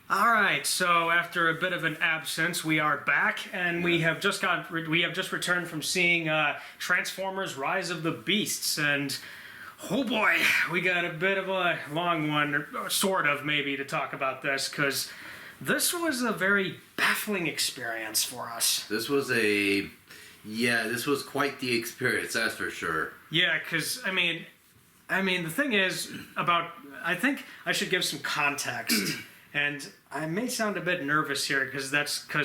All right, so after a bit of an absence, we are back, and we have just returned from seeing Transformers: Rise of the Beasts, and oh boy, we got a bit of a long one, or sort of maybe, to talk about this because this was a very baffling experience for us. This was quite the experience, that's for sure. Yeah, because I mean, the thing is I think I should give some context. And I may sound a bit nervous here because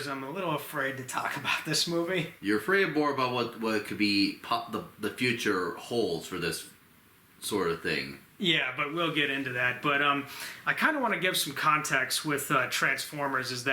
I'm a little afraid to talk about this movie. You're afraid more about what could be the future holds for this sort of thing. Yeah, but we'll get into that. But I kind of want to give some context with Transformers.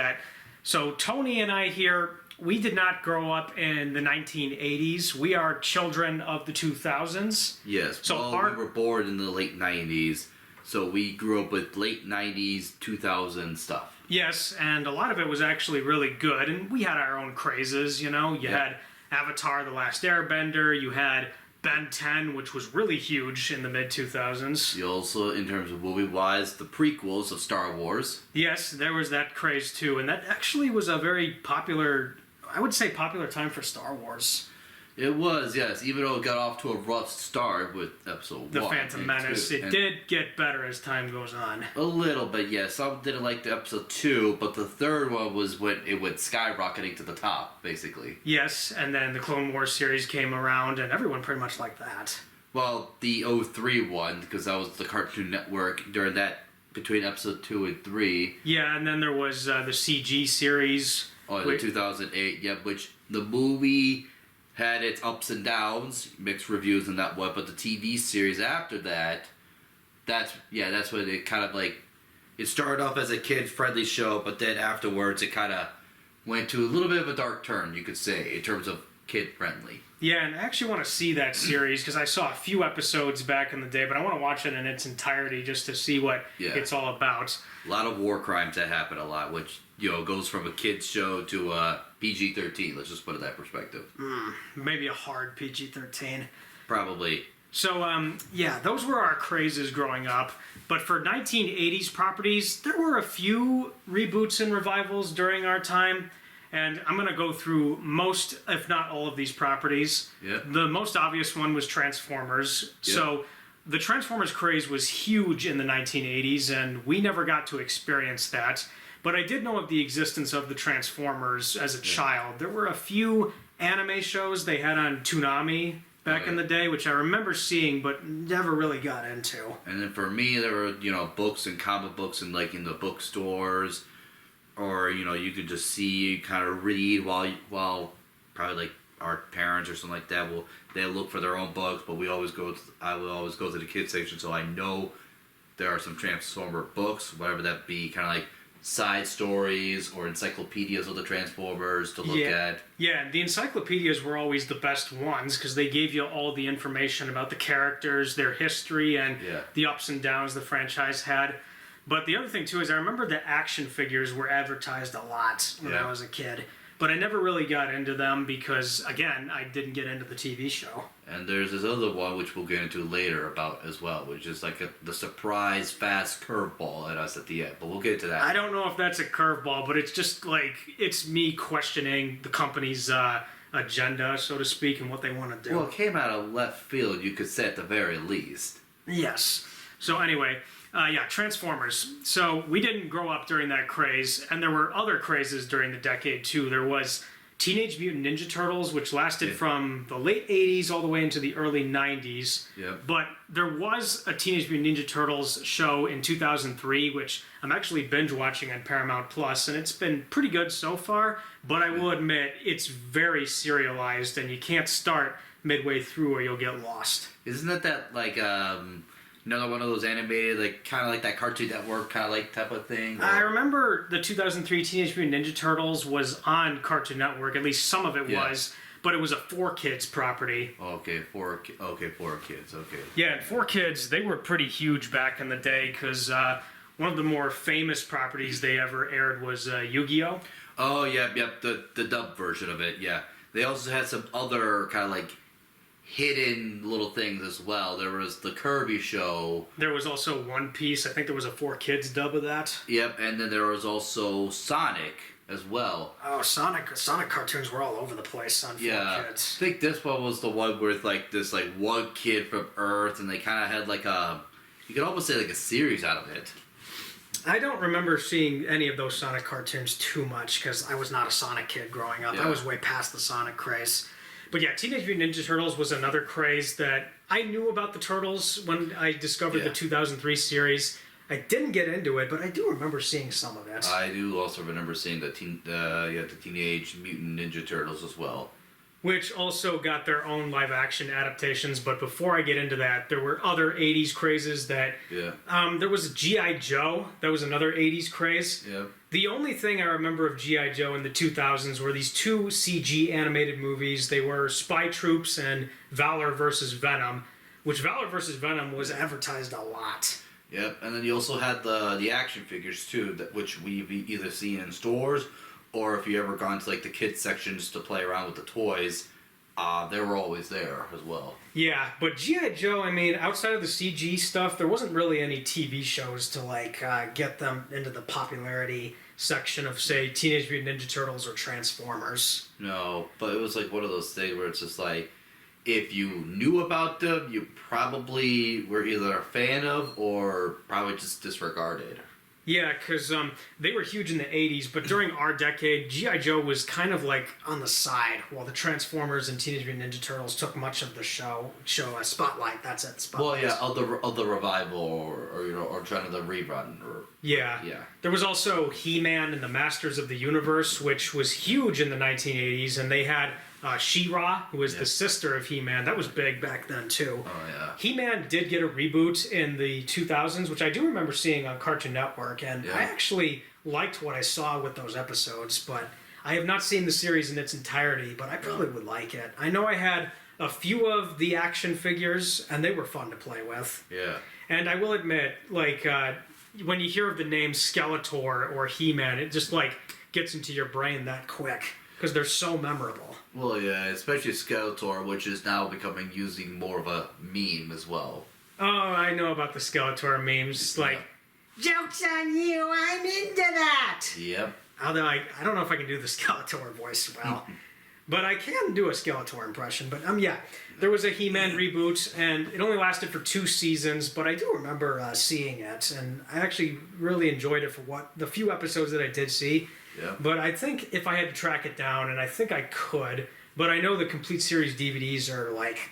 So Tony and I here, we did not grow up in the 1980s. We are children of the 2000s. Yes, so we were born in the late 90s. So we grew up with late 90s, 2000 stuff. Yes, and a lot of it was actually really good. And we had our own crazes, you know. You had Avatar: The Last Airbender. You had Ben 10, which was really huge in the mid-2000s. You also, in terms of movie-wise, the prequels of Star Wars. Yes, there was that craze too. And that actually was a very popular, I would say, popular time for Star Wars. It was, yes. Even though it got off to a rough start with episode 1. The Phantom Menace. It did get better as time goes on. A little bit, yes. Some didn't like the episode 2, but the third one was when it went skyrocketing to the top, basically. Yes, and then the Clone Wars series came around, and everyone pretty much liked that. Well, the 03 one, because that was the Cartoon Network during that, between episode 2 and 3. Yeah, and then there was the CG series. Oh, the 2008, yeah, which the movie had its ups and downs, mixed reviews and that one, but the TV series after that's when it kind of it started off as a kid-friendly show, but then afterwards it kind of went to a little bit of a dark turn, you could say, in terms of kid-friendly. Yeah, and I actually want to see that series because I saw a few episodes back in the day, but I want to watch it in its entirety just to see what it's all about. A lot of war crimes that happen a lot, which, goes from a kid's show to PG-13, let's just put it that perspective. Maybe a hard PG-13. Probably. So, those were our crazes growing up. But for 1980s properties, there were a few reboots and revivals during our time. And I'm going to go through most, if not all of these properties. Yep. The most obvious one was Transformers. Yep. So the Transformers craze was huge in the 1980s, and we never got to experience that. But I did know of the existence of the Transformers as a child. There were a few anime shows they had on Toonami back in the day, which I remember seeing but never really got into. And then for me, there were, books and comic books in the bookstores. Or, you could just see, kind of read while probably our parents or something like that they'll look for their own books, but I would always go to the kids section, so I know there are some Transformer books, whatever that be, kind of like side stories or encyclopedias of the Transformers to look at. Yeah, the encyclopedias were always the best ones because they gave you all the information about the characters, their history, and the ups and downs the franchise had. But the other thing, too, is I remember the action figures were advertised a lot when I was a kid. But I never really got into them because, again, I didn't get into the TV show. And there's this other one, which we'll get into later about as well, which is the surprise fast curveball at us at the end. But we'll get into that. I don't know if that's a curveball, but it's just it's me questioning the company's agenda, so to speak, and what they want to do. Well, it came out of left field, you could say at the very least. Yes. So anyway... Transformers. So we didn't grow up during that craze, and there were other crazes during the decade too. There was Teenage Mutant Ninja Turtles, which lasted from the late 80s all the way into the early 90s. Yep. But there was a Teenage Mutant Ninja Turtles show in 2003, which I'm actually binge watching on Paramount Plus, and it's been pretty good so far. But I will admit, it's very serialized, and you can't start midway through or you'll get lost. Isn't that another one of those animated, kind of like that Cartoon Network kind of type of thing? I remember the 2003 Teenage Mutant Ninja Turtles was on Cartoon Network. At least some of it was, but it was a 4Kids property. Okay, 4Kids. Okay. Yeah, and 4Kids, they were pretty huge back in the day because one of the more famous properties they ever aired was Yu-Gi-Oh! Oh, yeah, the dub version of it, yeah. They also had some other kind of hidden little things as well. There was the Kirby show. There was also One Piece. I think there was a 4Kids dub of that. Yep, and then there was also Sonic as well. Oh, Sonic cartoons were all over the place on 4Kids. Yeah, I think this one was the one with like this like one kid from Earth, and they kind of had like you could almost say like a series out of it. I don't remember seeing any of those Sonic cartoons too much because I was not a Sonic kid growing up. Yeah. I was way past the Sonic craze. But yeah, Teenage Mutant Ninja Turtles was another craze that I knew about the Turtles when I discovered the 2003 series. I didn't get into it, but I do remember seeing some of it. I do also remember seeing the Teenage Mutant Ninja Turtles as well. Which also got their own live action adaptations, but before I get into that, there were other 80s crazes that... Yeah. There was G.I. Joe, that was another 80s craze. Yeah. The only thing I remember of G.I. Joe in the 2000s were these two CG animated movies. They were Spy Troops and Valor vs. Venom, which Valor vs. Venom was advertised a lot. Yep, and then you also had the action figures too, which we've either seen in stores, or if you ever gone to like the kids sections to play around with the toys, they were always there as well. Yeah, but G.I. Joe, I mean, outside of the CG stuff, there wasn't really any TV shows to like get them into the popularity section of, say, Teenage Mutant Ninja Turtles or Transformers. No, but it was like one of those things where it's just like, if you knew about them, you probably were either a fan of or probably just disregarded. Yeah, because they were huge in the 80s, but during our decade, G.I. Joe was kind of like on the side, while the Transformers and Teenage Mutant Ninja Turtles took much of the show spotlight. That's it, spotlight. Well, yeah, of the revival or trying to the rerun. Yeah. There was also He-Man and the Masters of the Universe, which was huge in the 1980s, and they had She-Ra, who was the sister of He-Man. That was big back then, too. Oh, yeah. He-Man did get a reboot in the 2000s, which I do remember seeing on Cartoon Network, and I actually liked what I saw with those episodes, but I have not seen the series in its entirety, but I probably would like it. I know I had a few of the action figures, and they were fun to play with. Yeah. And I will admit, like, when you hear of the name Skeletor or He-Man, it just, like, gets into your brain that quick, because they're so memorable. Well, yeah, especially Skeletor, which is now becoming using more of a meme as well. Oh, I know about the Skeletor memes. Like, joke's on you, I'm into that! Yep. Although I don't know if I can do the Skeletor voice well. But I can do a Skeletor impression. But, yeah, there was a He-Man reboot, and it only lasted for 2 seasons, but I do remember seeing it, and I actually really enjoyed it for the few episodes that I did see. Yeah. But I think if I had to track it down, and I think I could, but I know the complete series DVDs are like,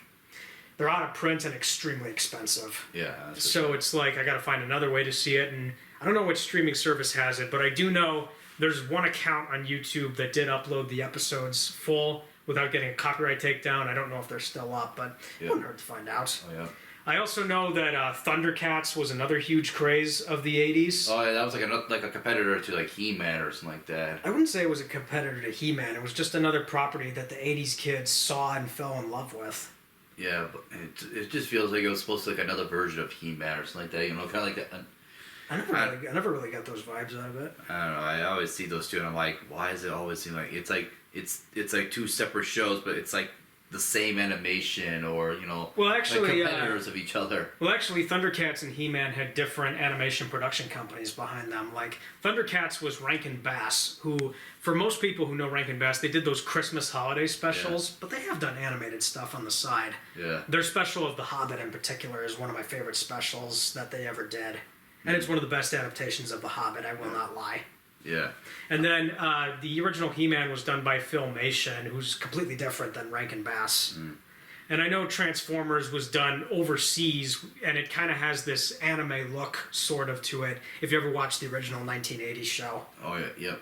they're out of print and extremely expensive. Yeah. So it's like, I gotta find another way to see it, and I don't know which streaming service has it, but I do know there's one account on YouTube that did upload the episodes full without getting a copyright takedown. I don't know if they're still up, but it wouldn't hurt to find out. Oh, yeah. I also know that Thundercats was another huge craze of the 80s. Oh, yeah, that was like a competitor to like He-Man or something like that. I wouldn't say it was a competitor to He-Man. It was just another property that the 80s kids saw and fell in love with. Yeah, but it just feels like it was supposed to be like another version of He-Man or something like that. You know, kind of like that. I never really got those vibes out of it. I don't know. I always see those two, and I'm like, why does it always seem like it's like 2 separate shows, but it's like the same animation, or well, actually, like competitors of each other. Well, actually, Thundercats and He-Man had different animation production companies behind them. Like Thundercats was Rankin Bass, who, for most people who know Rankin Bass, they did those Christmas holiday specials, but they have done animated stuff on the side. Yeah. Their special of The Hobbit in particular is one of my favorite specials that they ever did. And it's one of the best adaptations of The Hobbit, I will not lie. Yeah. And then the original He-Man was done by Filmation, who's completely different than Rankin Bass. And I know Transformers was done overseas, and it kind of has this anime look sort of to it, if you ever watched the original 1980s show. Oh, yeah, yep.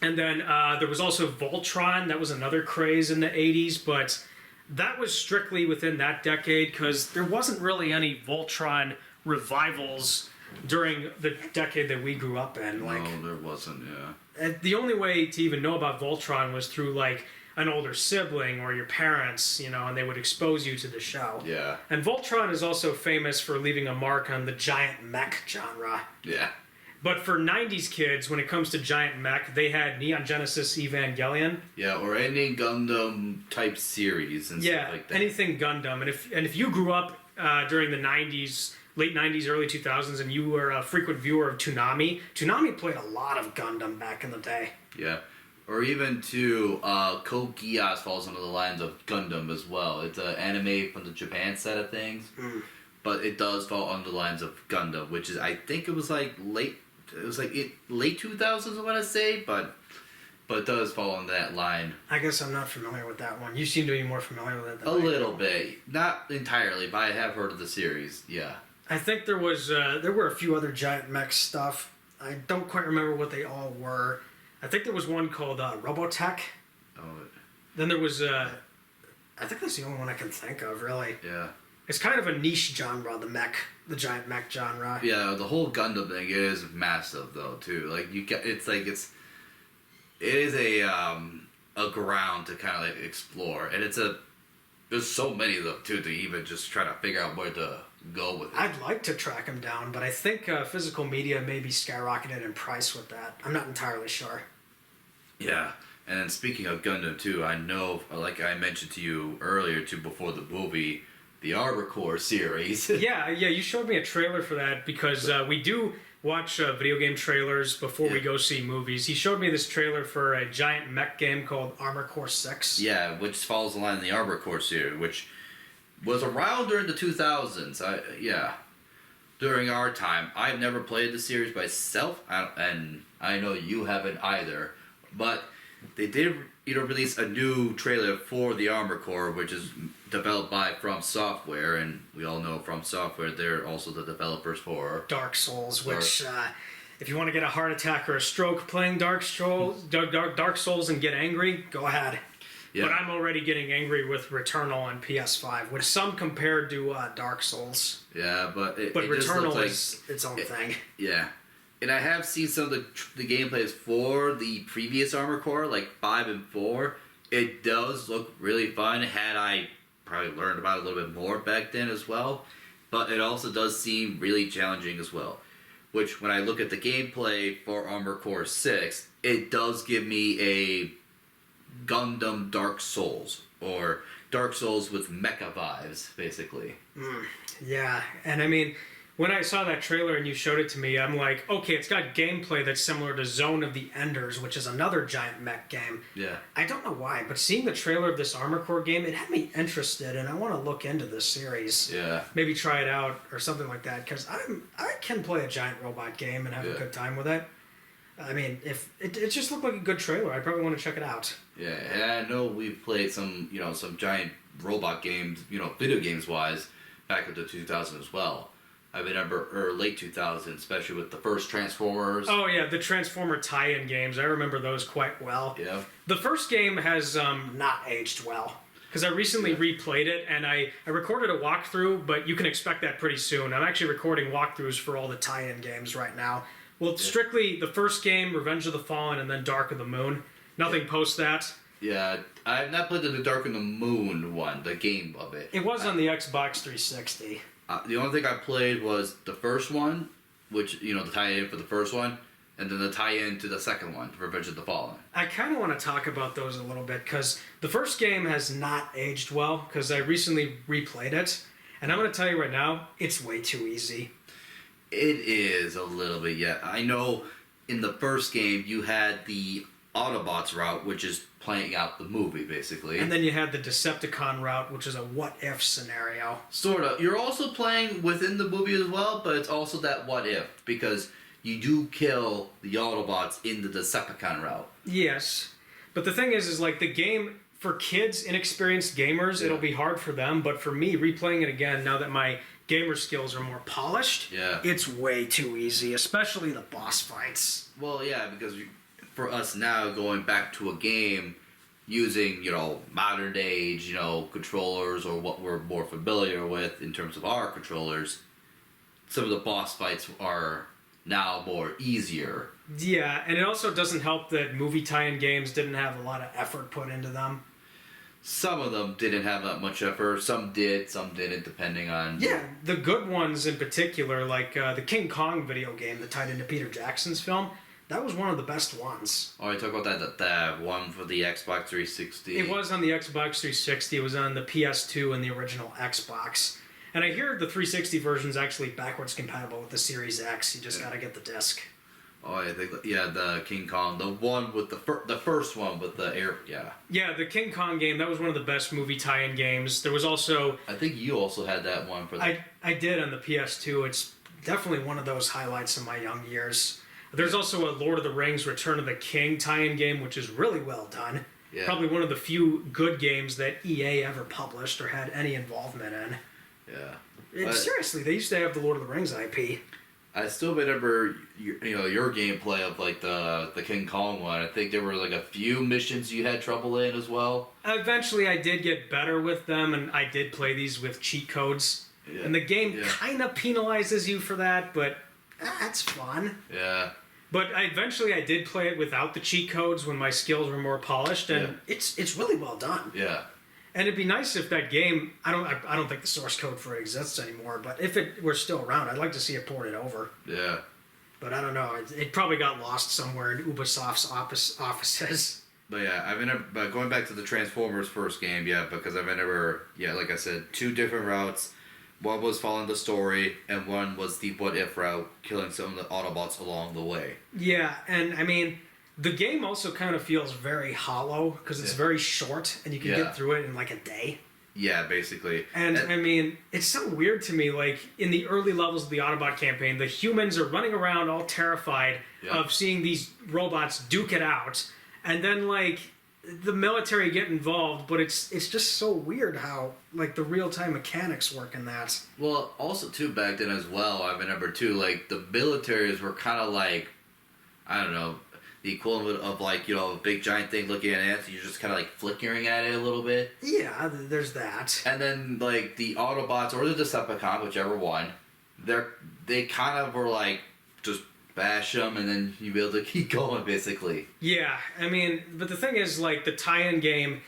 And then there was also Voltron. That was another craze in the 80s, but that was strictly within that decade, because there wasn't really any Voltron revivals during the decade that we grew up in. Like, no, there wasn't, yeah. The only way to even know about Voltron was through, like, an older sibling or your parents, and they would expose you to the show. Yeah. And Voltron is also famous for leaving a mark on the giant mech genre. Yeah. But for 90s kids, when it comes to giant mech, they had Neon Genesis Evangelion. Yeah, or any Gundam type series and stuff like that. Anything Gundam. And if you grew up during the 90s, late 90s, early 2000s, and you were a frequent viewer of Toonami, Toonami played a lot of Gundam back in the day. Yeah. Or even to Code Geass falls under the lines of Gundam as well. It's an anime from the Japan side of things. But it does fall under the lines of Gundam, which is, I think it was like late 2000s, I want to say, but it does fall on that line. I guess I'm not familiar with that one. You seem to be more familiar with it than A little bit. Not entirely, but I have heard of the series, yeah. I think there were a few other giant mech stuff. I don't quite remember what they all were. I think there was one called Robotech. Oh. Then there was, I think that's the only one I can think of, really. Yeah. It's kind of a niche genre, the giant mech genre. Yeah, the whole Gundam thing is massive though too. Like it is a ground to kind of like explore, and there's so many of them too to even just try to figure out where to go with it. I'd like to track them down, but I think physical media may be skyrocketed in price with that. I'm not entirely sure. Yeah, and then speaking of Gundam too, I know, like I mentioned to you earlier too before the movie, the Arbor Core series. yeah, you showed me a trailer for that because we do watch video game trailers before we go see movies. He showed me this trailer for a giant mech game called Armor Core 6. Yeah, which follows the line of the Arbor Core series, which was around during the 2000s. During our time. I've never played the series myself, and I know you haven't either. But they did, release a new trailer for the Armor Core, which is developed by From Software, and we all know From Software, they're also the developers for Dark Souls, which if you want to get a heart attack or a stroke playing Dark Souls and get angry, go ahead. Yeah. But I'm already getting angry with Returnal on PS5, which some compared to Dark Souls. Yeah, but Returnal is its own thing. Yeah. And I have seen some of the gameplays for the previous Armor Core, like 5 and 4. It does look really fun, had I probably learned about it a little bit more back then as well. But it also does seem really challenging as well. Which, when I look at the gameplay for Armor Core 6, it does give me a Gundam Dark Souls, or Dark Souls with mecha vibes, basically. Yeah, and I mean, when I saw that trailer and you showed it to me, I'm like, okay, it's got gameplay that's similar to Zone of the Enders, which is another giant mech game. Yeah. I don't know why, but seeing the trailer of this Armor Core game, it had me interested, and I want to look into this series. Yeah. Maybe try it out or something like that, because I can play a giant robot game and have a good time with it. I mean, if it just looked like a good trailer, I probably want to check it out. Yeah, and I know we've played some giant robot games, video games wise, back into 2000 as well. I remember late 2000, especially with the first Transformers. Oh yeah, the Transformer tie-in games. I remember those quite well. Yeah. The first game has not aged well. Because I recently replayed it, and I recorded a walkthrough, but you can expect that pretty soon. I'm actually recording walkthroughs for all the tie-in games right now. Well, strictly the first game, Revenge of the Fallen, and then Dark of the Moon. Nothing post that. Yeah, I've not played the Dark of the Moon one, the game of it. It was on the Xbox 360. The only thing I played was the first one, which, the tie-in for the first one, and then the tie-in to the second one, Revenge of the Fallen. I kind of want to talk about those a little bit, because the first game has not aged well, because I recently replayed it, and I'm going to tell you right now, it's way too easy. It is a little bit, yeah. I know in the first game you had the Autobots route, which is playing out the movie, basically. And then you had the Decepticon route, which is a what-if scenario. Sort of. You're also playing within the movie as well, but it's also that what-if, because you do kill the Autobots in the Decepticon route. Yes. But the thing is like the game, for kids, inexperienced gamers, it'll be hard for them, but for me, replaying it again, now that my gamer skills are more polished, it's way too easy, especially the boss fights. Well, yeah, because for us now, going back to a game using, modern age, controllers, or what we're more familiar with in terms of our controllers, some of the boss fights are now more easier. Yeah, and it also doesn't help that movie tie-in games didn't have a lot of effort put into them. some of them didn't have that much effort. Some did, some didn't, depending on. Yeah, the good ones in particular, like the King Kong video game that tied into Peter Jackson's film, that was one of the best ones. Oh, you talk about that one for the Xbox 360. It was on the Xbox 360. It was on the PS2 and the original Xbox. And I hear the 360 version is actually backwards compatible with the Series X. You just gotta get the disc. Oh, I think the King Kong, the one with the first one with the air, Yeah, the King Kong game, that was one of the best movie tie-in games. There was also... I think you also had that one for the... I did on the PS2. It's definitely one of those highlights of my young years. There's also a Lord of the Rings Return of the King tie-in game, which is really well done. Yeah. Probably one of the few good games that EA ever published or had any involvement in. Yeah. Seriously, they used to have the Lord of the Rings IP. I still remember your gameplay of like the King Kong one. I think there were like a few missions you had trouble in as well. Eventually, I did get better with them, and I did play these with cheat codes. Yeah. And the game kind of penalizes you for that, but that's fun. Yeah. But eventually, I did play it without the cheat codes when my skills were more polished, and it's really well done. Yeah. And it'd be nice if that game, I don't think the source code for it exists anymore, but if it were still around, I'd like to see it ported over. Yeah. But I don't know, it probably got lost somewhere in Ubisoft's offices. But yeah, but going back to the Transformers first game, because I've never, like I said, two different routes. One was following the story, and one was the what if route, killing some of the Autobots along the way. Yeah, and I mean, the game also kind of feels very hollow because it's very short and you can get through it in like a day. Yeah, basically. And I mean, it's so weird to me, like in the early levels of the Autobot campaign, the humans are running around all terrified of seeing these robots duke it out. And then like the military get involved, but it's just so weird how like the real-time mechanics work in that. Well, also too back then as well, I remember too, like the militaries were kind of like, I don't know, the equivalent of like, a big giant thing looking at ants, you're just kind of like flickering at it a little bit. Yeah, there's that. And then like the Autobots or the Decepticons, whichever one, they kind of were like just bash them and then you'll be able to keep going basically. Yeah, I mean, but the thing is like the tie-in game,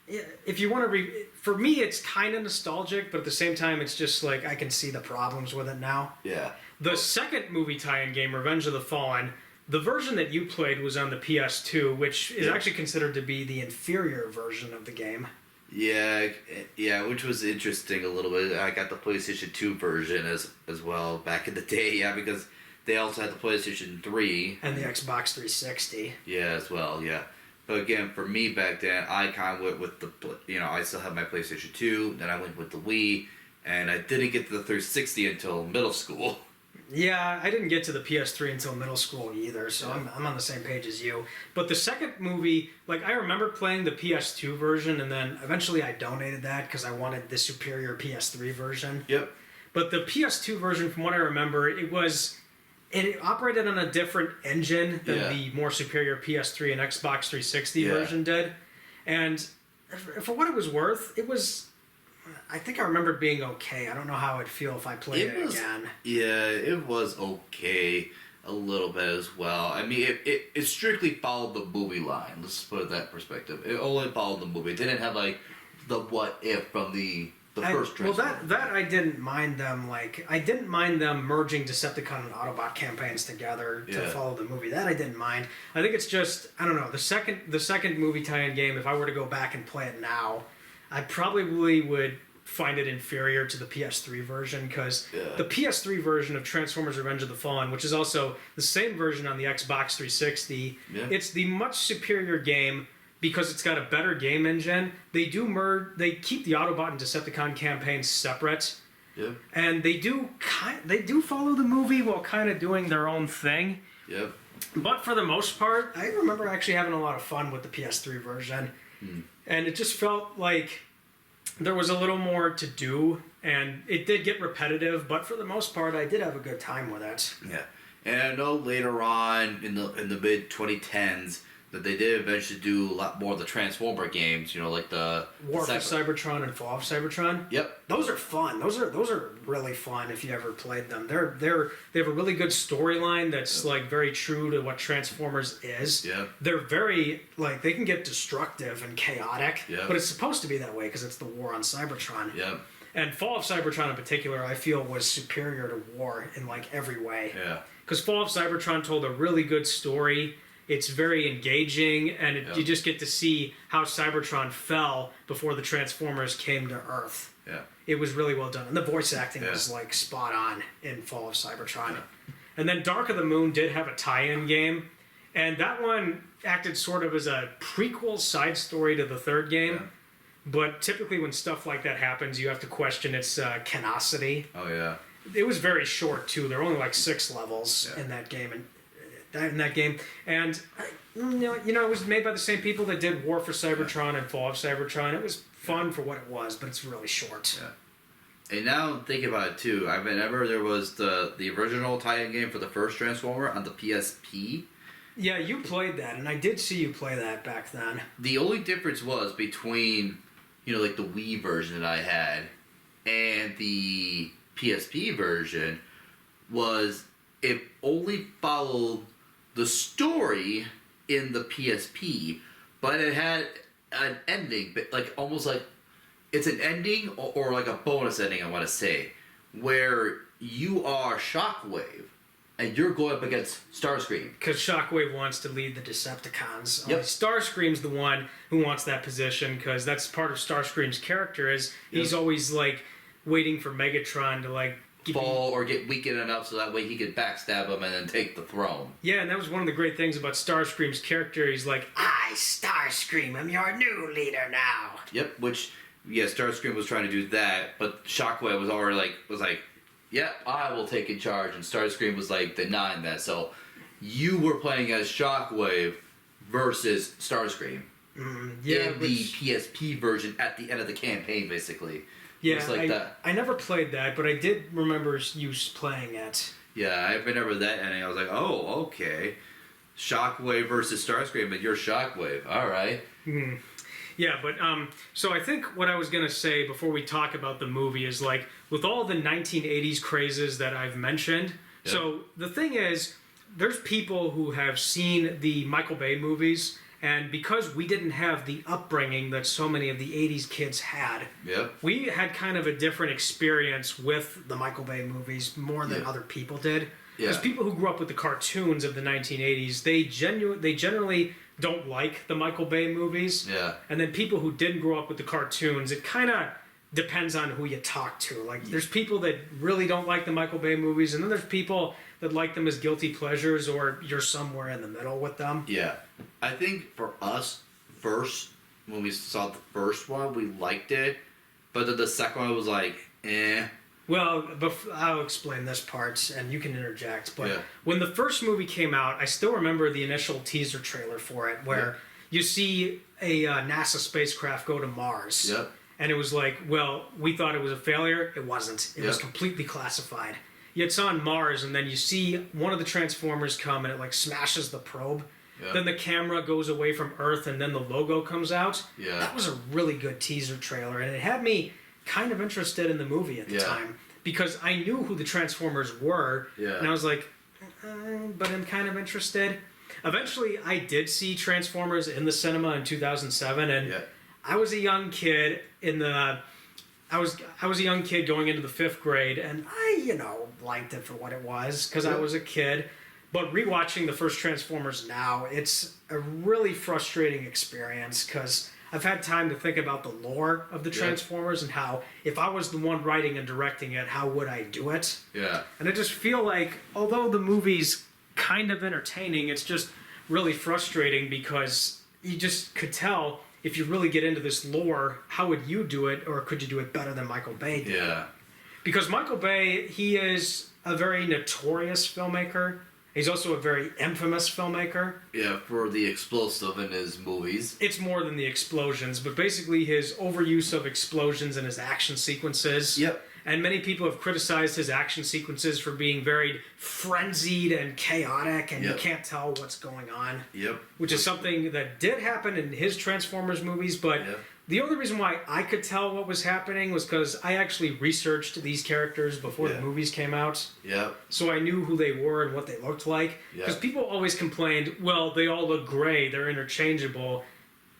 if you want to for me it's kind of nostalgic, but at the same time it's just like I can see the problems with it now. Yeah. The second movie tie-in game, Revenge of the Fallen, the version that you played was on the PS2, which is actually considered to be the inferior version of the game. Yeah, which was interesting a little bit. I got the PlayStation 2 version as well back in the day, because they also had the PlayStation 3. And the Xbox 360. Yeah, as well, yeah. But again, for me back then, I kind of went with I still had my PlayStation 2, then I went with the Wii, and I didn't get to the 360 until middle school. Yeah, I didn't get to the PS3 until middle school either, so I'm on the same page as you. But the second movie, like I remember playing the PS2 version, and then eventually I donated that because I wanted the superior PS3 version. Yep. But the PS2 version, from what I remember, it operated on a different engine than the more superior PS3 and Xbox 360 version did. And for what it was worth, I think I remember it being okay. I don't know how I'd feel if I played it again. Yeah, it was okay a little bit as well. I mean, it strictly followed the movie line. Let's put it that perspective. It only followed the movie. It didn't have like the what if from the first Transformers. Well, that I didn't mind them. Like I didn't mind them merging Decepticon and Autobot campaigns together to follow the movie. That I didn't mind. I think it's just I don't know the second movie tie-in game. If I were to go back and play it now, I probably would find it inferior to the PS3 version because the PS3 version of Transformers Revenge of the Fallen, which is also the same version on the Xbox 360, it's the much superior game because it's got a better game engine. They keep the Autobot and Decepticon campaigns separate. Yep. And they do follow the movie while kind of doing their own thing. Yep. But for the most part, I remember actually having a lot of fun with the PS3 version. And it just felt like there was a little more to do, and it did get repetitive, but for the most part, I did have a good time with it. Yeah. And I know later on in the mid 2010s, But they did eventually do a lot more of the Transformer games, like the War for Cybertron and Fall of Cybertron. Yep. Those are fun. Those are really fun if you ever played them. They have a really good storyline that's like very true to what Transformers is. Yeah. They're very they can get destructive and chaotic, Yeah. but it's supposed to be that way because it's the war on Cybertron. Yep. And Fall of Cybertron in particular, I feel was superior to War in every way. Yeah. Because Fall of Cybertron told a really good story. It's very engaging, and you just get to see how Cybertron fell before the Transformers came to Earth. Yeah. It was really well done. And the voice acting was spot on in Fall of Cybertron. Yeah. And then Dark of the Moon did have a tie-in game, and that one acted sort of as a prequel side story to the third game. Yeah. But typically when stuff like that happens, you have to question its canosity. Oh, yeah. It was very short, too. There were only 6 levels in that game. And it was made by the same people that did War for Cybertron and Fall of Cybertron. It was fun for what it was, but it's really short. Yeah. And now thinking about it too, I remember there was the original tie-in game for the first Transformer on the PSP. Yeah, you played that, and I did see you play that back then. The only difference was between, the Wii version that I had and the PSP version was it only followed the story in the PSP, but it had an ending, but almost it's an ending or a bonus ending, I want to say, where you are Shockwave and you're going up against Starscream. Because Shockwave wants to lead the Decepticons. Yep. Starscream's the one who wants that position because that's part of Starscream's character is he's always waiting for Megatron to fall or get weakened enough so that way he could backstab him and then take the throne. Yeah, and that was one of the great things about Starscream's character. He's I, Starscream, am your new leader now. Yep, which, Starscream was trying to do that, but Shockwave was already yeah, I will take in charge, and Starscream was denying that. So you were playing as Shockwave versus Starscream. In the PSP version at the end of the campaign, basically. Yeah, I never played that, but I did remember you playing it. Yeah, I remember that, and I was oh, okay. Shockwave versus Starscream, but you're Shockwave. All right. Mm-hmm. Yeah, but so I think what I was going to say before we talk about the movie is with all the 1980s crazes that I've mentioned, so the thing is, there's people who have seen the Michael Bay movies, and because we didn't have the upbringing that so many of the 80s kids had, we had kind of a different experience with the Michael Bay movies more than other people did. Because people who grew up with the cartoons of the 1980s, they generally don't like the Michael Bay movies. Yeah. And then people who didn't grow up with the cartoons, it kind of depends on who you talk to. There's people that really don't like the Michael Bay movies, and then there's people that like them as guilty pleasures, or you're somewhere in the middle with them. Yeah. I think for us, first, when we saw the first one, we liked it, but then the second one was eh. Well, I'll explain this part, and you can interject. But when the first movie came out, I still remember the initial teaser trailer for it, where you see a NASA spacecraft go to Mars. Yep. And it was we thought it was a failure. It wasn't. It was completely classified. It's on Mars, and then you see one of the Transformers come, and it smashes the probe. Yep. Then the camera goes away from Earth, and then the logo comes out. Yeah. That was a really good teaser trailer, and it had me kind of interested in the movie at the time because I knew who the Transformers were, and I was but I'm kind of interested. Eventually, I did see Transformers in the cinema in 2007, and I was a young kid I was a young kid going into the 5th grade, and I liked it for what it was because I was a kid. But rewatching the first Transformers now, it's a really frustrating experience because I've had time to think about the lore of the Transformers and how, if I was the one writing and directing it, how would I do it? Yeah. And I just feel although the movie's kind of entertaining, it's just really frustrating because you just could tell, if you really get into this lore, how would you do it, or could you do it better than Michael Bay did? Yeah. Because Michael Bay, he is a very notorious filmmaker. He's also a very infamous filmmaker. Yeah, for the explosive in his movies. It's more than the explosions, but basically his overuse of explosions in his action sequences. Yep. And many people have criticized his action sequences for being very frenzied and chaotic, and you can't tell what's going on. Yep. Which is something that did happen in his Transformers movies, but the only reason why I could tell what was happening was because I actually researched these characters before the movies came out. Yep. So I knew who they were and what they looked like. Because people always complained, well, they all look gray, they're interchangeable.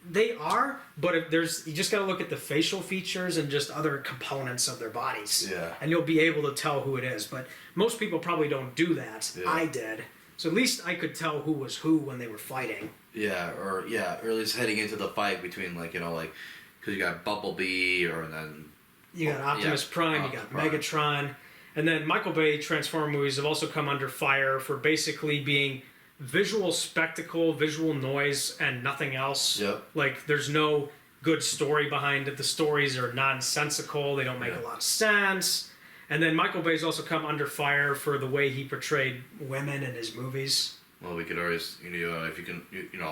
They are, but if you just got to look at the facial features and just other components of their bodies. Yeah. And you'll be able to tell who it is. But most people probably don't do that. Yeah. I did. So at least I could tell who was who when they were fighting. Yeah, or at least heading into the fight between because you got Bumblebee, or then you got Optimus Prime, you got Megatron, and then Michael Bay Transformer movies have also come under fire for basically being visual spectacle, visual noise, and nothing else. Yep. Like there's no good story behind it. The stories are nonsensical. They don't make a lot of sense. And then Michael Bay's also come under fire for the way he portrayed women in his movies. Well, we could always, if you can,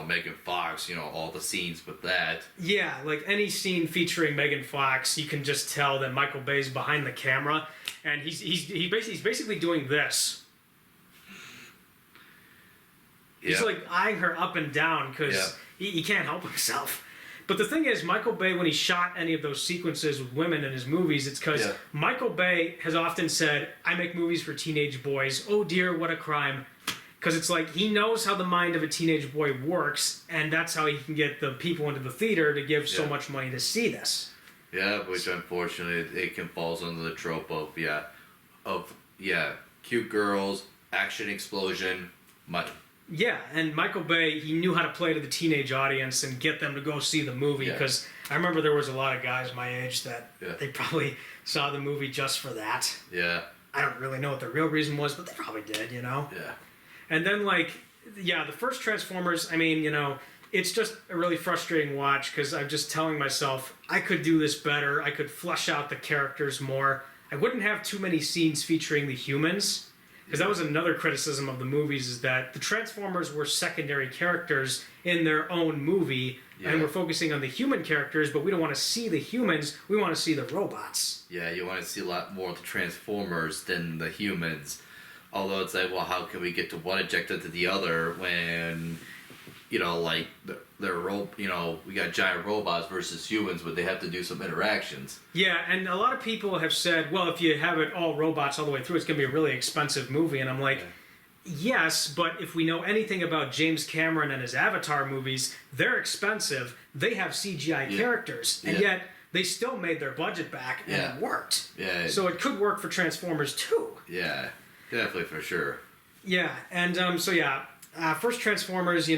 Megan Fox, all the scenes with that. Yeah, like any scene featuring Megan Fox, you can just tell that Michael Bay's behind the camera, and he's basically doing this. He's like eyeing her up and down because he can't help himself. But the thing is, Michael Bay, when he shot any of those sequences with women in his movies, it's because Michael Bay has often said, I make movies for teenage boys. Oh dear, what a crime. Because it's like he knows how the mind of a teenage boy works, and that's how he can get the people into the theater to give so much money to see this. Yeah, which unfortunately it can fall under the trope of cute girls, action explosion, money. Yeah, and Michael Bay, he knew how to play to the teenage audience and get them to go see the movie. Because I remember there was a lot of guys my age that they probably saw the movie just for that. Yeah. I don't really know what the real reason was, but they probably did, Yeah. And then, the first Transformers, it's just a really frustrating watch because I'm just telling myself, I could do this better. I could flesh out the characters more. I wouldn't have too many scenes featuring the humans, because that was another criticism of the movies, is that the Transformers were secondary characters in their own movie, and we're focusing on the human characters, but we don't want to see the humans. We want to see the robots. Yeah, you want to see a lot more of the Transformers than the humans. Although it's like, well, how can we get to one objective to the other when, we got giant robots versus humans, but they have to do some interactions. Yeah, and a lot of people have said, well, if you have it all robots all the way through, it's going to be a really expensive movie. And I'm like, yes, but if we know anything about James Cameron and his Avatar movies, they're expensive. They have CGI characters, and yet they still made their budget back, and it worked. Yeah. So it could work for Transformers too. Yeah. Definitely, for sure. Yeah, and first Transformers,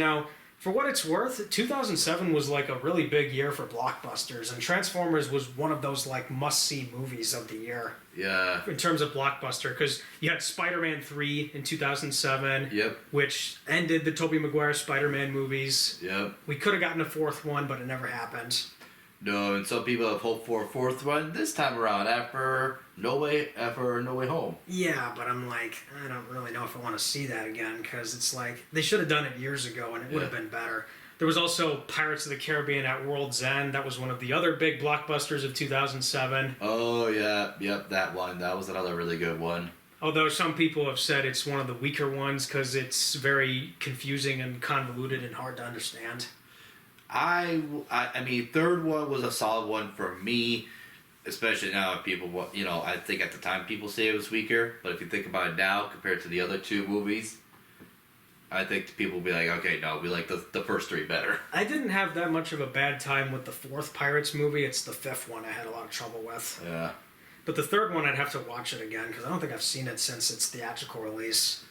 for what it's worth, 2007 was like a really big year for blockbusters, and Transformers was one of those must-see movies of the year. Yeah. In terms of blockbuster, because you had Spider-Man 3 in 2007, which ended the Tobey Maguire Spider-Man movies. Yep. We could have gotten a fourth one, but it never happened. No, and some people have hoped for a fourth one this time around after No Way Home. Yeah, but I'm like, I don't really know if I want to see that again, because it's like, they should have done it years ago and it would have been better. There was also Pirates of the Caribbean at World's End. That was one of the other big blockbusters of 2007. Oh, yeah. Yep, that one. That was another really good one. Although some people have said it's one of the weaker ones because it's very confusing and convoluted and hard to understand. I mean, third one was a solid one for me, especially now if people, I think at the time people say it was weaker, but if you think about it now compared to the other two movies, I think people will be like, okay, no, we like the first three better. I didn't have that much of a bad time with the fourth Pirates movie. It's the fifth one I had a lot of trouble with. Yeah. But the third one, I'd have to watch it again because I don't think I've seen it since its theatrical release.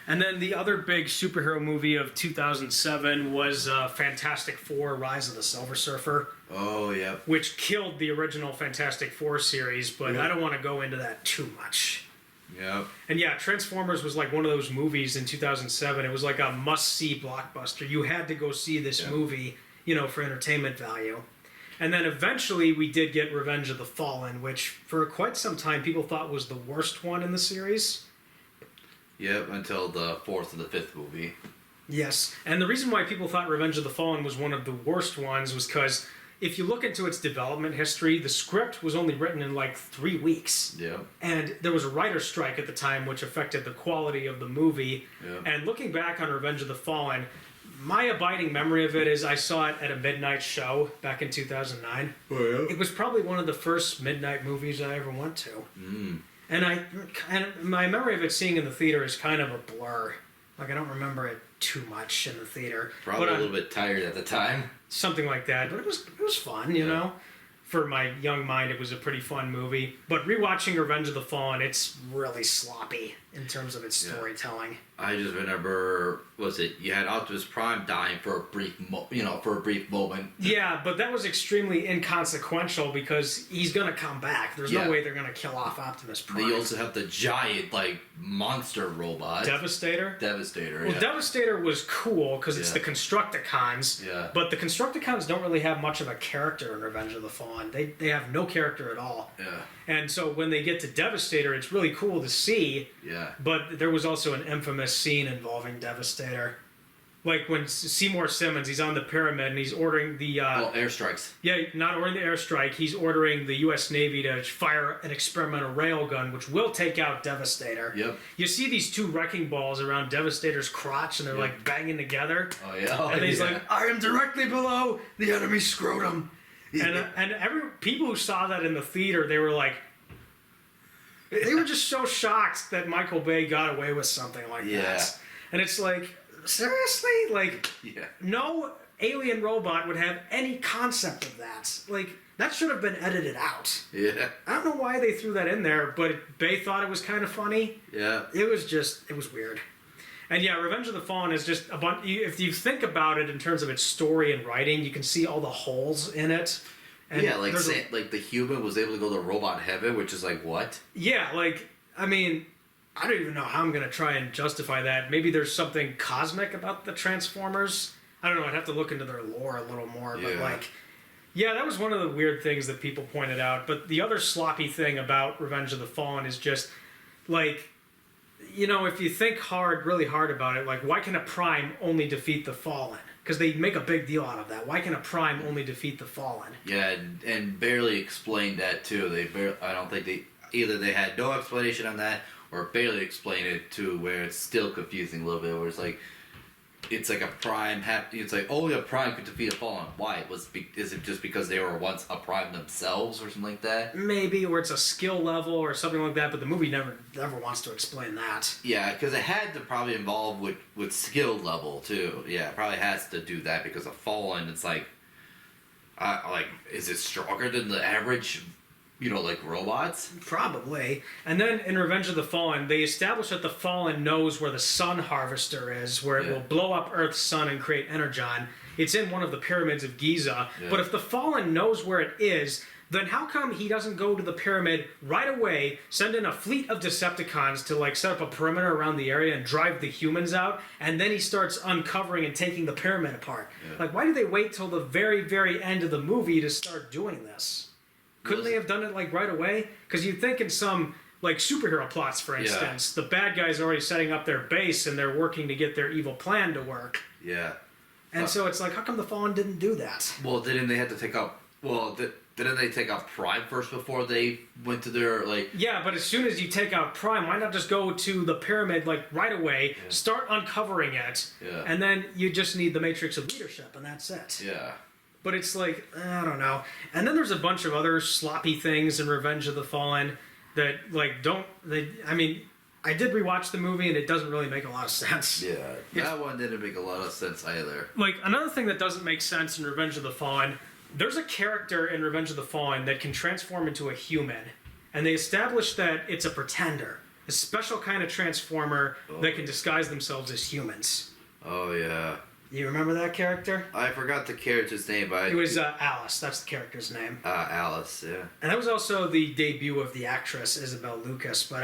And then the other big superhero movie of 2007 was Fantastic Four: Rise of the Silver Surfer. Oh, yeah. Which killed the original Fantastic Four series, but I don't want to go into that too much. Yeah. And yeah, Transformers was like one of those movies in 2007. It was like a must-see blockbuster. You had to go see this movie, for entertainment value. And then eventually we did get Revenge of the Fallen, which for quite some time people thought was the worst one in the series. Yep, until the fourth and the fifth movie. Yes, and the reason why people thought Revenge of the Fallen was one of the worst ones was because if you look into its development history, the script was only written in like 3 weeks. Yeah. And there was a writer's strike at the time, which affected the quality of the movie. Yeah. And looking back on Revenge of the Fallen, my abiding memory of it is I saw it at a midnight show back in 2009. Oh, yeah? It was probably one of the first midnight movies I ever went to. And my memory of it seeing in the theater is kind of a blur. Like, I don't remember it too much in the theater. Probably a little bit tired at the time. Something like that. But it was fun, you know? For my young mind, it was a pretty fun movie. But rewatching Revenge of the Fallen, it's really sloppy in terms of its storytelling. I just remember, you had Optimus Prime dying for a brief moment. Yeah, but that was extremely inconsequential because he's gonna come back. There's no way they're gonna kill off Optimus Prime. They also have the giant, monster robot. Devastator? Devastator, Well, Devastator was cool because it's the Constructicons. Yeah. But the Constructicons don't really have much of a character in Revenge of the Fallen. They have no character at all. Yeah. And so when they get to Devastator, it's really cool to see. Yeah. But there was also an infamous scene involving Devastator. Like when Seymour Simmons, he's on the pyramid and he's ordering the... airstrikes. Yeah, not ordering the airstrike. He's ordering the U.S. Navy to fire an experimental railgun, which will take out Devastator. Yep. You see these two wrecking balls around Devastator's crotch, and they're like banging together. Oh, yeah. And he's like, I am directly below the enemy scrotum. And people who saw that in the theater, they were like... They were just so shocked that Michael Bay got away with something like that. And it's like, seriously? Like, no alien robot would have any concept of that. Like, that should have been edited out. Yeah. I don't know why they threw that in there, but Bay thought it was kind of funny. Yeah. It was weird. And yeah, Revenge of the Fallen is just a bunch... If you think about it in terms of its story and writing, you can see all the holes in it. And like the human was able to go to robot heaven, which is like, what? Yeah, I mean, I don't even know how I'm going to try and justify that. Maybe there's something cosmic about the Transformers. I don't know, I'd have to look into their lore a little more. But that was one of the weird things that people pointed out. But the other sloppy thing about Revenge of the Fallen is just, if you think really hard about it, why can a Prime only defeat the Fallen? Because they make a big deal out of that. Why can a Prime only defeat the Fallen? Yeah, and barely explained that too. I don't think either they had no explanation on that or barely explained it to where it's still confusing a little bit. Where it's like a Prime. It's like only a Prime could defeat a Fallen. Why? Is it just because they were once a Prime themselves or something like that? Maybe, or it's a skill level or something like that. But the movie never wants to explain that. Yeah, because it had to probably involve with skill level too. Yeah, it probably has to do that because a Fallen. It's is it stronger than the average? Robots? Probably. And then in Revenge of the Fallen, they establish that the Fallen knows where the Sun Harvester is, where it will blow up Earth's sun and create energon. It's in one of the pyramids of Giza. Yeah. But if the Fallen knows where it is, then how come he doesn't go to the pyramid right away, send in a fleet of Decepticons to set up a perimeter around the area and drive the humans out, and then he starts uncovering and taking the pyramid apart? Yeah. Why do they wait till the very, very end of the movie to start doing this? Couldn't they have done it right away? Because you'd think in some superhero plots, for instance, the bad guys are already setting up their base and they're working to get their evil plan to work. Yeah. And so it's how come the Fallen didn't do that? Well, didn't they have to take up... didn't they take out Prime first before they went to their, Yeah, but as soon as you take out Prime, why not just go to the pyramid, right away, start uncovering it, and then you just need the Matrix of Leadership, and that's it. Yeah. But it's I don't know. And then there's a bunch of other sloppy things in Revenge of the Fallen that, I did rewatch the movie and it doesn't really make a lot of sense. Yeah, that one didn't make a lot of sense either. Another thing that doesn't make sense in Revenge of the Fallen, there's a character in Revenge of the Fallen that can transform into a human. And they establish that it's a pretender. A special kind of transformer that can disguise themselves as humans. Oh, yeah. You remember that character? I forgot the character's name, but... It was Alice. That's the character's name. Alice, yeah. And that was also the debut of the actress, Isabel Lucas. But,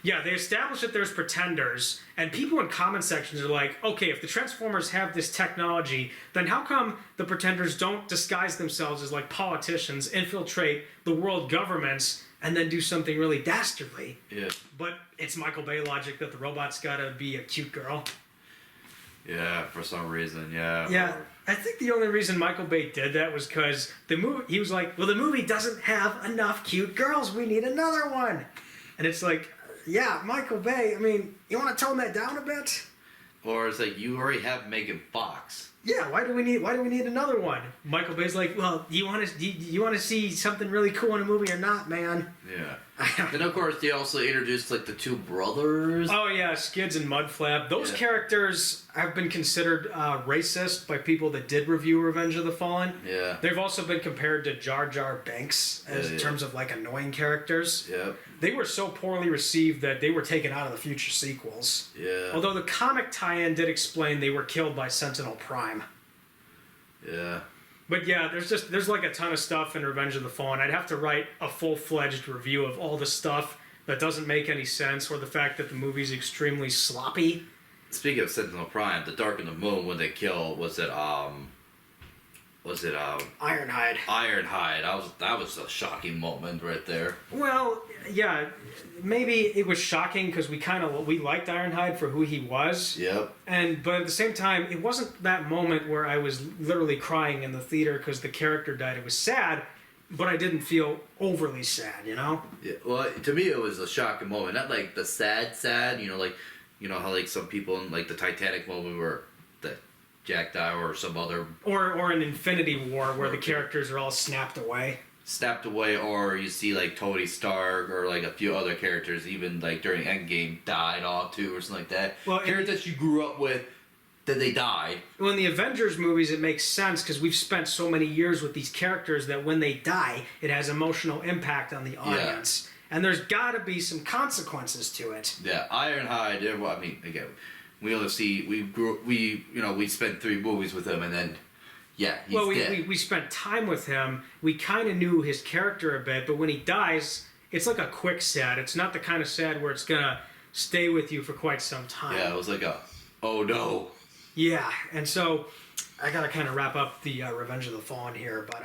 they established that there's pretenders, and people in comment sections are like, okay, if the Transformers have this technology, then how come the pretenders don't disguise themselves as, politicians, infiltrate the world governments, and then do something really dastardly? Yeah. But it's Michael Bay logic that the robot's gotta be a cute girl. Yeah, for some reason, yeah. Yeah, I think the only reason Michael Bay did that was because the movie. He was like, "Well, the movie doesn't have enough cute girls. We need another one." And it's like, yeah, Michael Bay. I mean, you want to tone that down a bit? Or it's like you already have Megan Fox. Yeah, why do we need another one? Michael Bay's like, well, do you want to see something really cool in a movie or not, man? Yeah. Then of course they also introduced like the two brothers. Oh yeah, Skids and Mudflap. Those characters have been considered racist by people that did review Revenge of the Fallen. Yeah. They've also been compared to Jar Jar Binks in terms of like annoying characters. Yeah. They were so poorly received that they were taken out of the future sequels. Yeah. Although the comic tie-in did explain they were killed by Sentinel Prime. Yeah. But yeah, there's like a ton of stuff in Revenge of the Fallen. I'd have to write a full-fledged review of all the stuff that doesn't make any sense, or the fact that the movie's extremely sloppy. Speaking of Sentinel Prime, the Dark of the Moon when they kill Ironhide. Ironhide. That was a shocking moment right there. Well, yeah, maybe it was shocking because we liked Ironhide for who he was. Yep. But at the same time, it wasn't that moment where I was literally crying in the theater because the character died. It was sad, but I didn't feel overly sad, you know? Yeah. Well, to me it was a shocking moment. Not like the sad, you know how like some people in like the Titanic moment where the Jack died or some other or an Infinity War where the characters are all snapped away, or you see like Tony Stark or like a few other characters even like during Endgame died off too or something like that. Well, characters that you grew up with, that they died. Well, in the Avengers movies, it makes sense because we've spent so many years with these characters that when they die, it has emotional impact on the audience. Yeah. And there's got to be some consequences to it. Yeah, Ironhide. I mean, again, we spent 3 movies with him, and then, yeah, he's dead. We spent time with him. We kind of knew his character a bit, but when he dies, it's like a quick sad. It's not the kind of sad where it's gonna stay with you for quite some time. Yeah, it was like oh no. Yeah, and so I gotta kind of wrap up the Revenge of the Fallen here, but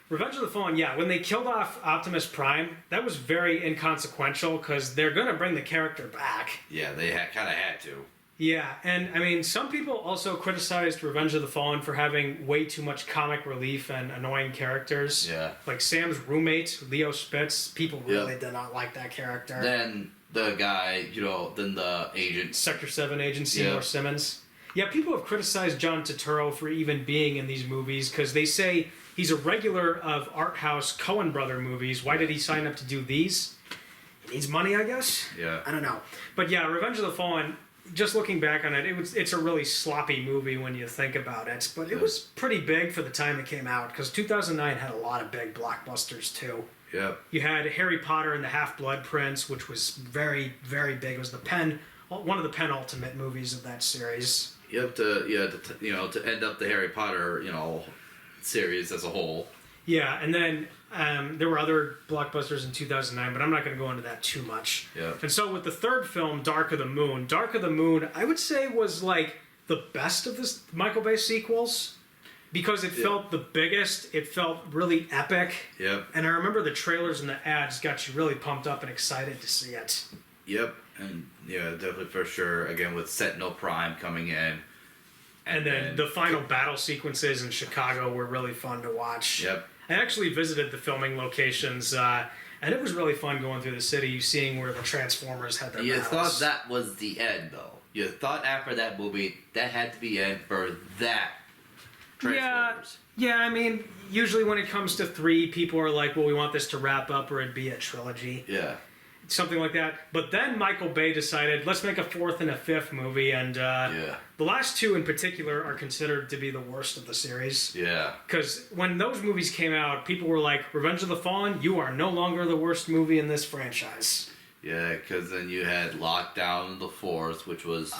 Revenge of the Fallen, yeah, when they killed off Optimus Prime, that was very inconsequential because they're gonna bring the character back. Yeah, they kind of had to. Yeah, and I mean, some people also criticized Revenge of the Fallen for having way too much comic relief and annoying characters. Yeah. Like Sam's roommate, Leo Spitz, people really did not like that character. Then the guy, then the agent. Sector 7 agent, Seymour Simmons. Yeah, people have criticized John Turturro for even being in these movies because they say he's a regular of art house Coen brother movies. Why did he sign up to do these? He needs money, I guess? Yeah. I don't know. But yeah, Revenge of the Fallen, just looking back on it, it's a really sloppy movie when you think about it. But it was pretty big for the time it came out because 2009 had a lot of big blockbusters too. Yeah. You had Harry Potter and the Half-Blood Prince, which was very, very big. It was one of the penultimate movies of that series. Yep, to end up the Harry Potter, series as a whole. Yeah, and then there were other blockbusters in 2009, but I'm not going to go into that too much. Yeah. And so with the third film, Dark of the Moon, I would say was like the best of the Michael Bay sequels because it felt the biggest. It felt really epic. Yep. And I remember the trailers and the ads got you really pumped up and excited to see it. Yep. And yeah, definitely for sure. Again, with Sentinel Prime coming in. And then the final battle sequences in Chicago were really fun to watch. Yep. I actually visited the filming locations, and it was really fun going through the city, seeing where the Transformers had their battles. You thought that was the end, though. You thought after that movie, that had to be it for that Transformers. Yeah, I mean, usually when it comes to 3, people are like, well, we want this to wrap up or it'd be a trilogy. Yeah. Something like that. But then Michael Bay decided, let's make a 4th and a 5th movie, and the last 2 in particular are considered to be the worst of the series. Yeah. Because when those movies came out, people were like, Revenge of the Fallen, you are no longer the worst movie in this franchise. Yeah, because then you had Lockdown the 4th, which was...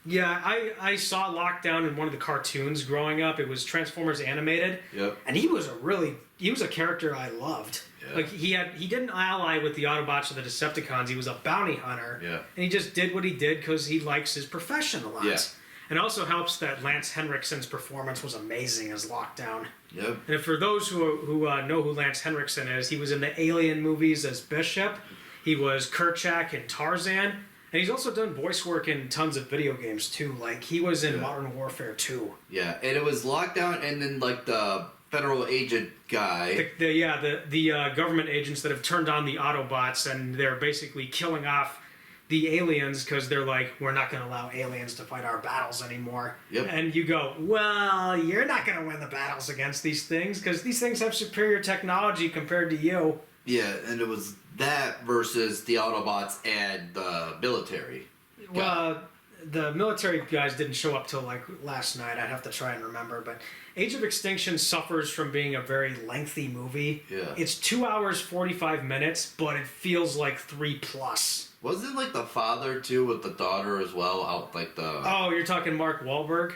Yeah, I saw Lockdown in one of the cartoons growing up. It was Transformers animated. Yep. And he was a character I loved. Yeah. Like he didn't ally with the Autobots or the Decepticons. He was a bounty hunter. Yeah. And he just did what he did because he likes his profession a lot. Yeah. And it also helps that Lance Henriksen's performance was amazing as Lockdown. Yep. And for those who know who Lance Henriksen is, he was in the Alien movies as Bishop. He was Kerchak in Tarzan. And he's also done voice work in tons of video games too. Like he was in Yeah. Modern Warfare 2. Yeah, and it was Lockdown, and then like the federal agent guy. The government agents that have turned on the Autobots, and they're basically killing off the aliens because they're like, we're not going to allow aliens to fight our battles anymore. Yep. And you go, well, you're not going to win the battles against these things because these things have superior technology compared to you. Yeah, and it was that versus the Autobots and the military. Well, the military guys didn't show up till like last night. I'd have to try and remember, but Age of Extinction suffers from being a very lengthy movie. Yeah. It's 2 hours 45 minutes, but it feels like 3+. Wasn't like the father too with the daughter as well out like the. Oh, you're talking Mark Wahlberg?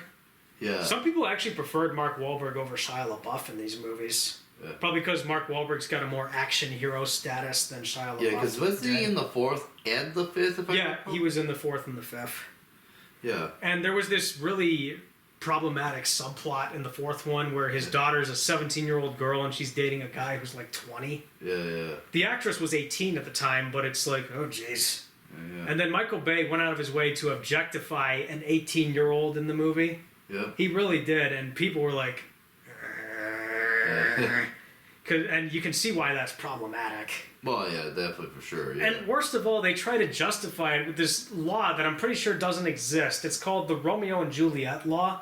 Yeah. Some people actually preferred Mark Wahlberg over Shia LaBeouf in these movies. Yeah. Probably because Mark Wahlberg's got a more action hero status than Shia LaBeouf. Yeah, because wasn't he in the 4th and the 5th? If I Yeah, recall? he was in the 4th and the 5th. Yeah. And there was this really problematic subplot in the 4th one where his daughter's a 17-year-old girl and she's dating a guy who's like 20. Yeah. The actress was 18 at the time, but it's like, oh jeez. Yeah. And then Michael Bay went out of his way to objectify an 18-year-old in the movie. Yeah. He really did, and people were like, and you can see why that's problematic. Well, yeah, definitely for sure. Yeah. And worst of all, they try to justify it with this law that I'm pretty sure doesn't exist. It's called the Romeo and Juliet law.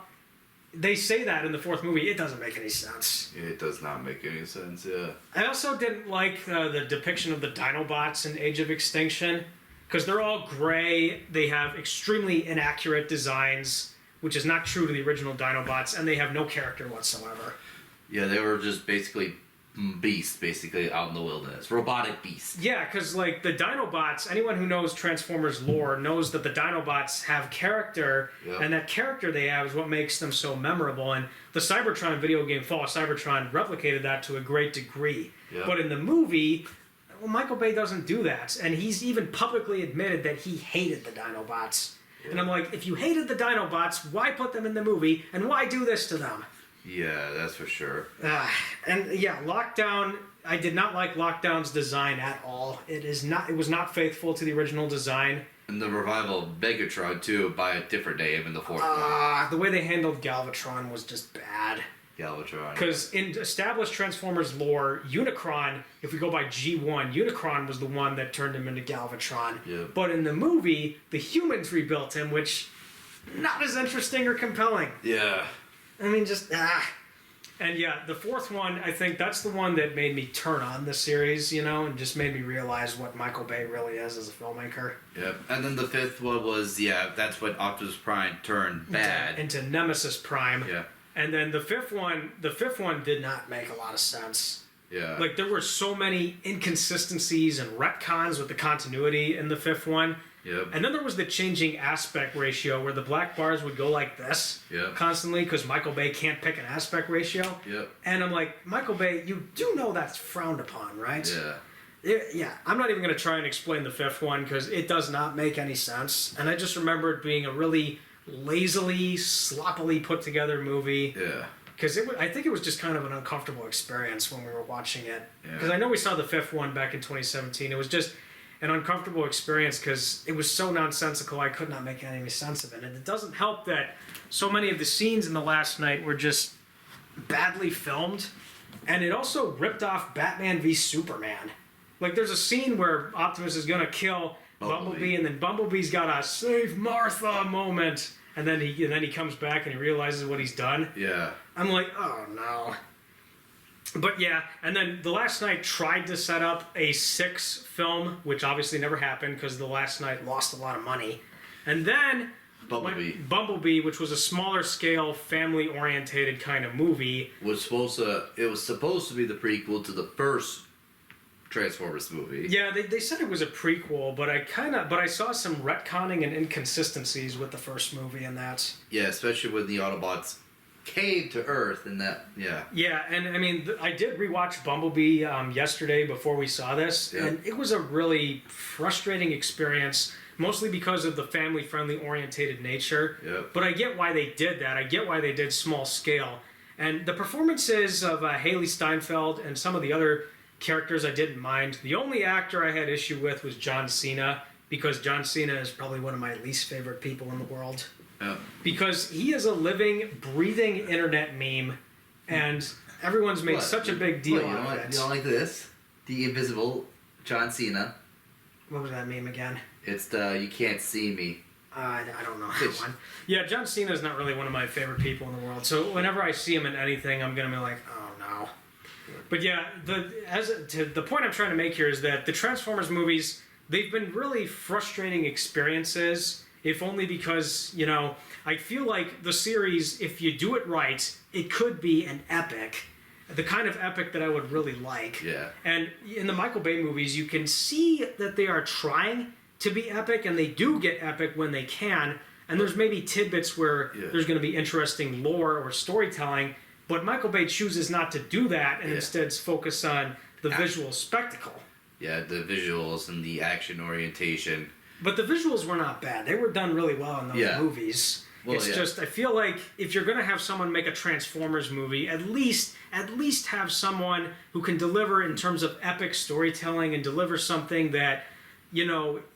They say that in the 4th movie. It doesn't make any sense. Yeah, it does not make any sense. Yeah. I also didn't like the depiction of the Dinobots in Age of Extinction because they're all gray. They have extremely inaccurate designs, which is not true to the original Dinobots, and they have no character whatsoever. Yeah, they were just basically beasts, basically out in the wilderness, robotic beasts. Yeah, because like the Dinobots, anyone who knows Transformers lore knows that the Dinobots have character, Yep. and that character they have is what makes them so memorable. And the Cybertron video game, Fall of Cybertron, replicated that to a great degree. Yep. But in the movie, well, Michael Bay doesn't do that, and he's even publicly admitted that he hated the Dinobots. And I'm like, if you hated the Dinobots, why put them in the movie, and why do this to them? Yeah, that's for sure. And yeah, Lockdown. I did not like Lockdown's design at all. It was not faithful to the original design. And the revival of Megatron too, by a different name in the 4th one. The way they handled Galvatron was just bad. Galvatron. Because in established Transformers lore, Unicron, if we go by G1, Unicron was the one that turned him into Galvatron. Yeah. But in the movie, the humans rebuilt him, which not as interesting or compelling. Yeah. I mean, And yeah, the 4th one, I think that's the one that made me turn on the series, and just made me realize what Michael Bay really is as a filmmaker. Yep. And then the 5th one was, that's when Optimus Prime turned bad. Into Nemesis Prime. Yeah. And then the fifth one did not make a lot of sense. Yeah. Like, there were so many inconsistencies and retcons with the continuity in the 5th one. Yep. And then there was the changing aspect ratio where the black bars would go like this Yep. constantly because Michael Bay can't pick an aspect ratio. Yep. And I'm like, Michael Bay, you do know that's frowned upon, right? Yeah. Yeah, I'm not even going to try and explain the 5th one because it does not make any sense. And I just remember it being a really lazily, sloppily put together movie. Yeah. Because I think it was just kind of an uncomfortable experience when we were watching it. Yeah. Because I know we saw the 5th one back in 2017. It was just an uncomfortable experience because it was so nonsensical I could not make any sense of it. And it doesn't help that so many of the scenes in the last night were just badly filmed. And it also ripped off Batman v Superman. Like, there's a scene where Optimus is going to kill Bumblebee, and then Bumblebee's got a save Martha moment. And then he comes back and he realizes what he's done. Yeah. I'm like, oh no. But yeah, and then the last night tried to set up a 6 film, which obviously never happened because the last night lost a lot of money. And then Bumblebee, which was a smaller scale, family orientated kind of movie. It was supposed to be the prequel to the first Transformers movie. Yeah, they said it was a prequel, but I saw some retconning and inconsistencies with the first movie and that. Yeah, especially when the Autobots came to Earth and that, yeah. Yeah, and I mean, I did rewatch Bumblebee yesterday before we saw this, Yeah. and it was a really frustrating experience, mostly because of the family-friendly orientated nature. Yep. But I get why they did that. I get why they did small scale. And the performances of Haley Steinfeld and some of the other characters I didn't mind. The only actor I had issue with was John Cena. because John Cena is probably one of my least favorite people in the world. Yeah. Because he is a living, breathing internet meme, and everyone's made such a big deal out of it. You don't like this? The invisible John Cena. What was that meme again? It's the "You Can't See Me." I don't know that one. Yeah, John Cena is not really one of my favorite people in the world. So whenever I see him in anything, I'm gonna be like, oh no. But yeah, the point I'm trying to make here is that the Transformers movies, they've been really frustrating experiences. If only because, I feel like the series, if you do it right, it could be an epic. The kind of epic that I would really like. Yeah. And in the Michael Bay movies, you can see that they are trying to be epic, and they do get epic when they can. And there's maybe tidbits where there's going to be interesting lore or storytelling, but Michael Bay chooses not to do that and instead focus on the visual spectacle. Yeah, the visuals and the action orientation. But the visuals were not bad. They were done really well in those movies. Well, it's just, I feel like if you're going to have someone make a Transformers movie, at least have someone who can deliver in terms of epic storytelling and deliver something that,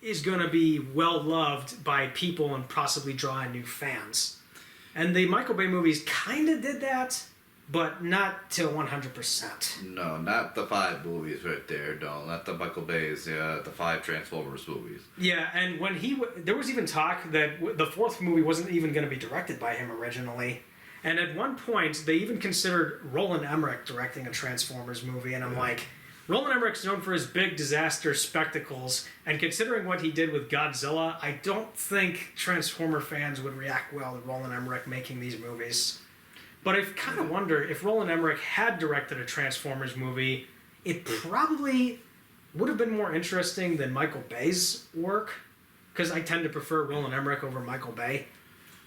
is going to be well loved by people and possibly draw in new fans. And the Michael Bay movies kind of did that, but not to 100%. No, not the 5 movies right there. No, not the Michael Bay's. Yeah, the 5 Transformers movies. Yeah, and when there was even talk that the 4th movie wasn't even going to be directed by him originally. And at one point, they even considered Roland Emmerich directing a Transformers movie, and I'm like, Roland Emmerich's known for his big disaster spectacles, and considering what he did with Godzilla, I don't think Transformer fans would react well to Roland Emmerich making these movies. But I kind of wonder if Roland Emmerich had directed a Transformers movie, it probably would have been more interesting than Michael Bay's work, because I tend to prefer Roland Emmerich over Michael Bay.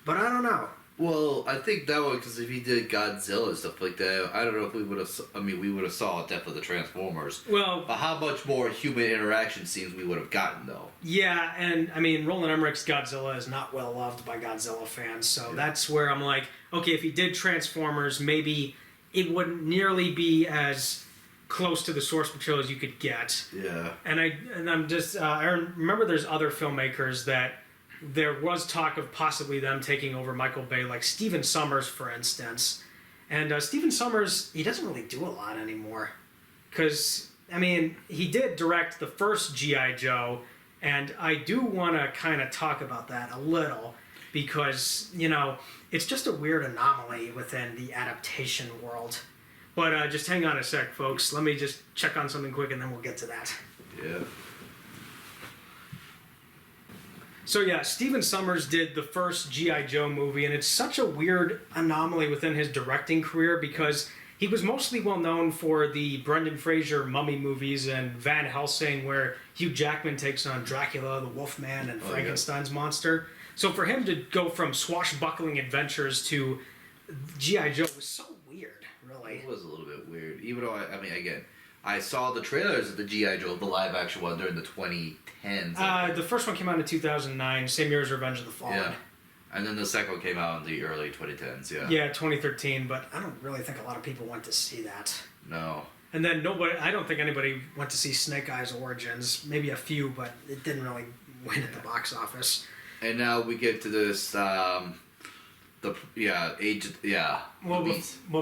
But I don't know. Well, I think that one, because if he did Godzilla and stuff like that, I don't know if we would have. We would have saw definitely the Transformers. Well, but how much more human interaction scenes we would have gotten though? Yeah, and Roland Emmerich's Godzilla is not well loved by Godzilla fans, so that's where I'm like, okay, if he did Transformers, maybe it wouldn't nearly be as close to the source material as you could get. Yeah. And I'm just I remember there's other filmmakers that there was talk of possibly them taking over Michael Bay, like Stephen Sommers, for instance. And Stephen Sommers, he doesn't really do a lot anymore. Because, he did direct the first G.I. Joe, and I do want to kind of talk about that a little, because, it's just a weird anomaly within the adaptation world. But just hang on a sec, folks. Let me just check on something quick, and then we'll get to that. Yeah. So yeah, Stephen Sommers did the first G.I. Joe movie, and it's such a weird anomaly within his directing career because he was mostly well known for the Brendan Fraser Mummy movies and Van Helsing, where Hugh Jackman takes on Dracula, the Wolfman, and Frankenstein's monster. So for him to go from swashbuckling adventures to G.I. Joe was so weird, really. It was a little bit weird, even though I saw the trailers of the G.I. Joe, the live action one, during the 2010s. The first one came out in 2009, same year as Revenge of the Fallen. Yeah. And then the second one came out in the early 2010s, yeah. Yeah, 2013, but I don't really think a lot of people went to see that. No. And then I don't think anybody went to see Snake Eyes Origins. Maybe a few, but it didn't really win at the box office. And now we get to this, Well,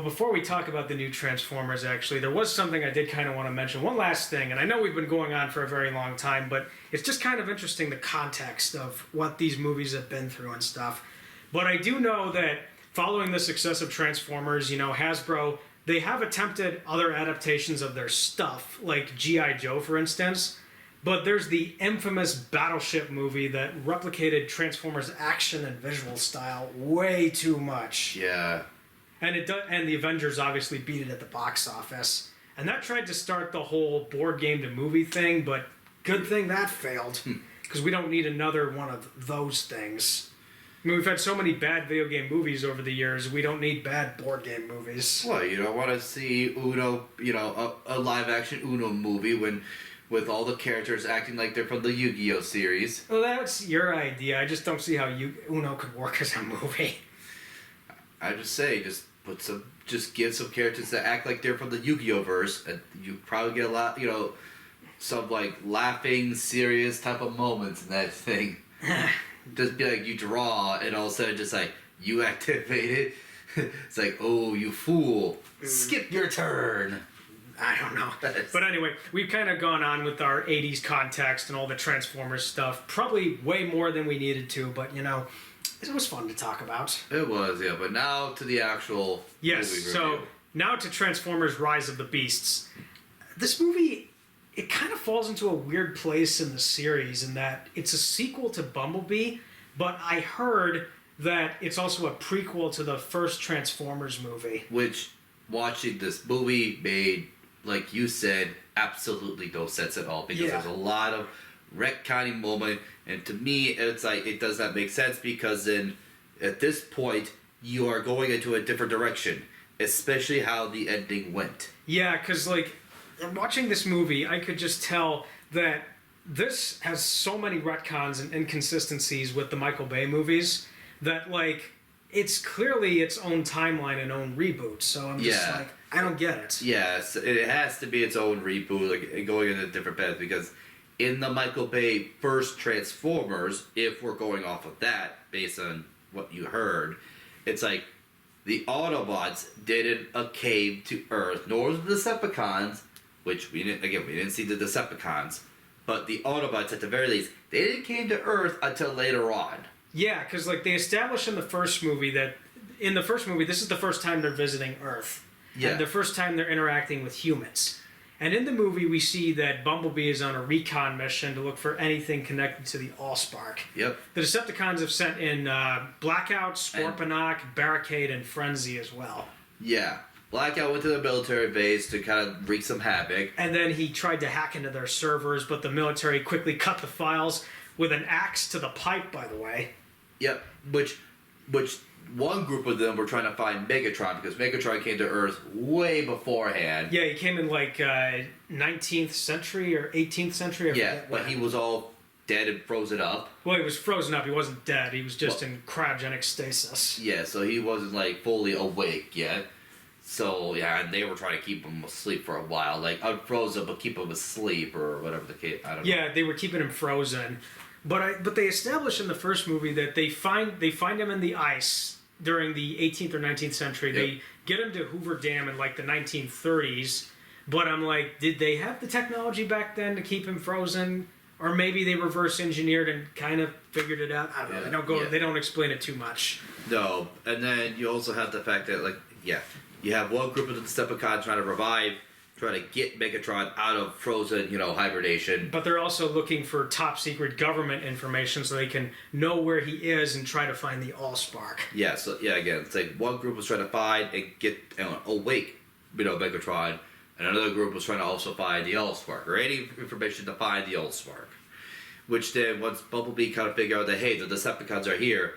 before we talk about the new Transformers, actually, there was something I did kind of want to mention. One last thing, and I know we've been going on for a very long time, but it's just kind of interesting, the context of what these movies have been through and stuff. But I do know that following the success of Transformers, Hasbro, they have attempted other adaptations of their stuff, like G.I. Joe, for instance. But there's the infamous Battleship movie that replicated Transformers' action and visual style way too much. Yeah. And the Avengers obviously beat it at the box office. And that tried to start the whole board game to movie thing, but good thing that failed. Because we don't need another one of those things. We've had so many bad video game movies over the years, we don't need bad board game movies. Well, you don't want to see Uno, a live action Uno movie with all the characters acting like they're from the Yu-Gi-Oh series. Well, that's your idea. I just don't see how Uno could work as a movie. I just say, just give some characters that act like they're from the Yu-Gi-Oh verse, and you probably get a lot, some like laughing, serious type of moments in that thing. Just be like you draw, and all of a sudden just like you activate it. It's like, oh, you fool! Skip your turn. I don't know. But anyway, we've kind of gone on with our 80s context and all the Transformers stuff. Probably way more than we needed to, but you know, it was fun to talk about. It was, yeah. But now to the actual yes. movie So review. now to Transformers: Rise of the Beasts. This movie, it kind of falls into a weird place in the series in that it's a sequel to Bumblebee, but I heard that it's also a prequel to the first Transformers movie. Which, watching this movie made, like you said, absolutely no sense at all, because there's a lot of retconning moment, and to me it's like it does not make sense, because then at this point you are going into a different direction, especially how the ending went. Yeah, because like watching this movie, I could just tell that this has so many retcons and inconsistencies with the Michael Bay movies that like it's clearly its own timeline and own reboot. So I'm just like, I don't get it. Yes, it has to be its own reboot, like going in a different path, because in the Michael Bay first Transformers, if we're going off of that based on what you heard, it's like the Autobots didn't came to Earth, nor the Decepticons, which we didn't see the Decepticons, but the Autobots at the very least, they didn't came to Earth until later on. Yeah, because like they established in the first movie that this is the first time they're visiting Earth. Yeah. And the first time they're interacting with humans. And in the movie, we see that Bumblebee is on a recon mission to look for anything connected to the Allspark. Yep. The Decepticons have sent in Blackout, Scorponok, Barricade, and Frenzy as well. Yeah. Blackout went to the military base to kind of wreak some havoc. And then he tried to hack into their servers, but the military quickly cut the files with an axe to the pipe, by the way. Yep. Which one group of them were trying to find Megatron, because Megatron came to Earth way beforehand. Yeah, he came in like 19th century or 18th century. I forget but when. he was all dead and frozen up. Well, he was frozen up. He wasn't dead. He was just in cryogenic stasis. Yeah, so he wasn't like fully awake yet. So yeah, and they were trying to keep him asleep for a while, like unfrozen but keep him asleep or whatever the case. I don't know. Yeah, they were keeping him frozen, but they established in the first movie that they find him in the ice during the 18th or 19th century. Yep. They get him to Hoover Dam in like the 1930s. But I'm like, did they have the technology back then to keep him frozen? Or maybe they reverse engineered and kind of figured it out. I don't know. They don't explain it too much. No, and then you also have the fact that you have one group of the Decepticons trying to get Megatron out of frozen, hibernation. But they're also looking for top secret government information so they can know where he is and try to find the Allspark. Yeah, so again, it's like one group was trying to find and get awake, Megatron, and another group was trying to also find the Allspark, or any information to find the Allspark. Which then, once Bumblebee kind of figured out that, hey, the Decepticons are here,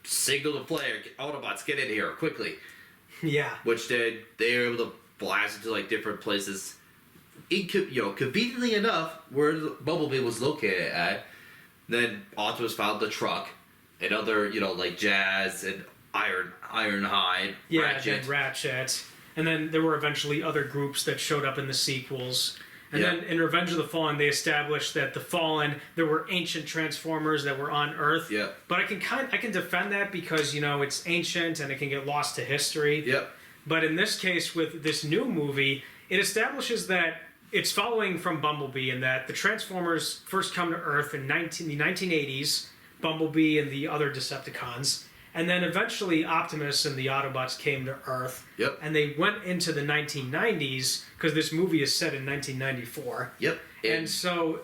signal the flare, Autobots, get in here, quickly. Yeah. Which then, they were able to blast into like different places, conveniently enough, where Bumblebee was located at. Then Optimus found the truck, and other like Jazz and Ironhide, Ratchet, and then there were eventually other groups that showed up in the sequels. And then in Revenge of the Fallen, they established that the Fallen, there were ancient Transformers that were on Earth. Yep. But I can defend that because it's ancient and it can get lost to history. Yep. But in this case, with this new movie, it establishes that it's following from Bumblebee in that the Transformers first come to Earth in the 1980s, Bumblebee and the other Decepticons, and then eventually Optimus and the Autobots came to Earth. Yep. And they went into the 1990s because this movie is set in 1994. Yep. And so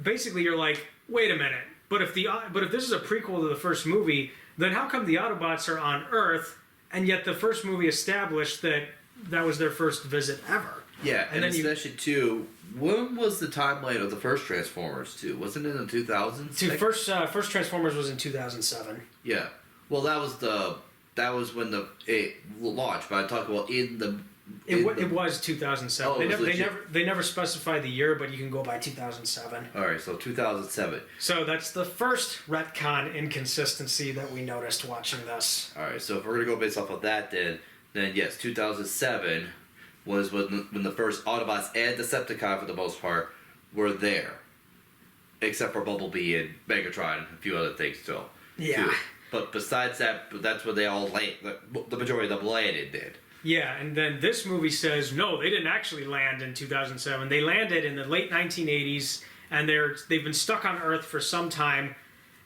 basically you're like, wait a minute, but if this is a prequel to the first movie, then how come the Autobots are on Earth? And yet the first movie established that was their first visit ever. Yeah, and then especially too, when was the timeline of the first Transformers too? Wasn't it in the 2000s? First Transformers was in 2007. Yeah. Well, that was when it launched, but I talk about It was 2007. Oh, they never specified the year, but you can go by 2007. All right, so 2007. So that's the first retcon inconsistency that we noticed watching this. All right, so if we're gonna go based off of that, then yes, 2007 was when the first Autobots and Decepticon, for the most part, were there, except for Bumblebee and Megatron and a few other things still. Yeah. Too. But besides that, that's where they all the majority of them landed did. Yeah, and then this movie says no, they didn't actually land in 2007. They landed in the late 1980s, and they've been stuck on Earth for some time,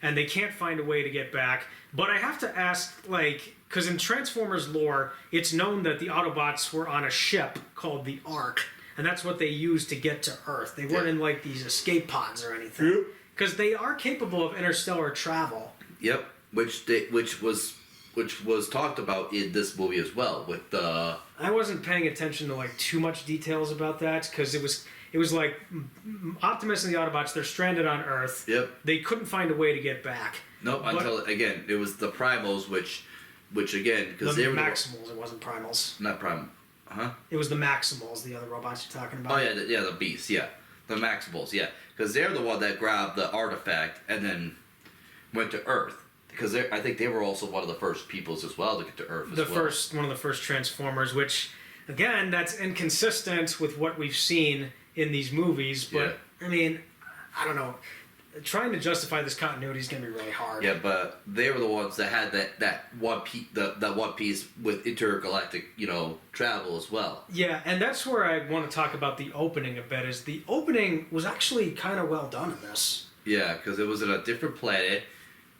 and they can't find a way to get back. But I have to ask, like, because in Transformers lore, it's known that the Autobots were on a ship called the Ark, and that's what they used to get to Earth. They weren't in like these escape pods or anything, because they are capable of interstellar travel. Yep, which was talked about in this movie as well. With the I wasn't paying attention to like too much details about that because it was like Optimus and the Autobots. They're stranded on Earth. Yep. They couldn't find a way to get back. Nope. Until again, it was the Primals, which again because The they were Maximals. It wasn't Primals. not Primal. Huh? It was the Maximals, the other robots you're talking about. Oh yeah, the Beasts. Yeah, the Maximals. Yeah, because they're the one that grabbed the artifact and then went to Earth. Because I think they were also one of the first peoples as well to get to Earth. One of the first Transformers, which again, that's inconsistent with what we've seen in these movies. But I mean, I don't know. Trying to justify this continuity is going to be really hard. Yeah, but they were the ones that had that one piece, that one piece with intergalactic, travel as well. Yeah, and that's where I want to talk about the opening a bit. Is the opening was actually kind of well done in this. Yeah, because it was in a different planet,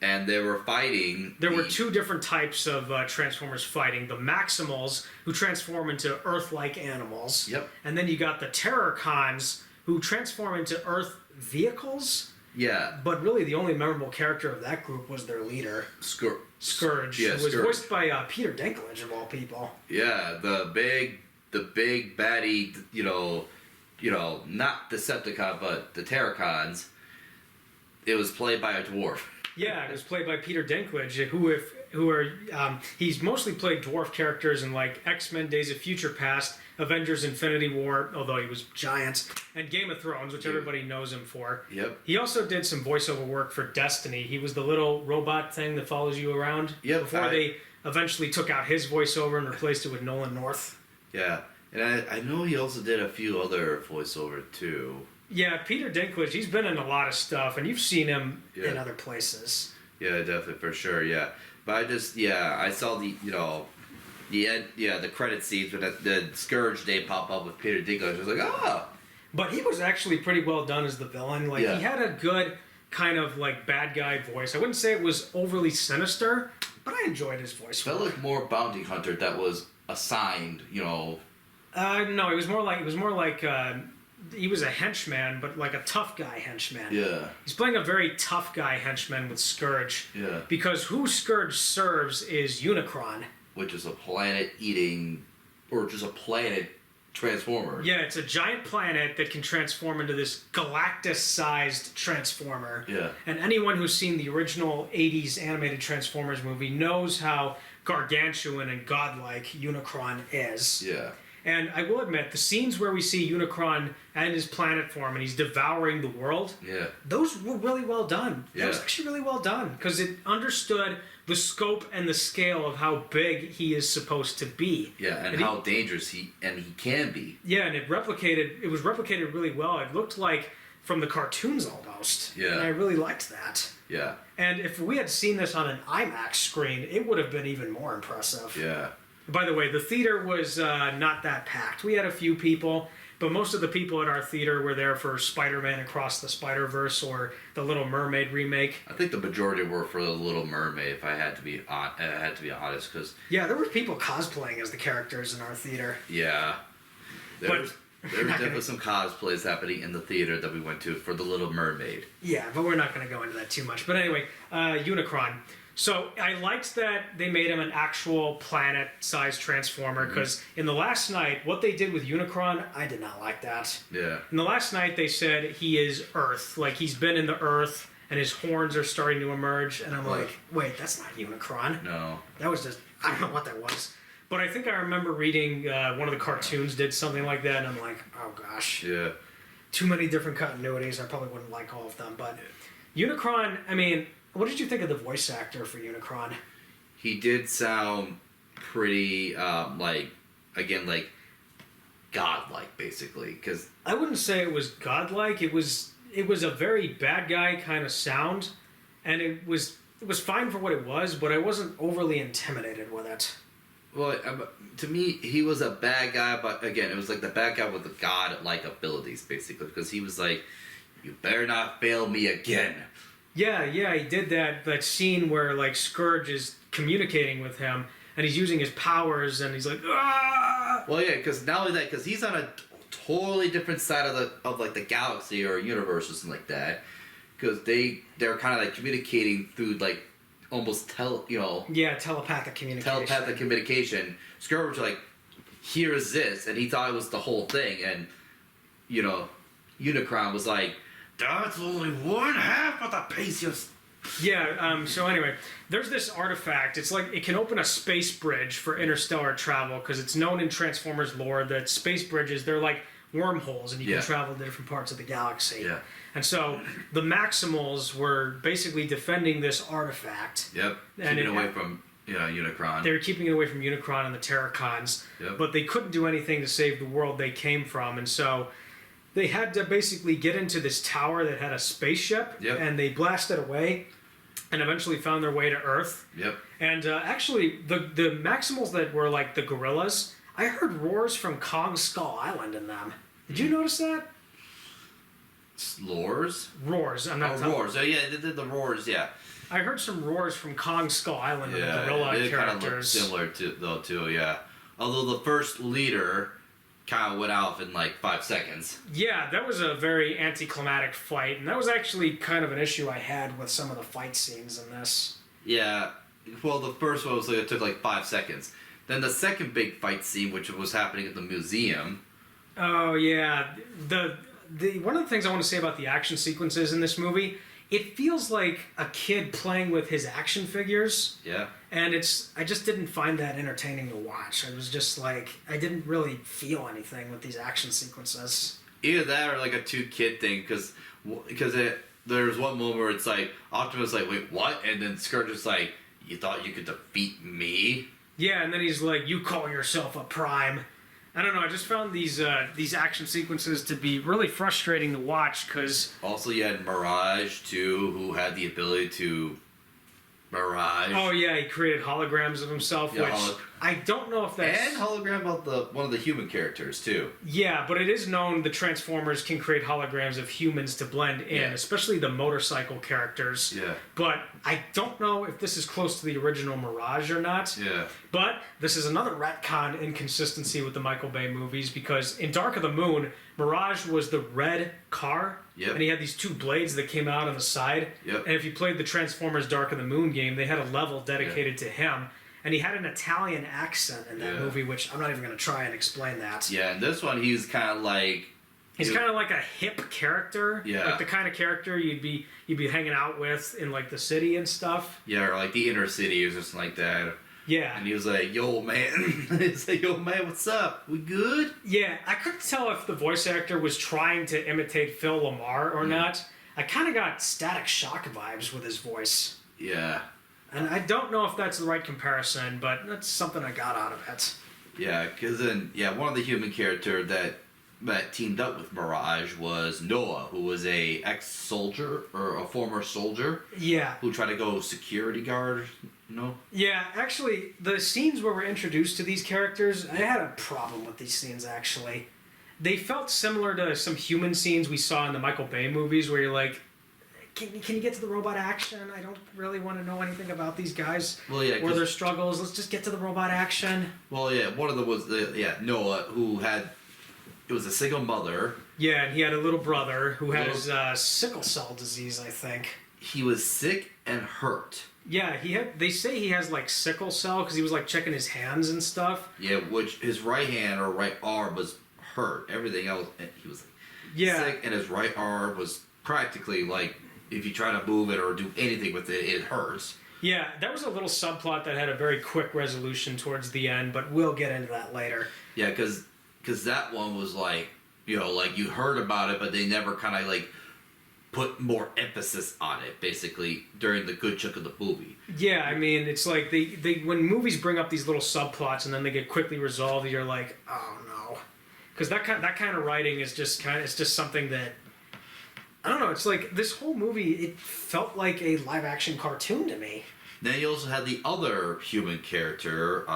and they were fighting. There were two different types of Transformers fighting: the Maximals, who transform into Earth-like animals. Yep. And then you got the Terrorcons, who transform into Earth vehicles. Yeah. But really, the only memorable character of that group was their leader, Scourge, Yeah, who was Scourge. voiced by Peter Dinklage of all people. Yeah, the big baddie, not Decepticon, but the Terracons. It was played by a dwarf. Yeah, it was played by Peter Dinklage, he's mostly played dwarf characters in like X-Men: Days of Future Past, Avengers: Infinity War, although he was giant, and Game of Thrones, which everybody knows him for. Yep. He also did some voiceover work for Destiny. He was the little robot thing that follows you around. Yep. Before they eventually took out his voiceover and replaced it with Nolan North. Yeah, and I know he also did a few other voiceover too. Yeah, Peter Dinklage, he's been in a lot of stuff, and you've seen him in other places. Yeah, definitely, for sure, yeah. But I saw the end, the credit scenes when the Scourge name pop up with Peter Dinklage. I was like, ah! But he was actually pretty well done as the villain. Like, he had a good kind of, like, bad guy voice. I wouldn't say it was overly sinister, but I enjoyed his voice. Felt like more bounty hunter that was assigned, No, it was more like he was a henchman, but like a tough guy henchman. Yeah. He's playing a very tough guy henchman with Scourge. Yeah. Because who Scourge serves is Unicron. Which is a planet-eating, or just a planet transformer. Yeah, it's a giant planet that can transform into this Galactus-sized transformer. Yeah. And anyone who's seen the original 80s animated Transformers movie knows how gargantuan and godlike Unicron is. Yeah. And I will admit, the scenes where we see Unicron and his planet form and he's devouring the world, those were really well done. That was actually really well done because it understood the scope and the scale of how big he is supposed to be. Yeah, and how dangerous he can be. Yeah, and it was replicated really well. It looked like from the cartoons almost. Yeah. And I really liked that. Yeah. And if we had seen this on an IMAX screen, it would have been even more impressive. Yeah. By the way, the theater was not that packed. We had a few people, but most of the people at our theater were there for Spider-Man Across the Spider-Verse or the Little Mermaid remake. I think the majority were for the Little Mermaid, if I had to be honest, because yeah, there were people cosplaying as the characters in our theater. Yeah, there was definitely some cosplays happening in the theater that we went to for the Little Mermaid. Yeah, but we're not going to go into that too much. But anyway, Unicron. So I liked that they made him an actual planet-sized transformer because in The Last Knight, what they did with Unicron, I did not like that. Yeah. In The Last Knight, they said he is Earth. Like, he's been in the Earth and his horns are starting to emerge. And I'm like, wait, that's not Unicron. No. That was just, I don't know what that was. But I think I remember reading one of the cartoons did something like that. And I'm like, oh gosh. Yeah. Too many different continuities. I probably wouldn't like all of them. But Unicron, I mean... What did you think of the voice actor for Unicron? He did sound pretty, godlike, basically, because I wouldn't say it was godlike. It was a very bad guy kind of sound, and it was fine for what it was, but I wasn't overly intimidated with it. well, to me, he was a bad guy, but again, it was like the bad guy with the god-like abilities, basically, because he was like, "You better not fail me again." Yeah, he did that scene where like Scourge is communicating with him, and he's using his powers, and he's like, ah! Well, yeah, because not only that, because he's on a totally different side of like the galaxy or universe or something like that, because they're kind of like communicating through like almost telepathic communication. Scourge like, here's this, and he thought it was the whole thing, and Unicron was like, that's only one half of the pieces. Yeah, so anyway, there's this artifact. It's like it can open a space bridge for interstellar travel, because it's known in Transformers lore that space bridges, they're like wormholes, and you can travel to different parts of the galaxy. Yeah. And so the Maximals were basically defending this artifact. Yep. And keeping away from Unicron. They were keeping it away from Unicron and the Terracons. Yep. But they couldn't do anything to save the world they came from, and so they had to basically get into this tower that had a spaceship, and they blasted away and eventually found their way to Earth. Yep. And actually, the Maximals that were like the gorillas, I heard roars from Kong Skull Island in them. Did you notice that? Roars? Roars. I'm not talking. Roars. Oh, yeah, they did the roars, yeah. I heard some roars from Kong Skull Island and the Yeah, gorilla they kind of look characters. similar too, yeah. Although the first leader kind of went off in like 5 seconds. Yeah, that was a very anticlimactic fight, and that was actually kind of an issue I had with some of the fight scenes in this. Yeah, well, the first one was like, it took like 5 seconds. Then the second big fight scene, which was happening at the museum. Oh yeah, the one of the things I want to say about the action sequences in this movie, it feels like a kid playing with his action figures. Yeah. And I just didn't find that entertaining to watch. I was just like, I didn't really feel anything with these action sequences. Either that or like a two-kid thing, because there's one moment where it's like, Optimus like, wait, what? And then Scourge is like, you thought you could defeat me? Yeah, and then he's like, you call yourself a Prime. I don't know, I just found these action sequences to be really frustrating to watch, because... Also, you had Mirage, too, who had the ability to... Mirage. Oh, yeah, he created holograms of himself, Yeah, which I don't know if that's... And hologram of one of the human characters, too. Yeah, but it is known the Transformers can create holograms of humans to blend in, especially the motorcycle characters. Yeah. But I don't know if this is close to the original Mirage or not. Yeah. But this is another retcon inconsistency with the Michael Bay movies, because in Dark of the Moon, Mirage was the red car, and he had these two blades that came out on the side. Yep. And if you played the Transformers Dark of the Moon game, they had a level dedicated to him. And he had an Italian accent in that movie, which I'm not even going to try and explain that. Yeah, and this one, he's kind of like... He's kind of like a hip character. Yeah. Like the kind of character you'd be hanging out with in like the city and stuff. Yeah, or like the inner city or something like that. Yeah. And he was like, yo, man. He's like, yo, man, what's up? We good? Yeah, I couldn't tell if the voice actor was trying to imitate Phil LaMarr or not. I kind of got Static Shock vibes with his voice. Yeah. And I don't know if that's the right comparison, but that's something I got out of it. Yeah, because then, one of the human character that teamed up with Mirage was Noah, who was a ex-soldier, or a former soldier. Yeah. Who tried to go security guard, Yeah, actually, the scenes where we're introduced to these characters, I had a problem with these scenes, actually. They felt similar to some human scenes we saw in the Michael Bay movies, where you're like, Can you get to the robot action? I don't really want to know anything about these guys or their struggles. Let's just get to the robot action. Well, yeah, one of them was Noah, who had... It was a single mother. Yeah, and he had a little brother who has sickle cell disease, I think. He was sick and hurt. Yeah, they say he has like sickle cell because he was like checking his hands and stuff. Yeah, which his right hand or right arm was hurt. Everything else, he was sick, and his right arm was practically like, if you try to move it or do anything with it, it hurts. Yeah, that was a little subplot that had a very quick resolution towards the end, but we'll get into that later. Yeah, because that one was like, like you heard about it, but they never kind of like put more emphasis on it, basically, during the good chunk of the movie. Yeah, I mean, it's like they when movies bring up these little subplots and then they get quickly resolved, you're like, oh no. because that kind of writing is just it's just something that I don't know. It's like this whole movie. It felt like a live action cartoon to me. Then you also had the other human character.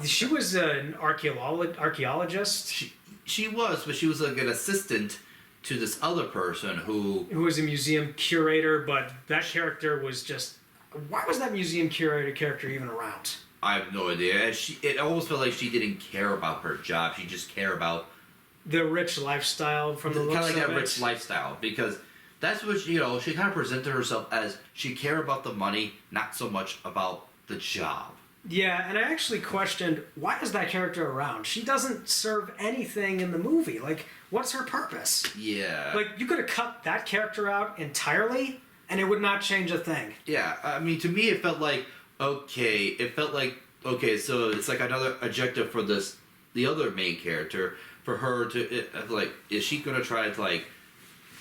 She was an archaeologist. She was, but she was like an assistant to this other person who was a museum curator, but that character was just. Why was that museum curator character even around? I have no idea. It almost felt like she didn't care about her job. She just cared about the rich lifestyle from the looks kind of like of that rich lifestyle, because that's what she kind of presented herself as. She cared about the money, not so much about the job. Yeah, and I actually questioned, why is that character around? She doesn't serve anything in the movie. Like, what's her purpose? Yeah. Like, you could have cut that character out entirely, and it would not change a thing. Yeah, I mean, to me, it felt like, okay, so it's like another objective for the other main character, for her to, is she going to try to, like,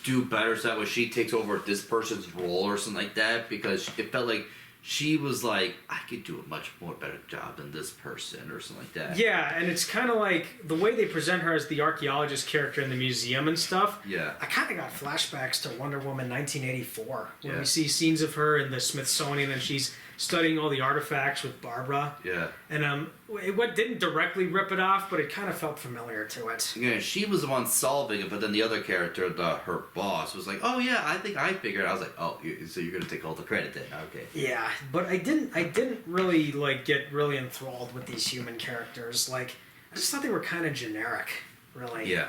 do better so that when she takes over this person's role or something like that? Because it felt like she was like, I could do a much more better job than this person or something like that. Yeah, and it's kind of like the way they present her as the archaeologist character in the museum and stuff. Yeah. I kind of got flashbacks to Wonder Woman 1984 when Yeah. we see scenes of her in the Smithsonian and she's studying all the artifacts with Barbara. Yeah. And it didn't directly rip it off, but it kind of felt familiar to it. Yeah, she was the one solving it, but then the other character, her boss, was like, "Oh yeah, I think I figured." I was like, "Oh, so you're gonna take all the credit then?" Okay. Yeah, but I didn't really get really enthralled with these human characters. Like, I just thought they were kind of generic, really. Yeah,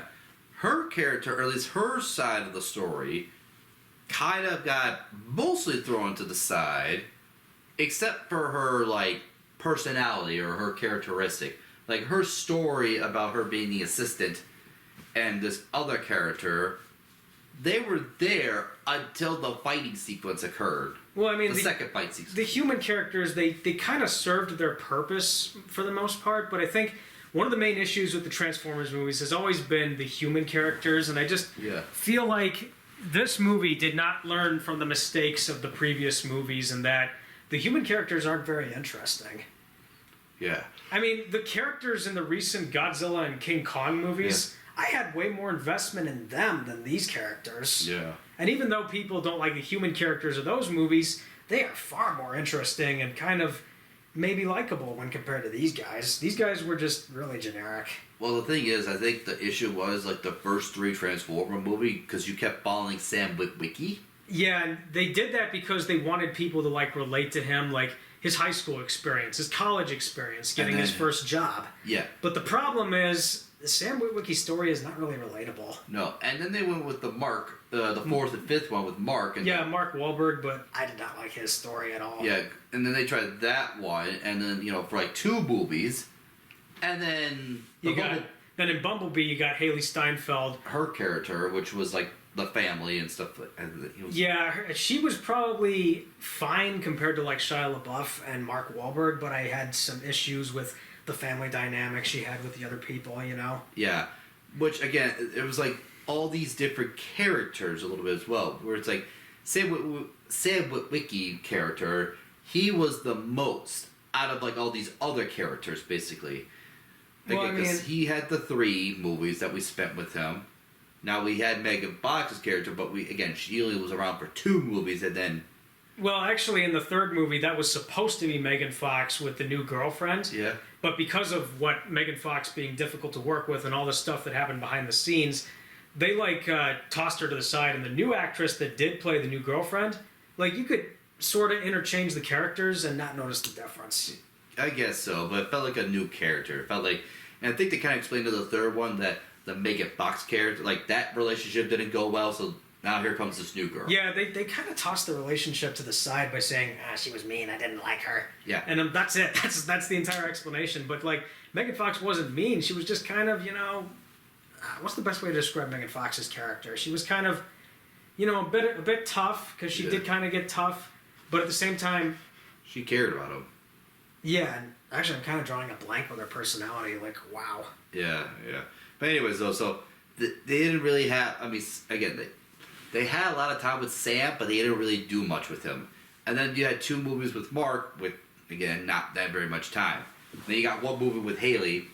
her character, or at least her side of the story, kind of got mostly thrown to the side, except for her personality or her characteristic. Like her story about her being the assistant and this other character, they were there until the fighting sequence occurred. Well, I mean, the second fight sequence. The human characters, they kind of served their purpose for the most part, but I think one of the main issues with the Transformers movies has always been the human characters, and I just feel like this movie did not learn from the mistakes of the previous movies, and that the human characters aren't very interesting. Yeah. I mean, the characters in the recent Godzilla and King Kong movies, I had way more investment in them than these characters. Yeah. And even though people don't like the human characters of those movies, they are far more interesting and kind of maybe likable when compared to these guys. These guys were just really generic. Well, the thing is, I think the issue was the first three Transformer movie, because you kept following Sam Witwicky. Yeah, and they did that because they wanted people to relate to him, his high school experience, his college experience, getting his first job. Yeah. But the problem is, Sam Witwicky's story is not really relatable. No, and then they went with the fourth and fifth one with Mark. And Mark Wahlberg, but I did not like his story at all. Yeah, and then they tried that one, and then, for 2 movies, and then... Then in Bumblebee, you got Haley Steinfeld. Her character, which was the family and stuff. She was probably fine compared to Shia LaBeouf and Mark Wahlberg, but I had some issues with the family dynamic she had with the other people, Yeah, which again, it was all these different characters a little bit as well, where it's Sam Witwicky character, he was the most out of all these other characters, basically. Because he had the 3 movies that we spent with him. Now we had Megan Fox's character, but she only was around for 2 movies, and then... Well, actually, in the 3rd movie, that was supposed to be Megan Fox with the new girlfriend. Yeah. But because of what Megan Fox being difficult to work with and all the stuff that happened behind the scenes, they tossed her to the side. And the new actress that did play the new girlfriend, you could sort of interchange the characters and not notice the difference. I guess so, but it felt like a new character. It felt and I think they kind of explained to the 3rd one that the Megan Fox character, that relationship didn't go well, so now here comes this new girl. Yeah, they kind of tossed the relationship to the side by saying, she was mean, I didn't like her. Yeah. And that's it. That's the entire explanation. But, Megan Fox wasn't mean. She was just kind of, what's the best way to describe Megan Fox's character? She was kind of, a bit tough, because she did kind of get tough, but at the same time... She cared about him. Yeah, and actually I'm kind of drawing a blank with her personality, wow. Yeah. But anyways, though, so they didn't really have, again, they had a lot of time with Sam, but they didn't really do much with him. And then you had 2 movies with Mark with, again, not that very much time. Then you got 1 movie with Haley,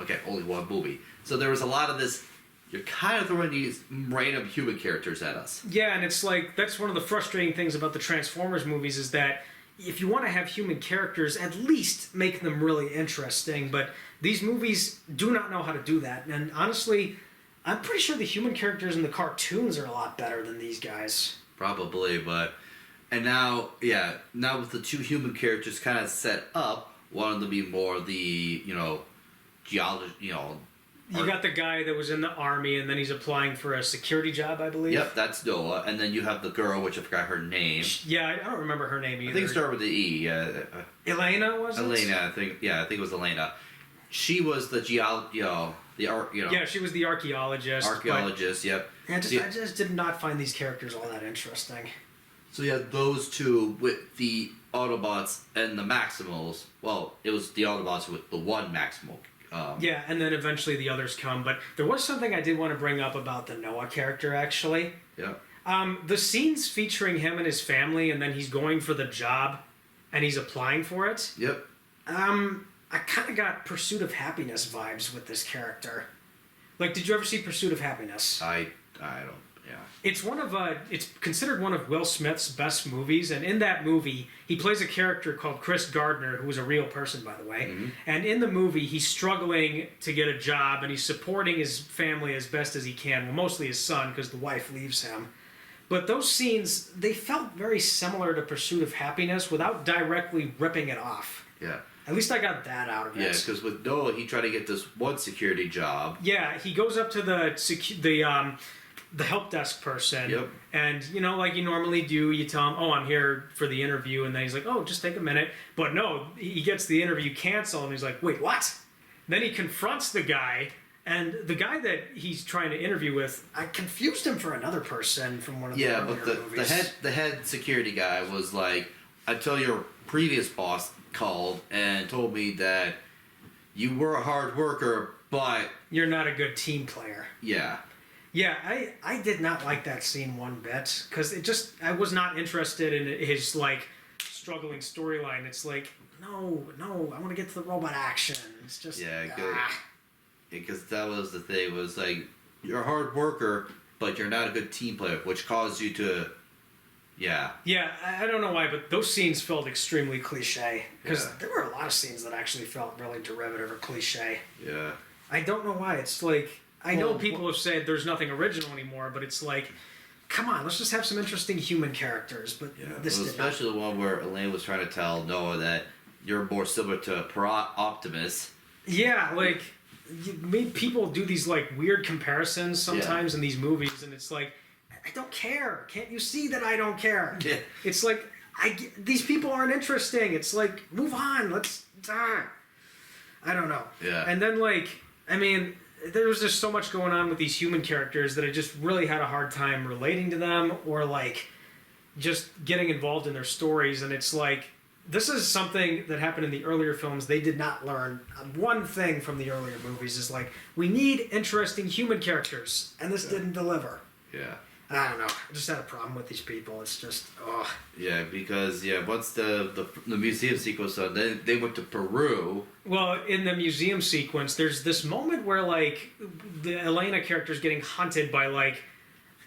okay, only one movie. So there was a lot of this. You're kind of throwing these random human characters at us. Yeah, and it's like, that's one of the frustrating things about the Transformers movies is that if you want to have human characters, at least make them really interesting. But these movies do not know how to do that. And honestly, I'm pretty sure the human characters in the cartoons are a lot better than these guys. Probably, but... And now, yeah, now with the two human characters kind of set up, one of them be more the, geologist, You got the guy that was in the army, and then he's applying for a security job, I believe. Yep, that's Noah. And then you have the girl, which I forgot her name. Yeah, I don't remember her name either. I think it started with the E. Elena, was it? Elena, I think it was Elena. She was the Yeah, she was the archaeologist. Archaeologist, yep. I just did not find these characters all that interesting. So you had those two with the Autobots and the Maximals. Well, it was the Autobots with the one Maximal. Yeah, and then eventually the others come. But there was something I did want to bring up about the Noah character, actually. Yeah. The scenes featuring him and his family, and then he's going for the job, and he's applying for it. Yep. I kind of got Pursuit of Happiness vibes with this character. Like, did you ever see Pursuit of Happiness? I don't. Yeah. It's considered one of Will Smith's best movies, and in that movie, he plays a character called Chris Gardner, who is a real person, by the way. Mm-hmm. And in the movie, he's struggling to get a job, and he's supporting his family as best as he can. Well, mostly his son, because the wife leaves him. But those scenes, they felt very similar to Pursuit of Happiness without directly ripping it off. Yeah. At least I got that out of it. Yeah, because with Noah, he tried to get this one security job. Yeah, he goes up to the help desk person. Yep. And, like you normally do, you tell him, oh, I'm here for the interview. And then he's like, oh, just take a minute. But no, he gets the interview canceled. And he's like, wait, what? Then he confronts the guy. And the guy that he's trying to interview with, I confused him for another person from one of the earlier movies. Yeah, but the head security guy was like, until your previous boss called and told me that you were a hard worker, but... You're not a good team player. Yeah. Yeah, I did not like that scene one bit, because I was not interested in his, struggling storyline. It's like, no, I want to get to the robot action. It's just... Yeah, because that was the thing, was like, you're a hard worker, but you're not a good team player, which caused you to... Yeah. Yeah, I don't know why, but those scenes felt extremely cliche, because there were a lot of scenes that actually felt really derivative or cliche. Yeah. I don't know why. It's like... I know people have said there's nothing original anymore, but it's like, come on, let's just have some interesting human chararakters. But this did not. Especially the one where Elaine was trying to tell Noah that you're more similar to Optimus. Yeah, people do these weird comparisons sometimes in these movies, and it's like, I don't care. Can't you see that I don't care? Yeah. It's like, these people aren't interesting. It's like, move on. Let's. I don't know. Yeah. And then there was just so much going on with these human characters that I just really had a hard time relating to them or just getting involved in their stories. And it's like, this is something that happened in the earlier films. They did not learn. One thing from the earlier movies is we need interesting human characters, and this didn't deliver. Yeah. I don't know. I just had a problem with these people. It's just, ugh. Yeah, because once the museum sequence done, then they went to Peru. Well, in the museum sequence, there's this moment where the Elena character is getting hunted by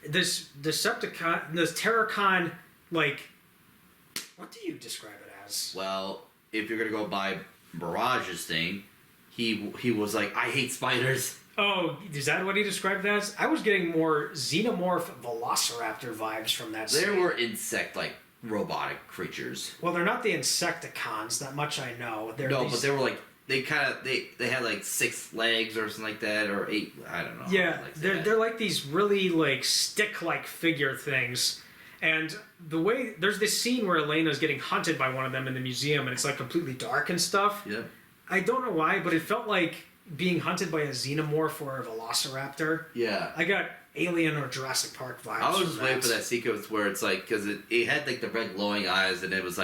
this Decepticon, this Terracon. What do you describe it as? Well, if you're gonna go by Mirage's thing, he was like, I hate spiders. Oh, is that what he described it as? I was getting more xenomorph velociraptor vibes from that scene. They were insect-like robotic creatures. Well, they're not the Insecticons, that much I know. But they were they had 6 legs or something like that, or 8, I don't know. Yeah, they're like these really stick-like figure things. And there's this scene where Elena's getting hunted by one of them in the museum, and it's completely dark and stuff. Yeah. I don't know why, but it felt like being hunted by a xenomorph or a velociraptor. Yeah. I got Alien or Jurassic Park vibes. I was just waiting for that sequence where it's because it had the red glowing eyes, and it was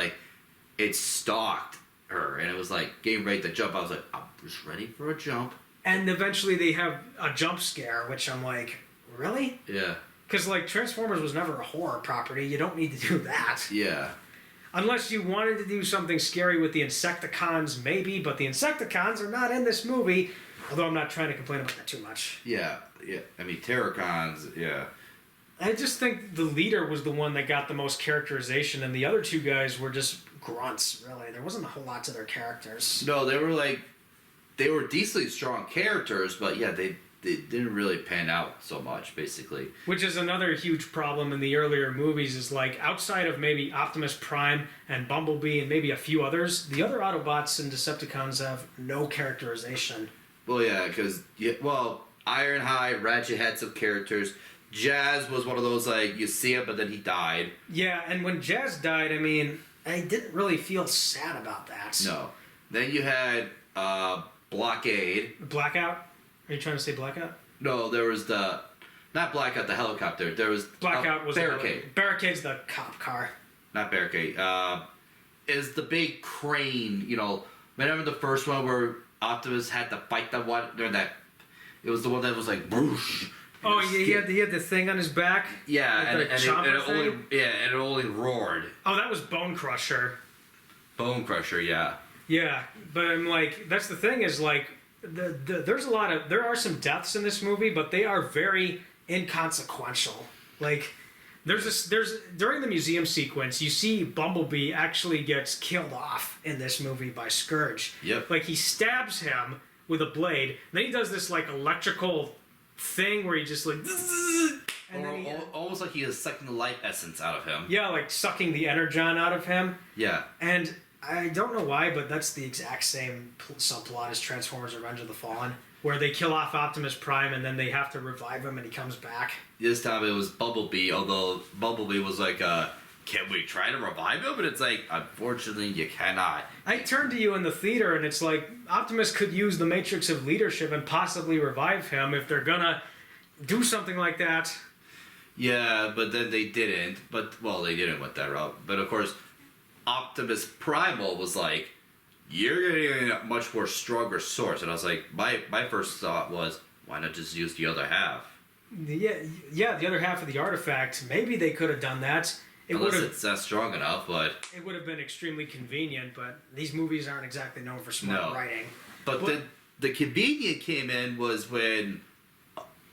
it stalked her, and it was getting ready to jump. I was like, I'm just ready for a jump. And eventually they have a jump scare, which I'm like, really? Yeah. Because Transformers was never a horror property. You don't need to do that. Yeah. Unless you wanted to do something scary with the Insecticons, maybe, but the Insecticons are not in this movie. Although I'm not trying to complain about that too much. Yeah. I mean, Terracons. Yeah. I just think the leader was the one that got the most characterization, and the other two guys were just grunts, really. There wasn't a whole lot to their characters. No, they were decently strong characters, but yeah, they didn't really pan out so much, basically. Which is another huge problem in the earlier movies, is like, outside of maybe Optimus Prime and Bumblebee and maybe a few others, the other Autobots and Decepticons have no characterization. Well, yeah, because, Ironhide, Ratchet had some characters. Jazz was one of those, like, you see him, but then he died. Yeah, and when Jazz died, I mean, I didn't really feel sad about that. No. Then you had Blockade. Blackout? Are you trying to say Blackout? No, there was not Blackout, the helicopter. There was Blackout was Barricade. Barricade's the cop car. Not Barricade. Is the big crane, remember the first one where Optimus had to fight the one, it was the one that was like, boosh. Oh, yeah, he had the thing on his back? Yeah, and it only roared. Oh, that was Bone Crusher. Bone Crusher, yeah. Yeah, but I'm like, that's the thing is like, there are some deaths in this movie, but they are very inconsequential. Like, there's during the museum sequence, you see Bumblebee actually gets killed off in this movie by Scourge. Yep. Like, he stabs him with a blade, and then he does this like electrical thing where he just like, and then almost like he is sucking the life essence out of him. Yeah, like sucking the energon out of him. Yeah. And I don't know why, but that's the exact same subplot as Transformers: Revenge of the Fallen, where they kill off Optimus Prime and then they have to revive him and he comes back. This time it was Bumblebee, although Bumblebee was like, can we try to revive him? And it's like, unfortunately, you cannot. I turned to you in the theater and it's like, Optimus could use the Matrix of Leadership and possibly revive him if they're gonna do something like that. Yeah, but then they didn't. They didn't with that route. But of course, Optimus Primal was like, you're getting a much more stronger source. And I was like, my first thought was, why not just use the other half? Yeah, the other half of the artifact, maybe they could have done that. Unless it's not strong enough, but... It would have been extremely convenient, but these movies aren't exactly known for smart writing. But the convenient came in was when,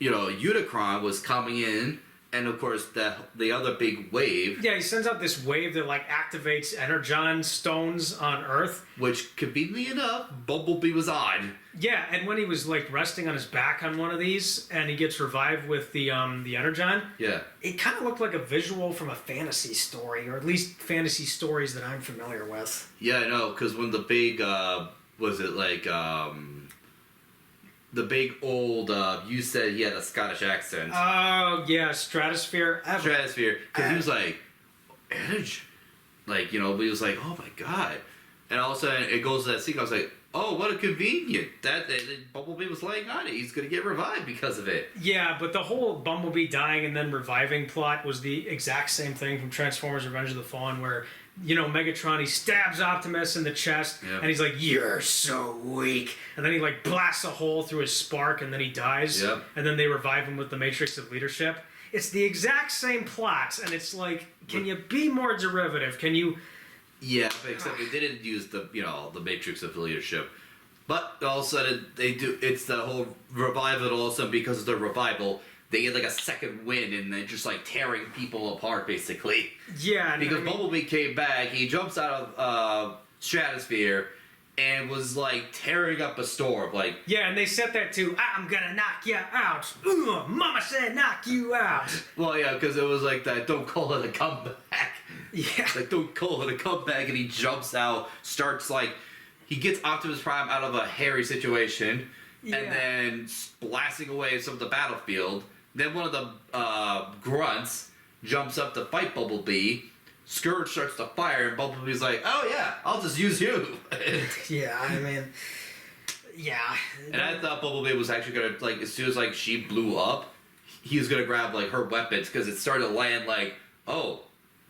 Unicron was coming in, and of course the other big wave. Yeah, he sends out this wave that like activates energon stones on Earth. Which, conveniently enough, Bumblebee was on. Yeah, and when he was like resting on his back on one of these, and he gets revived with the energon. Yeah. It kind of looked like a visual from a fantasy story, or at least fantasy stories that I'm familiar with. Yeah, I know, because when the big the big old, you said he had a Scottish accent. Oh, yeah, Stratosphere. Stratosphere. Because he was like, Edge. Like, he was like, oh my god. And all of a sudden, it goes to that scene, I was like, oh, what a convenient. That Bumblebee was laying on it. He's going to get revived because of it. Yeah, but the whole Bumblebee dying and then reviving plot was the exact same thing from Transformers: Revenge of the Fallen, where Megatron, he stabs Optimus in the chest, and he's like, you're so weak. And then he like blasts a hole through his spark, and then he dies. Yep. And then they revive him with the Matrix of Leadership. It's the exact same plot, and it's like, can you be more derivative? Can you... Yeah, except they didn't use the Matrix of Leadership. But all of a sudden, they do, it's the whole revival, and all of a sudden, because of the revival, they get like a second wind, and they're just like tearing people apart, basically. Yeah. Because Bumblebee came back, he jumps out of Stratosphere, and was like tearing up a storm, like... Yeah, and they set that to, I'm gonna knock you out. Ugh, Mama said knock you out. Well, yeah, because it was like that, don't call it a comeback. Yeah. Like, don't call it a comeback, and he jumps out, starts like... He gets Optimus Prime out of a hairy situation, and then blasting away some of the battlefield. Then one of the grunts jumps up to fight Bumblebee. Scourge starts to fire, and Bumblebee's like, oh yeah, I'll just use you. Yeah, I mean... Yeah. And I thought Bumblebee was actually gonna, like, as soon as, like, she blew up, he was gonna grab, like, her weapons, because it started to land, like,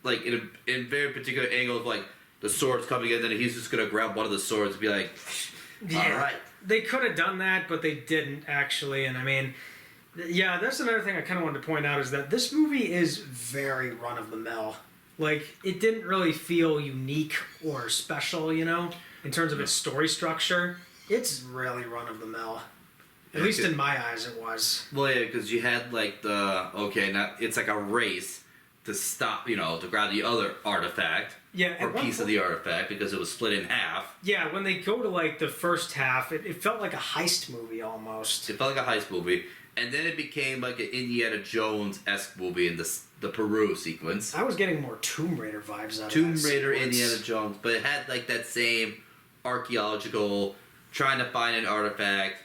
like, in very particular angle of, like, the swords coming in, then he's just gonna grab one of the swords and be like, alright. They could have done that, but they didn't, actually, and I mean... Yeah, that's another thing I kind of wanted to point out, is that this movie is very run-of-the-mill. Like, it didn't really feel unique or special, in terms of its story structure. It's really run-of-the-mill. At least in my eyes, it was. Well, yeah, because you had like now it's like a race to stop, to grab the other artifact. Yeah, or piece of the artifact because it was split in half. Yeah, when they go to like the first half, it felt like a heist movie almost. It felt like a heist movie, and then it became like an Indiana Jones-esque movie in the Peru sequence. I was getting more Tomb Raider vibes out of Tomb that Raider, sequence. Indiana Jones, but it had like that same archaeological, trying to find an artifact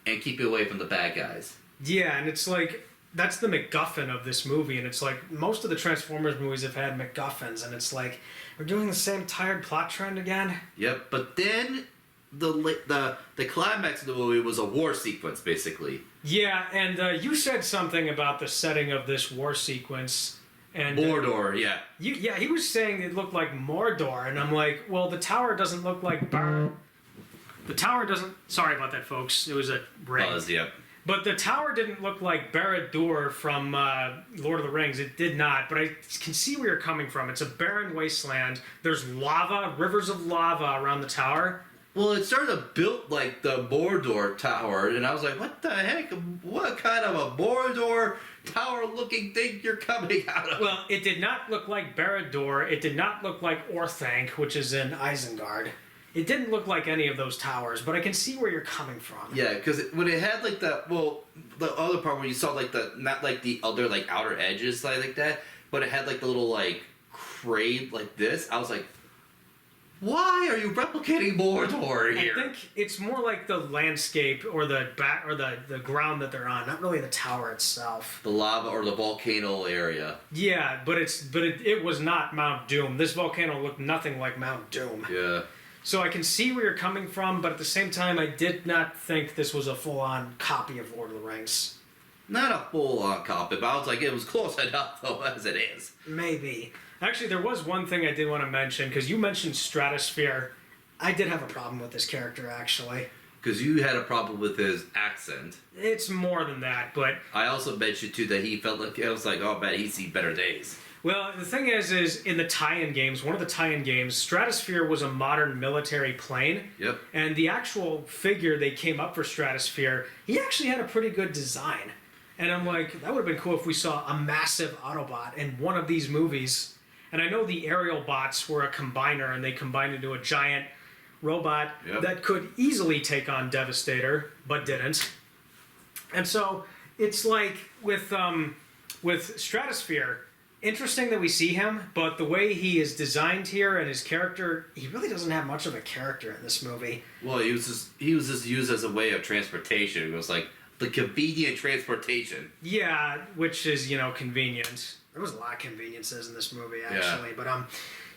and keep it away from the bad guys. Yeah, and it's like that's the MacGuffin of this movie, and it's like most of the Transformers movies have had MacGuffins, and it's like we're doing the same tired plot trend again. Yep, but then the climax of the movie was a war sequence, basically. Yeah, and you said something about the setting of this war sequence. And Mordor, yeah. He was saying it looked like Mordor, and I'm like, well, the tower doesn't look like The tower doesn't. Sorry about that, folks. It was a ring. Buzz, yep. But the tower didn't look like Barad-dûr from Lord of the Rings. It did not. But I can see where you're coming from. It's a barren wasteland. There's lava, rivers of lava around the tower. Well, it started to build like the Mordor tower, and I was like, what the heck? What kind of a Mordor tower-looking thing you're coming out of? Well, it did not look like Barad-dûr. It did not look like Orthanc, which is in Isengard. It didn't look like any of those towers, but I can see where you're coming from. Yeah, because when it had like the other part where you saw like not like the other like outer edges like that, but it had like the little like crate like this. I was like, why are you replicating Mordor here? I think it's more like the landscape or the ground that they're on, not really the tower itself. The lava or the volcano area. Yeah, but it was not Mount Doom. This volcano looked nothing like Mount Doom. Yeah. So I can see where you're coming from, but at the same time, I did not think this was a full-on copy of Lord of the Rings. Not a full-on copy, but I was like, it was close enough, though, as it is. Maybe. Actually, there was one thing I did want to mention, because you mentioned Stratosphere. I did have a problem with this character, actually. Because you had a problem with his accent. It's more than that, but... I also mentioned, too, that he felt like... I was like, oh, man, he's seen better days. Well, the thing is in the tie-in games, one of the tie-in games, Stratosphere was a modern military plane. Yep. And the actual figure they came up for Stratosphere, he actually had a pretty good design. And I'm like, that would have been cool if we saw a massive Autobot in one of these movies. And I know the aerial bots were a combiner, and they combined into a giant robot that could easily take on Devastator, but didn't. And so it's like with Stratosphere... Interesting that we see him, but the way he is designed here and his character, he really doesn't have much of a character in this movie. Well, he was just used as a way of transportation. It was like the convenient transportation. Yeah, which is, convenient. There was a lot of conveniences in this movie, actually. Yeah.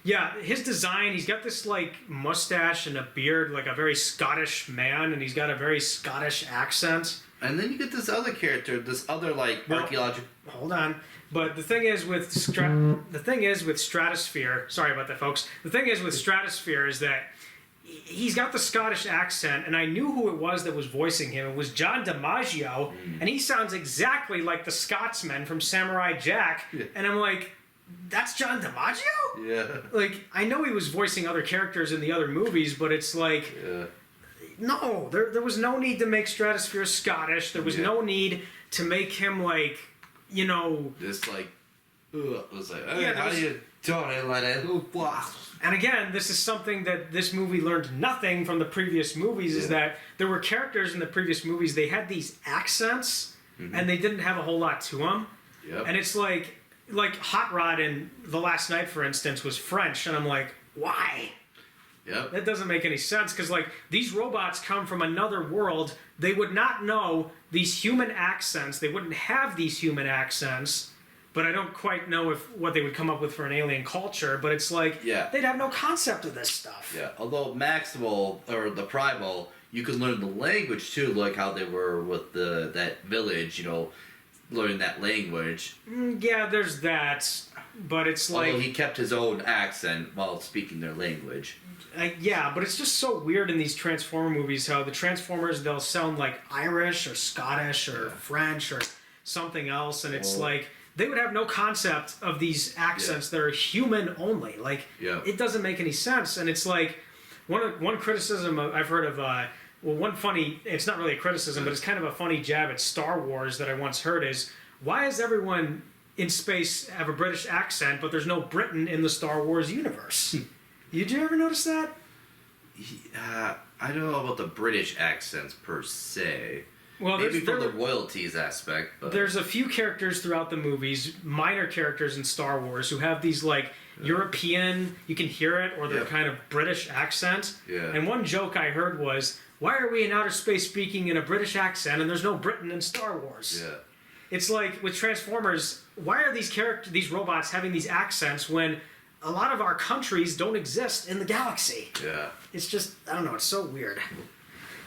But, his design, he's got this, like, mustache and a beard, like a very Scottish man, and he's got a very Scottish accent. And then you get this other character, this other, like, archaeological... Hold on. But the thing is with Stratosphere, sorry about that, folks. The thing is with Stratosphere is that he's got the Scottish accent, and I knew who it was that was voicing him. It was John DiMaggio, and he sounds exactly like the Scotsman from Samurai Jack. Yeah. And I'm like, that's John DiMaggio? Yeah. Like, I know he was voicing other characters in the other movies, but it's like... Yeah. No, there was no need to make Stratosphere Scottish. There was no need to make him, like... Just like, it was like, hey, how you doing? Like that? And again, this is something that this movie learned nothing from the previous movies, is that there were characters in the previous movies, they had these accents, and they didn't have a whole lot to them. Yep. And it's like Hot Rod in The Last Night, for instance, was French, and I'm like, why? Yep. That doesn't make any sense, because these robots come from another world. They would not know these human accents. They wouldn't have these human accents, but I don't quite know what they would come up with for an alien culture, but it's like, they'd have no concept of this stuff. Yeah, although Maximal, or the Primal, you could learn the language too, like how they were with that village, learning that language. Yeah, there's that, but it's like... Although he kept his own accent while speaking their language. Yeah, but it's just so weird in these Transformer movies how the Transformers, they'll sound like Irish or Scottish or French or something else, and it's like they would have no concept of these accents that are human only. Like, it doesn't make any sense, and it's like one criticism I've heard of Well, one funny, it's not really a criticism, but it's kind of a funny jab at Star Wars that I once heard is, why does everyone in space have a British accent, but there's no Britain in the Star Wars universe? Did you ever notice that? I don't know about the British accents per se. Well, maybe from the royalties aspect. But there's a few characters throughout the movies, minor characters in Star Wars, who have these like European, you can hear it, or they're kind of British accent. Yeah. And one joke I heard was, why are we in outer space speaking in a British accent and there's no Britain in Star Wars? Yeah. It's like with Transformers, why are these robots having these accents when a lot of our countries don't exist in the galaxy? Yeah. It's just, I don't know, it's so weird.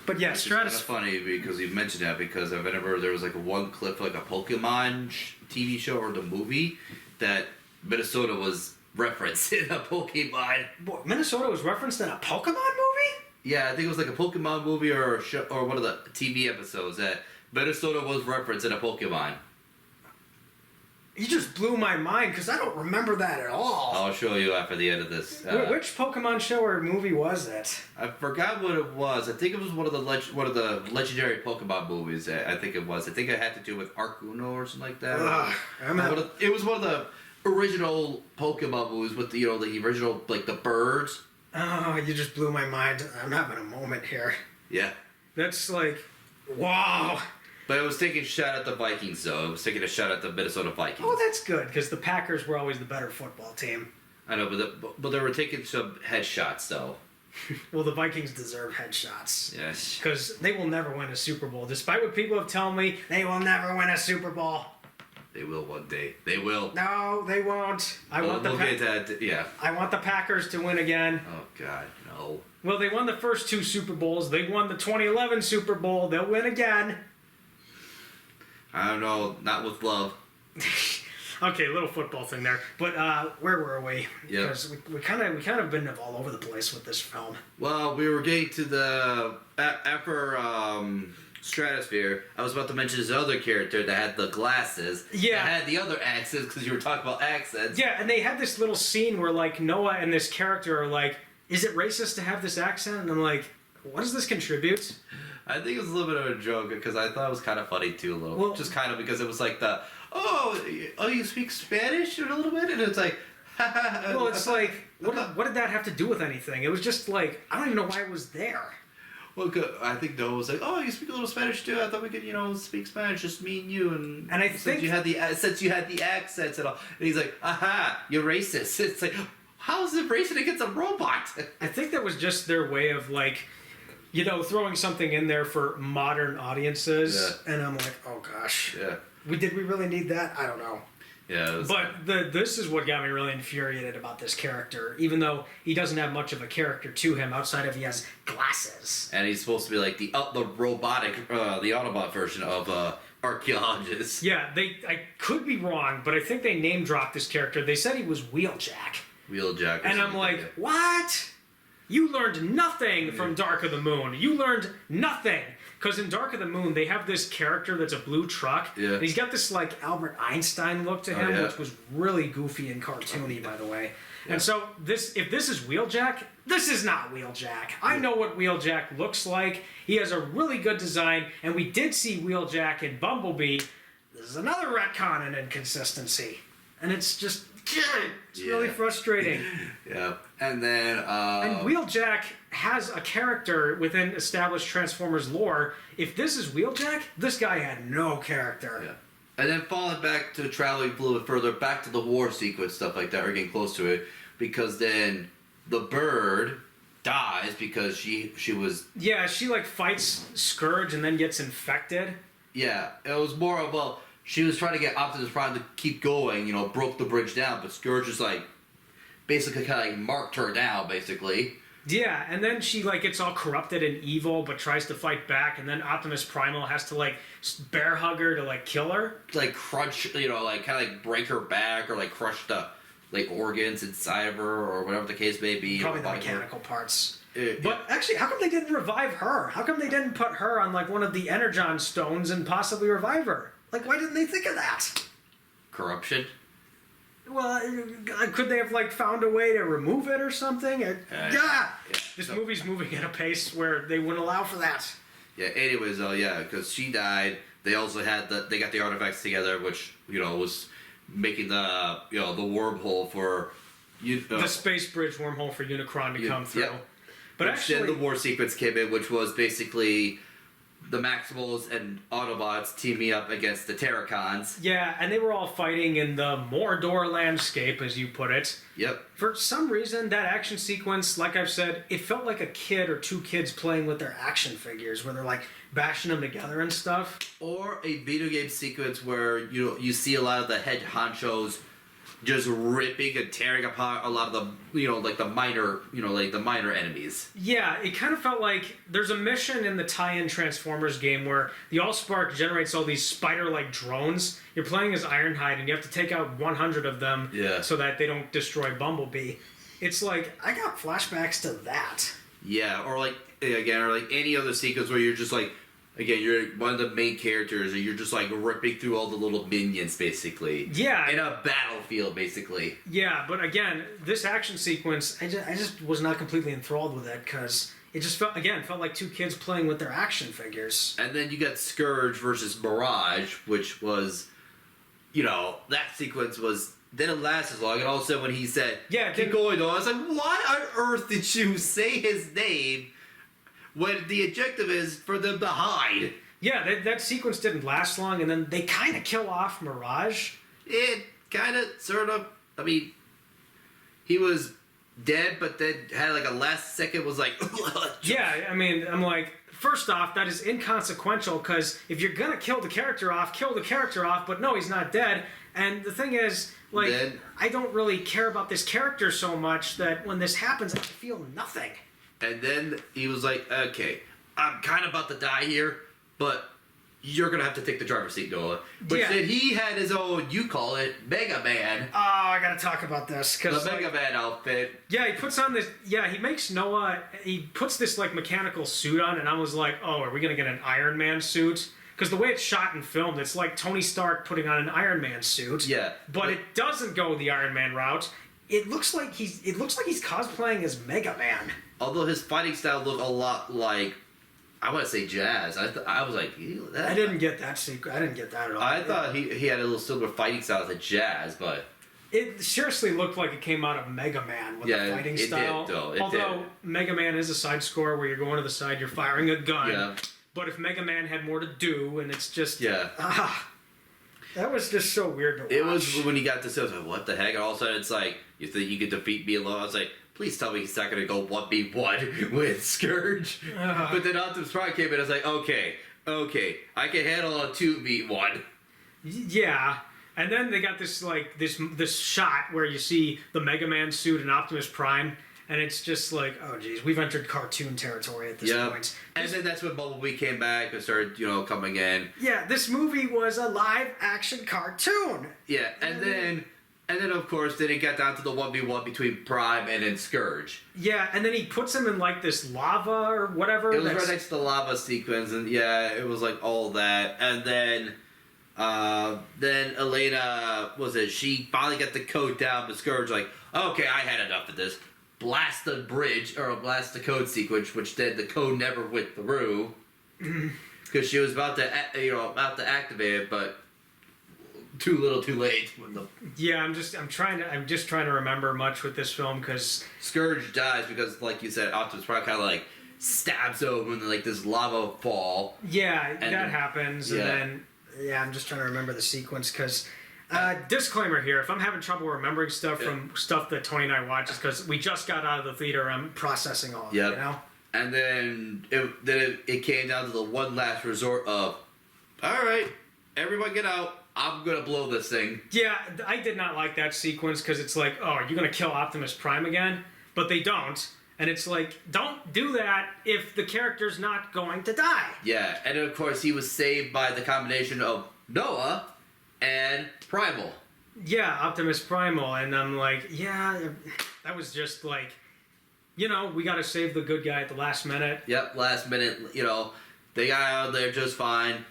But yeah, it's kind of funny because you mentioned that because I remember there was like one clip, like a Pokemon TV show or the movie that Minnesota was referenced in a Pokemon. What, Minnesota was referenced in a Pokemon movie? Yeah, I think it was like a Pokemon movie or a show, or one of the TV episodes that Minnesota was referenced in a Pokemon. You just blew my mind because I don't remember that at all. I'll show you after the end of this. Which Pokemon show or movie was it? I forgot what it was. I think it was one of the legendary Pokemon movies. I think it was. I think it had to do with Arcuno or something like that. It was one of the original Pokemon movies with the original like the birds. Oh, you just blew my mind. I'm having a moment here. Yeah. That's like, wow. But it was taking a shot at the Vikings, though. It was taking a shot at the Minnesota Vikings. Oh, that's good, because the Packers were always the better football team. I know, but they were taking some headshots, though. Well, the Vikings deserve headshots. Yes. Because they will never win a Super Bowl. Despite what people have told me, they will never win a Super Bowl. They will one day. They will. No, they won't. We'll get that, yeah. I want the Packers to win again. Oh, God, no. Well, they won the first 2 Super Bowls. They won the 2011 Super Bowl. They'll win again. I don't know. Not with love. Okay, little football thing there. But where were we? Yeah. Because we kind of been all over the place with this film. Well, we were getting to the after Stratosphere. I was about to mention this other character that had the glasses. Yeah. That had the other accents because you were talking about accents. Yeah, and they had this little scene where like Noah and this character are like, "Is it racist to have this accent?" And I'm like, "What does this contribute?" I think it was a little bit of a joke because I thought it was kind of funny too, a little. Well, just kind of because it was like you speak Spanish a little bit, and it's like. Well, it's like, what did that have to do with anything? It was just like, I don't even know why it was there. Well, I think Noah was like, "Oh, you speak a little Spanish too. I thought we could, speak Spanish, just me and you." And I think you had the accents and all, and he's like, "Aha, you're racist." It's like, how is it racist against a robot? I think that was just their way of like, throwing something in there for modern audiences. Yeah. And I'm like, oh gosh. Yeah. Did we really need that? I don't know. Yeah. But this is what got me really infuriated about this character, even though he doesn't have much of a character to him outside of he has glasses. And he's supposed to be like the robotic, the Autobot version of archaeologist. Yeah, I could be wrong, but I think they name dropped this character. They said he was Wheeljack. Wheeljack. And I'm like, what? You learned nothing from Dark of the Moon. You learned nothing. Because in Dark of the Moon, they have this character that's a blue truck. Yeah. And he's got this, like, Albert Einstein look to him, which was really goofy and cartoony, by the way. Yeah. And so, if this is Wheeljack, this is not Wheeljack. I know what Wheeljack looks like. He has a really good design, and we did see Wheeljack in Bumblebee. This is another retcon and inconsistency. And it's just... It's really frustrating. Yeah. And then... And Wheeljack has a character within established Transformers lore. If this is Wheeljack, this guy had no character. Yeah. And then falling back to traveling a little bit further, back to the war sequence, stuff like that, or getting close to it, because then the bird dies because she was... Yeah, she like fights Scourge and then gets infected. Yeah, it was more of she was trying to get Optimus Prime to keep going, broke the bridge down, but Scourge is basically kind of marked her down, basically. Yeah, and then she gets all corrupted and evil, but tries to fight back, and then Optimus Primal has to bear hug her to kill her. Crunch, kind of break her back or crush the organs inside of her or whatever the case may be. Probably the mechanical parts. But actually, how come they didn't revive her? How come they didn't put her on one of the Energon stones and possibly revive her? Why didn't they think of that? Corruption. Well, could they have like found a way to remove it or something? This So- movie's moving at a pace where they wouldn't allow for that. Yeah. Anyways, though, yeah, because she died. They also had they got the artifacts together, which was making the the wormhole for The space bridge wormhole for Unicron to come through. yeah. But Which then actually, the war sequence came in, which was basically the Maximals and Autobots teaming up against the Terracons. yeah, and they were all fighting in the Mordor landscape, as you put it. Yep. For some reason, that action sequence, like I've said, it felt like a kid or two kids playing with their action figures, where they're like bashing them together and stuff. Or a video game sequence where you see a lot of the head honchos just ripping and tearing apart a lot of the like the minor enemies. Yeah, it kind of felt like there's a mission in the tie-in Transformers game where the Allspark generates all these spider-like drones. You're playing as Ironhide, and you have to take out 100 of them so that they don't destroy Bumblebee. It's like, I got flashbacks to that. Yeah, or like any other sequence where you're just like, again, you're one of the main characters, and you're just like ripping through all the little minions, basically. Yeah. In a battlefield, basically. Yeah, but again, this action sequence, I just was not completely enthralled with it, because it just felt like two kids playing with their action figures. And then you got Scourge versus Mirage, which was, that sequence didn't last as long. And all of a sudden when he said, keep going on, I was like, why on earth did you say his name when the objective is for them to hide? Yeah, that sequence didn't last long, and then they kind of kill off Mirage. It kind of, sort of, I mean, he was dead, but then had like a last second was like... Yeah, I mean, I'm like, first off, that is inconsequential, because if you're going to kill the character off, but no, he's not dead. And the thing is, like, I don't really care about this character so much that when this happens, I feel nothing. And then he was like, okay, I'm kind of about to die here, but you're going to have to take the driver's seat, Noah. But then he had his own, you call it, Mega Man. Oh, I got to talk about this. The Mega Man outfit. Yeah, he puts on this, he makes Noah, he puts this, like, mechanical suit on, and I was like, oh, are we going to get an Iron Man suit? Because the way it's shot and filmed, it's like Tony Stark putting on an Iron Man suit. Yeah. But it doesn't go the Iron Man route. It looks like he's cosplaying as Mega Man. Although his fighting style looked a lot like, I want to say Jazz. I was like, ew, I didn't get that secret. I didn't get that at all. I thought he had a little similar fighting style to Jazz, but it seriously looked like it came out of Mega Man with the fighting style. Did, though. Although Mega Man is a side scorer where you're going to the side, you're firing a gun. Yeah. But if Mega Man had more to do, and it's just that was just so weird to watch. It was when he got this. I was like, what the heck? And all of a sudden, it's like, you think you could defeat me alone? I was like, please tell me he's not going to go 1v1 with Scourge. But then Optimus Prime came in. I was like, okay, I can handle a 2v1. Yeah. And then they got this like this shot where you see the Mega Man suit and Optimus Prime. And it's just like, oh geez, we've entered cartoon territory at this point. And then that's when Bumblebee came back and started, coming in. Yeah, this movie was a live action cartoon. Yeah, and then of course, then it got down to the 1v1 between Prime and then Scourge. Yeah, and then he puts him in like this lava or whatever. It was right next to the lava sequence, and it was like all that. And then Elena, she finally got the code down, but Scourge like, okay, I had enough of this. Blast the bridge, or blast the code sequence, which then the code never went through. Because she was about to activate it, but too little, too late. Yeah, I'm just trying to remember much with this film because Scourge dies because, like you said, Optimus Prime kind of like stabs him in like this lava fall. Yeah, that happens, and then I'm just trying to remember the sequence because. Disclaimer here: if I'm having trouble remembering stuff from stuff that Tony and I watch, it's because we just got out of the theater. I'm processing all of it. You know. And then it came down to the one last resort of, all right, everyone get out. I'm gonna blow this thing. Yeah, I did not like that sequence because it's like, oh, are you gonna kill Optimus Prime again? But they don't. And it's like, don't do that if the character's not going to die. Yeah, and of course he was saved by the combination of Noah and Primal. Yeah, Optimus Primal. And I'm like, that was just like, we got to save the good guy at the last minute. Yep, last minute, they got out of there just fine.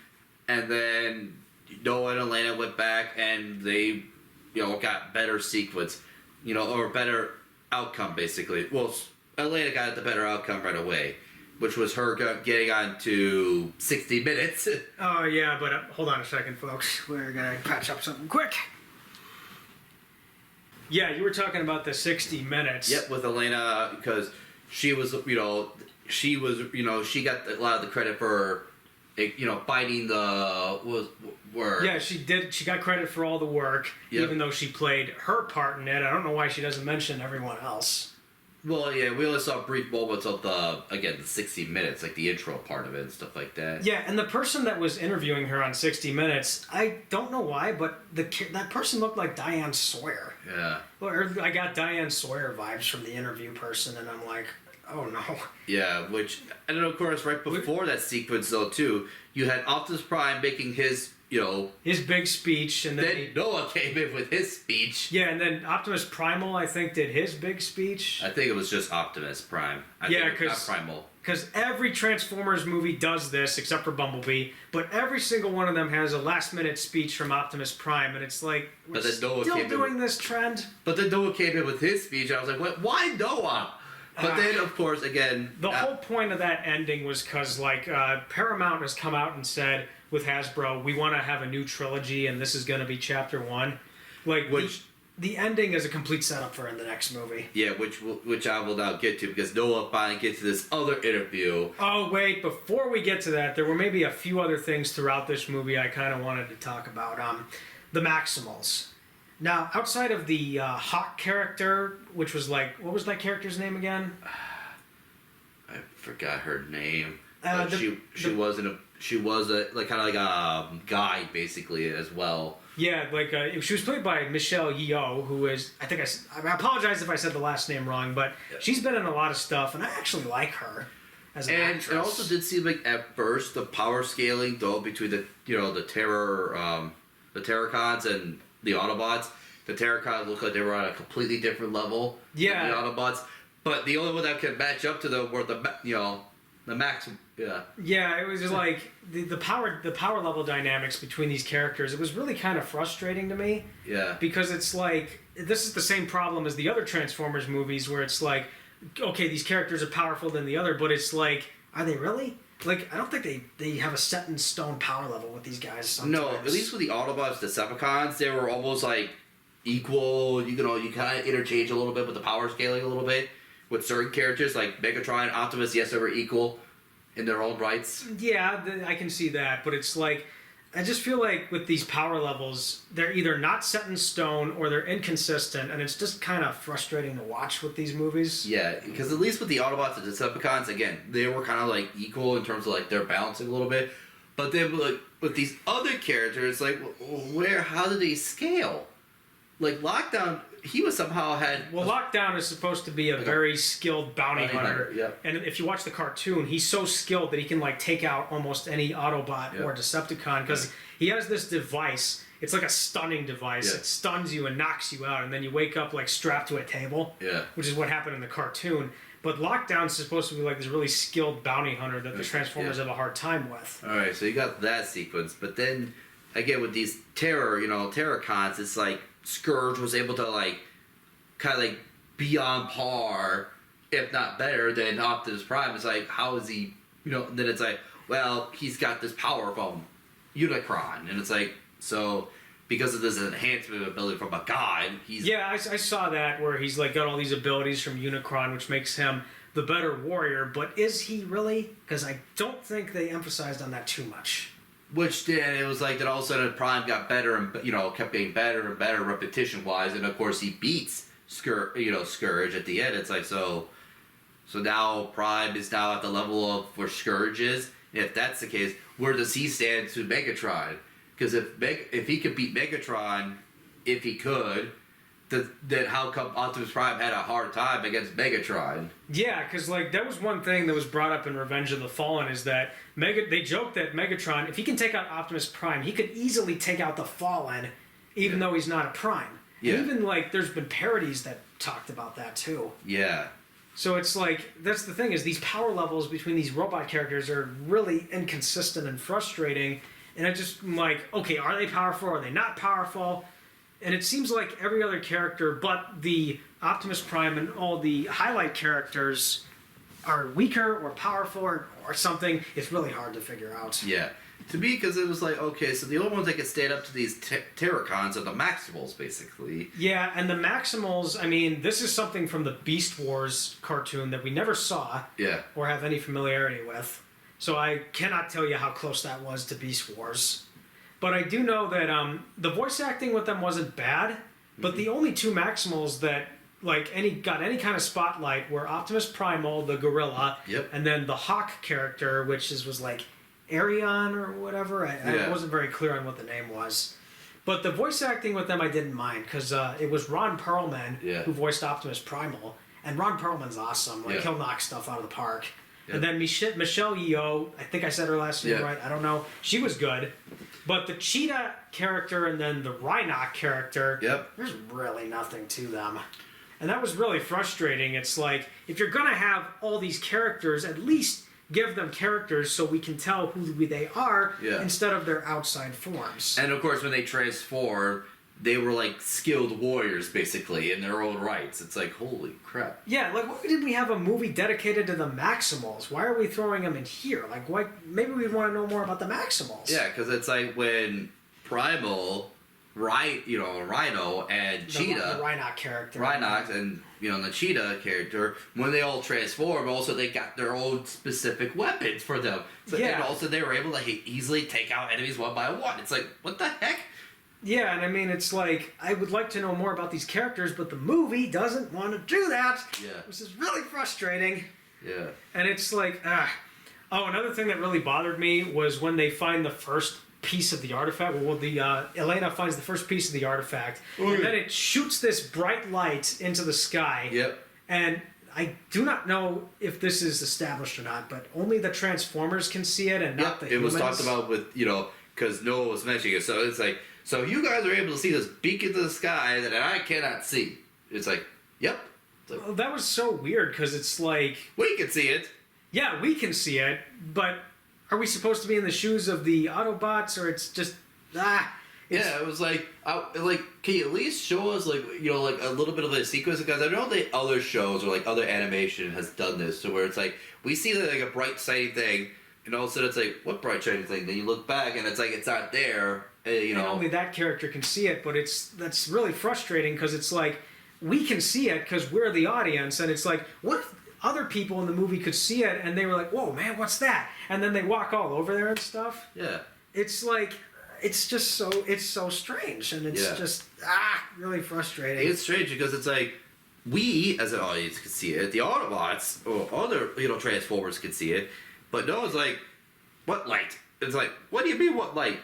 And then Noah and Elena went back and they got better sequence, or better outcome basically. Well, Elena got the better outcome right away, which was her getting on to 60 minutes. Oh, yeah, but hold on a second, folks. We're going to patch up something quick. Yeah, you were talking about the 60 minutes. Yep, with Elena, because she was, she got a lot of the credit for, fighting the word. Yeah, she did. She got credit for all the work, even though she played her part in it. I don't know why she doesn't mention everyone else. Well, yeah, we only saw brief moments of the 60 minutes, like the intro part of it and stuff like that. Yeah, and the person that was interviewing her on 60 Minutes, I don't know why, but that person looked like Diane Sawyer. Yeah. Or I got Diane Sawyer vibes from the interview person, and I'm like, oh no. Yeah, and then of course, right before that sequence, though, too, you had Optimus Prime making his, his big speech, and then Noah came in with his speech. Yeah, and then Optimus Primal, I think, did his big speech. I think it was just Optimus Prime. Not Primal. Because every Transformers movie does this, except for Bumblebee, but every single one of them has a last-minute speech from Optimus Prime, and it's like, we're still doing this trend. But then Noah came in with his speech, and I was like, what? Why Noah? But then, of course, again... The whole point of that ending was because, Paramount has come out and said, with Hasbro, we want to have a new trilogy, and this is going to be Chapter 1. The ending is a complete setup for the next movie. Yeah, which I will now get to, because Noah finally gets to this other interview. Oh, wait, before we get to that, there were maybe a few other things throughout this movie I kind of wanted to talk about. The Maximals. Now, outside of the Hawk character, which was what was that character's name again? I forgot her name. She was a guide basically as well. Yeah, she was played by Michelle Yeoh, who is I apologize if I said the last name wrong, but she's been in a lot of stuff, and I actually like her as an actress. And it also did seem like at first the power scaling though between the Terracons and the Autobots. The Terracons looked like they were on a completely different level than the Autobots. But the only one that could match up to them were the Max. Yeah. Yeah, it was just like the power level dynamics between these characters. It was really kind of frustrating to me. Yeah. Because it's like this is the same problem as the other Transformers movies, where it's like, okay, these characters are powerful than the other, but it's like, are they really? Like, I don't think they have a set in stone power level with these guys sometimes. No, at least with the Autobots, the Decepticons, they were almost like equal. You kind of interchange a little bit with the power scaling a little bit with certain characters like Megatron, Optimus. Yes, they were equal in their own rights. Yeah, I can see that, but it's like, I just feel like with these power levels, they're either not set in stone or they're inconsistent, and it's just kind of frustrating to watch with these movies. Yeah, because at least with the Autobots and Decepticons, again, they were kind of like equal in terms of like their balancing a little bit. But then like with these other characters, like how did they scale? Like Lockdown, he was somehow had. Well, Lockdown is supposed to be a very skilled bounty hunter. Yep. And if you watch the cartoon, he's so skilled that he can take out almost any Autobot or Decepticon, because he has this device. It's like a stunning device. Yeah. It stuns you and knocks you out, and then you wake up strapped to a table. Yeah. Which is what happened in the cartoon. But Lockdown's supposed to be this really skilled bounty hunter that the Transformers have a hard time with. All right, so you got that sequence, but then again with these Terracons, it's like Scourge was able to kind of be on par, if not better, than Optimus Prime. It's like, how is he? Then it's like, well, he's got this power from Unicron, and it's like, so because of this enhancement ability from a god, he's I saw that where he's got all these abilities from Unicron, which makes him the better warrior. But is he really? Because I don't think they emphasized on that too much. Which then it was like that all of a sudden Prime got better and kept getting better and better repetition wise, and of course he beats Scourge at the end. It's like so now Prime is now at the level of where Scourge is. And if that's the case, where does he stand to Megatron? Because if he could beat Megatron, if he could, then how come Optimus Prime had a hard time against Megatron? Yeah, because that was one thing that was brought up in Revenge of the Fallen, is that they joked that Megatron, if he can take out Optimus Prime, he could easily take out the Fallen, even though he's not a Prime. Yeah. And even there's been parodies that talked about that too. Yeah. So it's that's the thing, is these power levels between these robot characters are really inconsistent and frustrating. And I just okay, are they powerful? Are they not powerful? And it seems like every other character but the Optimus Prime and all the highlight characters are weaker or powerful or something. It's really hard to figure out. Yeah. To me, because it was like, okay, so the only ones that could stand up to these Terracons are the Maximals, basically. Yeah, and the Maximals, I mean, this is something from the Beast Wars cartoon that we never saw Yeah. or have any familiarity with. So I cannot tell you how close that was to Beast Wars. But I do know that the voice acting with them wasn't bad, but the only two Maximals that got any kind of spotlight were Optimus Primal, the gorilla, Yep. and then the Hawk character, which was like Arion or whatever. I wasn't very clear on what the name was. But the voice acting with them I didn't mind because it was Ron Perlman who voiced Optimus Primal. And Ron Perlman's awesome. Like, he'll knock stuff out of the park. And then Michelle Yeoh, I think I said her last name right. I don't know. She was good. But the Cheetah character and then the Rhinoc character, there's really nothing to them. And that was really frustrating. It's like, if you're going to have all these characters, at least give them characters so we can tell who they are instead of their outside forms. And of course, when they transform, they were like skilled warriors, basically, in their own rights. It's like, holy crap. Yeah, like, why did we have a movie dedicated to the Maximals? Why are we throwing them in here? Like, why? Maybe we want to know more about the Maximals. Yeah, because it's like when Primal, Rhino and Cheetah, the Rhinoc character, and the Cheetah character, when they all transform, also they got their own specific weapons for them. So, and also they were able to easily take out enemies one by one. It's like, what the heck? Yeah, and I mean, it's like, I would like to know more about these characters, but the movie doesn't want to do that. Yeah. Which is really frustrating. Yeah. And it's like, Oh, another thing that really bothered me was when they find the first piece of the artifact. Well, Elena finds the first piece of the artifact, and then it shoots this bright light into the sky. Yep. And I do not know if this is established or not, but only the Transformers can see it and not the humans. It was talked about with, because Noah was mentioning it. So it's like, so you guys are able to see this beacon to the sky that I cannot see. It's like, yep. It's like, well, that was so weird because it's like... we can see it. Yeah, we can see it, but are we supposed to be in the shoes of the Autobots, or it's just... Yeah, it was like, can you at least show us, like a little bit of the sequence? Because I know the other shows or, like, other animation has done this, to where it's like, we see, like, a bright, shiny thing, and all of a sudden it's like, what bright, shiny thing? Then you look back, and it's like, it's not there. And only that character can see it, but that's really frustrating because it's like, we can see it because we're the audience, and it's like, what if other people in the movie could see it and they were like, whoa, man, what's that? And then they walk all over there and stuff. Yeah. It's like, it's just so strange, and it's just, really frustrating. It's strange because it's like, we as an audience can see it, the Autobots or other, Transformers can see it, but no one's like, what light? It's like, what do you mean, what light?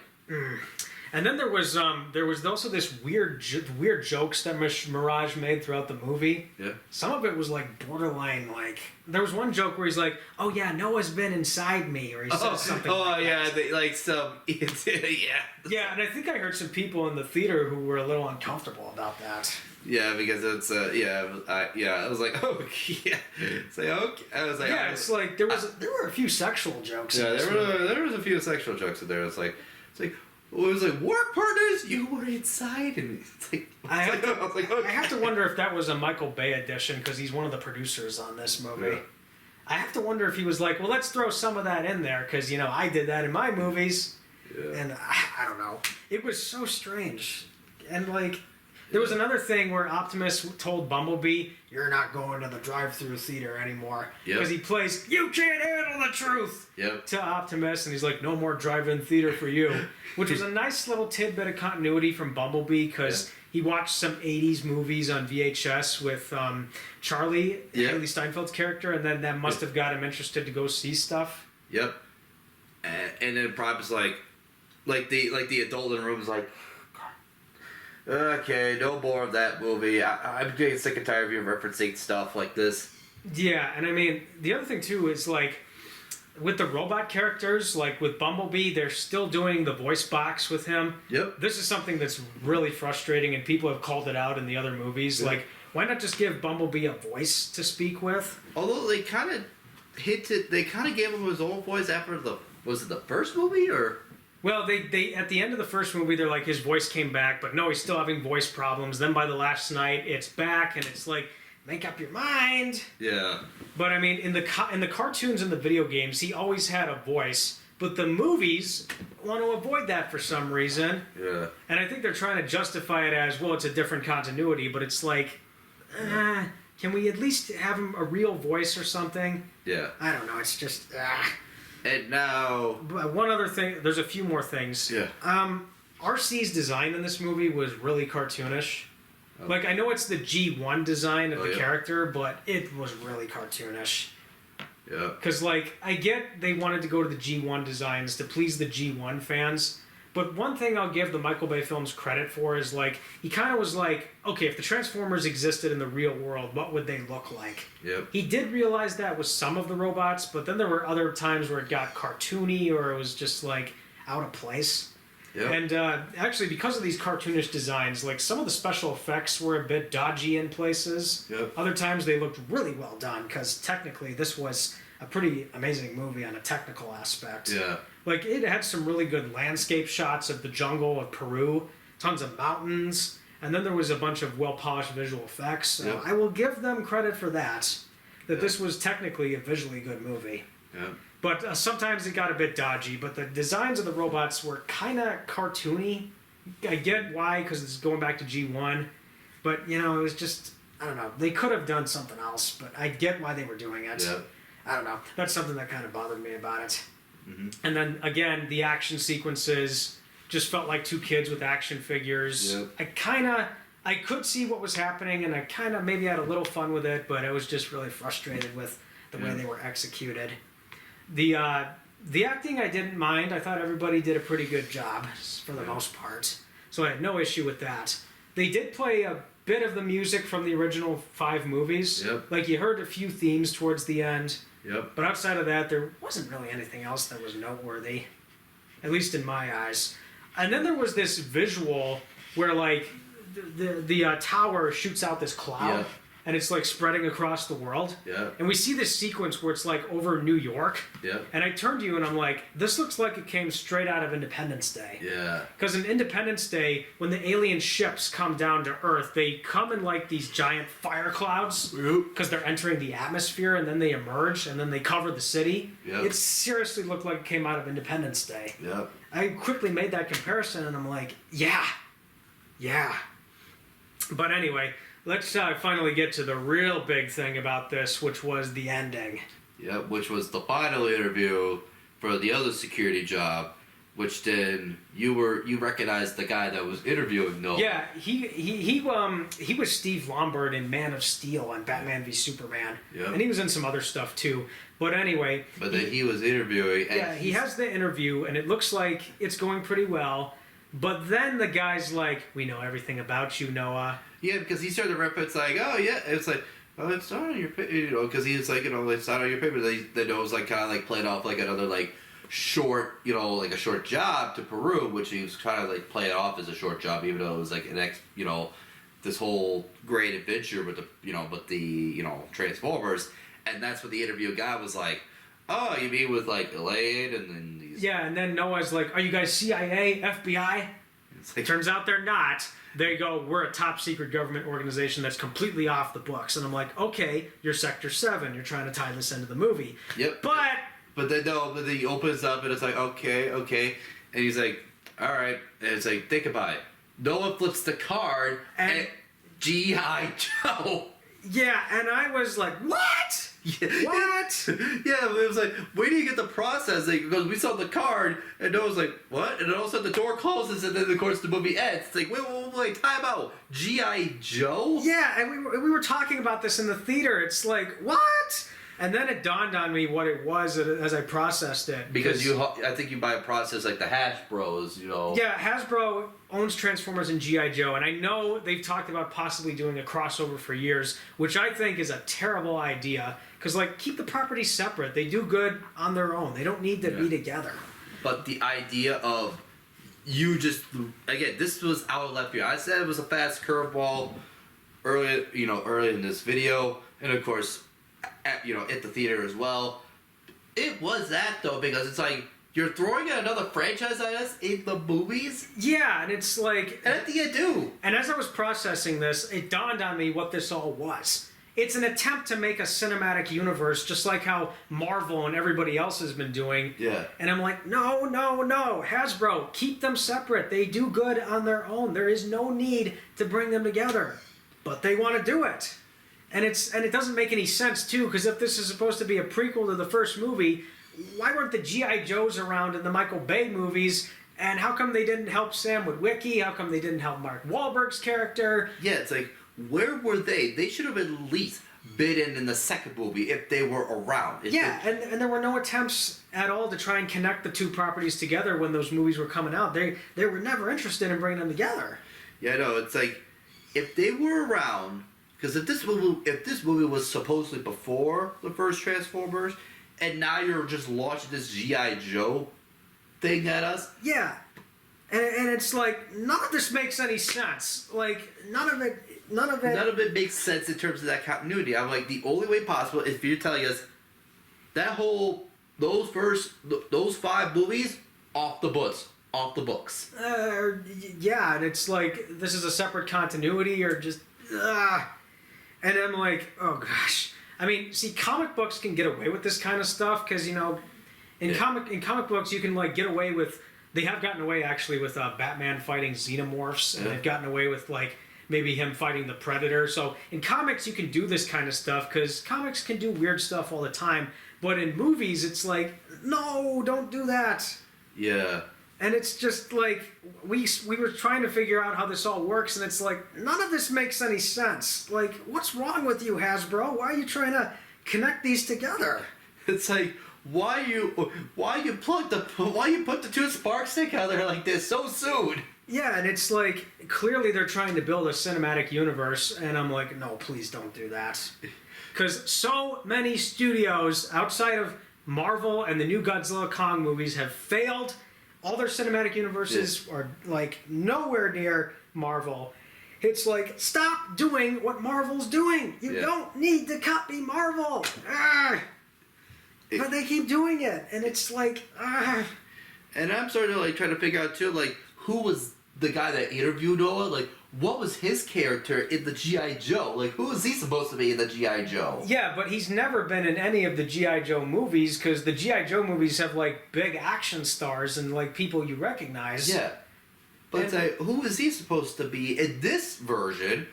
And then there was also this weird jokes that Mirage made throughout the movie. Yeah. Some of it was like borderline, like, there was one joke where he's like, "Oh yeah, Noah's been inside me," or he says something. Oh like yeah, that. yeah. Yeah, and I think I heard some people in the theater who were a little uncomfortable about that. Yeah, because it's I was like, oh yeah, it's like, okay. I was like, yeah, it's like there were a few sexual jokes. Yeah, there was a few sexual jokes in there. It's like. Well, it was like, work partners, you were inside, and it's like, I have to wonder if that was a Michael Bay edition because he's one of the producers on this movie. Yeah. I have to wonder if he was like, well, let's throw some of that in there because I did that in my movies, and I don't know. It was so strange, and like. There was another thing where Optimus told Bumblebee, "You're not going to the drive-through theater anymore," because he plays "You can't handle the truth" to Optimus, and he's like, "No more drive-in theater for you," which was a nice little tidbit of continuity from Bumblebee because he watched some '80s movies on VHS with Charlie, Haley Steinfeld's character, and then that must have got him interested to go see stuff. Yep, and then probably like the adult in the room is like. Okay, no more of that movie. I'm getting sick and tired of you referencing stuff like this. Yeah, and I mean, the other thing too is like, with the robot characters, like with Bumblebee, they're still doing the voice box with him. Yep. This is something that's really frustrating, and people have called it out in the other movies. Yep. Like, why not just give Bumblebee a voice to speak with? Although they kind of gave him his own voice after was it the first movie or? Well, they at the end of the first movie, they're like his voice came back, but no, he's still having voice problems. Then by the last night, it's back, and it's like, make up your mind. Yeah. But I mean, in the cartoons and the video games, he always had a voice. But the movies want to avoid that for some reason. Yeah. And I think they're trying to justify it as, well, it's a different continuity, but it's like, can we at least have him a real voice or something? Yeah. I don't know. It's just. And now. But one other thing. There's a few more things. Yeah. RC's design in this movie was really cartoonish. Oh. Like, I know it's the G1 design of the character, but it was really cartoonish. Yeah. Because, like, I get they wanted to go to the G1 designs to please the G1 fans. But one thing I'll give the Michael Bay films credit for is, like, he kind of was like, okay, if the Transformers existed in the real world, what would they look like? Yep. He did realize that with some of the robots, but then there were other times where it got cartoony or it was just, like, out of place. Yep. And actually, because of these cartoonish designs, like, some of the special effects were a bit dodgy in places. Yep. Other times they looked really well done, because technically this was a pretty amazing movie on a technical aspect. Yeah. Like, it had some really good landscape shots of the jungle of Peru, tons of mountains, and then there was a bunch of well-polished visual effects. So I will give them credit for that this was technically a visually good movie. Yeah. But sometimes it got a bit dodgy, but the designs of the robots were kind of cartoony. I get why, because it's going back to G1, but, you know, it was just, I don't know. They could have done something else, but I get why they were doing it. Yeah. I don't know. That's something that kind of bothered me about it. Mm-hmm. And then, again, the action sequences just felt like two kids with action figures. Yep. I could see what was happening, and I kind of maybe had a little fun with it, but I was just really frustrated with the way they were executed. The acting I didn't mind. I thought everybody did a pretty good job for the most part. So I had no issue with that. They did play a bit of the music from the original 5 movies. Yep. Like, you heard a few themes towards the end. Yep. But outside of that, there wasn't really anything else that was noteworthy, at least in my eyes. And then there was this visual where, like, the tower shoots out this cloud, and it's, like, spreading across the world. Yeah. And we see this sequence where it's, like, over New York. Yeah. And I turned to you and I'm like, this looks like it came straight out of Independence Day. Yeah. Because in Independence Day, when the alien ships come down to Earth, they come in, like, these giant fire clouds because they're entering the atmosphere, and then they emerge, and then they cover the city. Yep. It seriously looked like it came out of Independence Day. Yep. I quickly made that comparison, and I'm like, yeah. But anyway, let's finally get to the real big thing about this, which was the ending. Yep, which was the final interview for the other security job, which then you recognized the guy that was interviewing Nolan. Yeah, he was Steve Lombard in Man of Steel and Batman v Superman. Yep. And he was in some other stuff too. But anyway, but then he was interviewing. And he has the interview, and it looks like it's going pretty well. But then the guy's like, "We know everything about you, Noah." Yeah, because he started to rip. It's like, oh yeah, it's like, oh, it's not on your paper, you know, because he's like, you know, it's not on your paper. Then it was like kind of like played off like another like short, you know, like a short job to Peru, which he was trying to like play it off as a short job, even though it was like you know, this whole great adventure with the Transformers, and that's what the interview guy was like. Oh, you mean with like Elaine and then these? Yeah, and then Noah's like, "Are you guys CIA, FBI?" It turns out they're not. They go, "We're a top secret government organization that's completely off the books." And I'm like, okay, you're Sector 7. You're trying to tie this into the movie. Yep. But then he opens up and it's like, okay. And he's like, all right. And it's like, think about it. Noah flips the card and G.I. Joe. Yeah, and I was like, what? Yeah. What? Yeah, it was like, where do you get the processing? Because we saw the card, and Noah's like, what? And then all of a sudden the door closes, and then of course the movie ends. It's like, wait, time out. G.I. Joe? Yeah, and we were talking about this in the theater. It's like, what? And then it dawned on me what it was as I processed it. Because I think you buy a process like the Hash Bros, you know. Yeah, Hasbro owns Transformers and G.I. Joe, and I know they've talked about possibly doing a crossover for years, which I think is a terrible idea. Because, like, keep the properties separate. They do good on their own. They don't need to be together. But the idea of you just... Again, this was out of left field. I said it was a fast curveball early in this video. And, of course, at the theater as well. It was that, though, because it's like, you're throwing another franchise at us in the movies? Yeah, and it's like... And at the end, do. And as I was processing this, it dawned on me what this all was. It's an attempt to make a cinematic universe, just like how Marvel and everybody else has been doing. Yeah. And I'm like, no, Hasbro, keep them separate. They do good on their own. There is no need to bring them together. But they want to do it. And it doesn't make any sense, too, because if this is supposed to be a prequel to the first movie, why weren't the G.I. Joes around in the Michael Bay movies? And how come they didn't help Sam Witwicky? How come they didn't help Mark Wahlberg's character? Yeah, it's like, where were they? They should have at least been in the second movie if they were around. And there were no attempts at all to try and connect the two properties together when those movies were coming out. They were never interested in bringing them together. Yeah, no, it's like, if they were around, because if this movie was supposedly before the first Transformers, and now you're just launching this G.I. Joe thing at us. Yeah. And it's like, none of this makes any sense. Like, none of it makes sense in terms of that continuity. I'm like, the only way possible is if you're telling us those 5 movies off the books. Yeah, and it's like, this is a separate continuity or just, and I'm like, oh gosh. I mean, see, comic books can get away with this kind of stuff because, you know, in comic books you can like get away with. They have gotten away actually with Batman fighting xenomorphs, and they've gotten away with like maybe him fighting the Predator. So in comics you can do this kind of stuff because comics can do weird stuff all the time. But in movies it's like, no, don't do that. Yeah. And it's just like, we were trying to figure out how this all works, and it's like, none of this makes any sense. Like, what's wrong with you, Hasbro? Why are you trying to connect these together? It's like, why you put the two sparks together like this so soon? Yeah, and it's like, clearly they're trying to build a cinematic universe, and I'm like, no, please don't do that. Because so many studios outside of Marvel and the new Godzilla Kong movies have failed. All their cinematic universes are like nowhere near Marvel. It's like, stop doing what Marvel's doing. You don't need to copy Marvel. But they keep doing it, and it's like, And I'm starting to like try to figure out too, like, who was the guy that interviewed Noah? Like, what was his character in the G.I. Joe? Like, who is he supposed to be in the G.I. Joe? Yeah, but he's never been in any of the G.I. Joe movies, because the G.I. Joe movies have, like, big action stars and, like, people you recognize. Yeah. But it's like, who is he supposed to be in this version?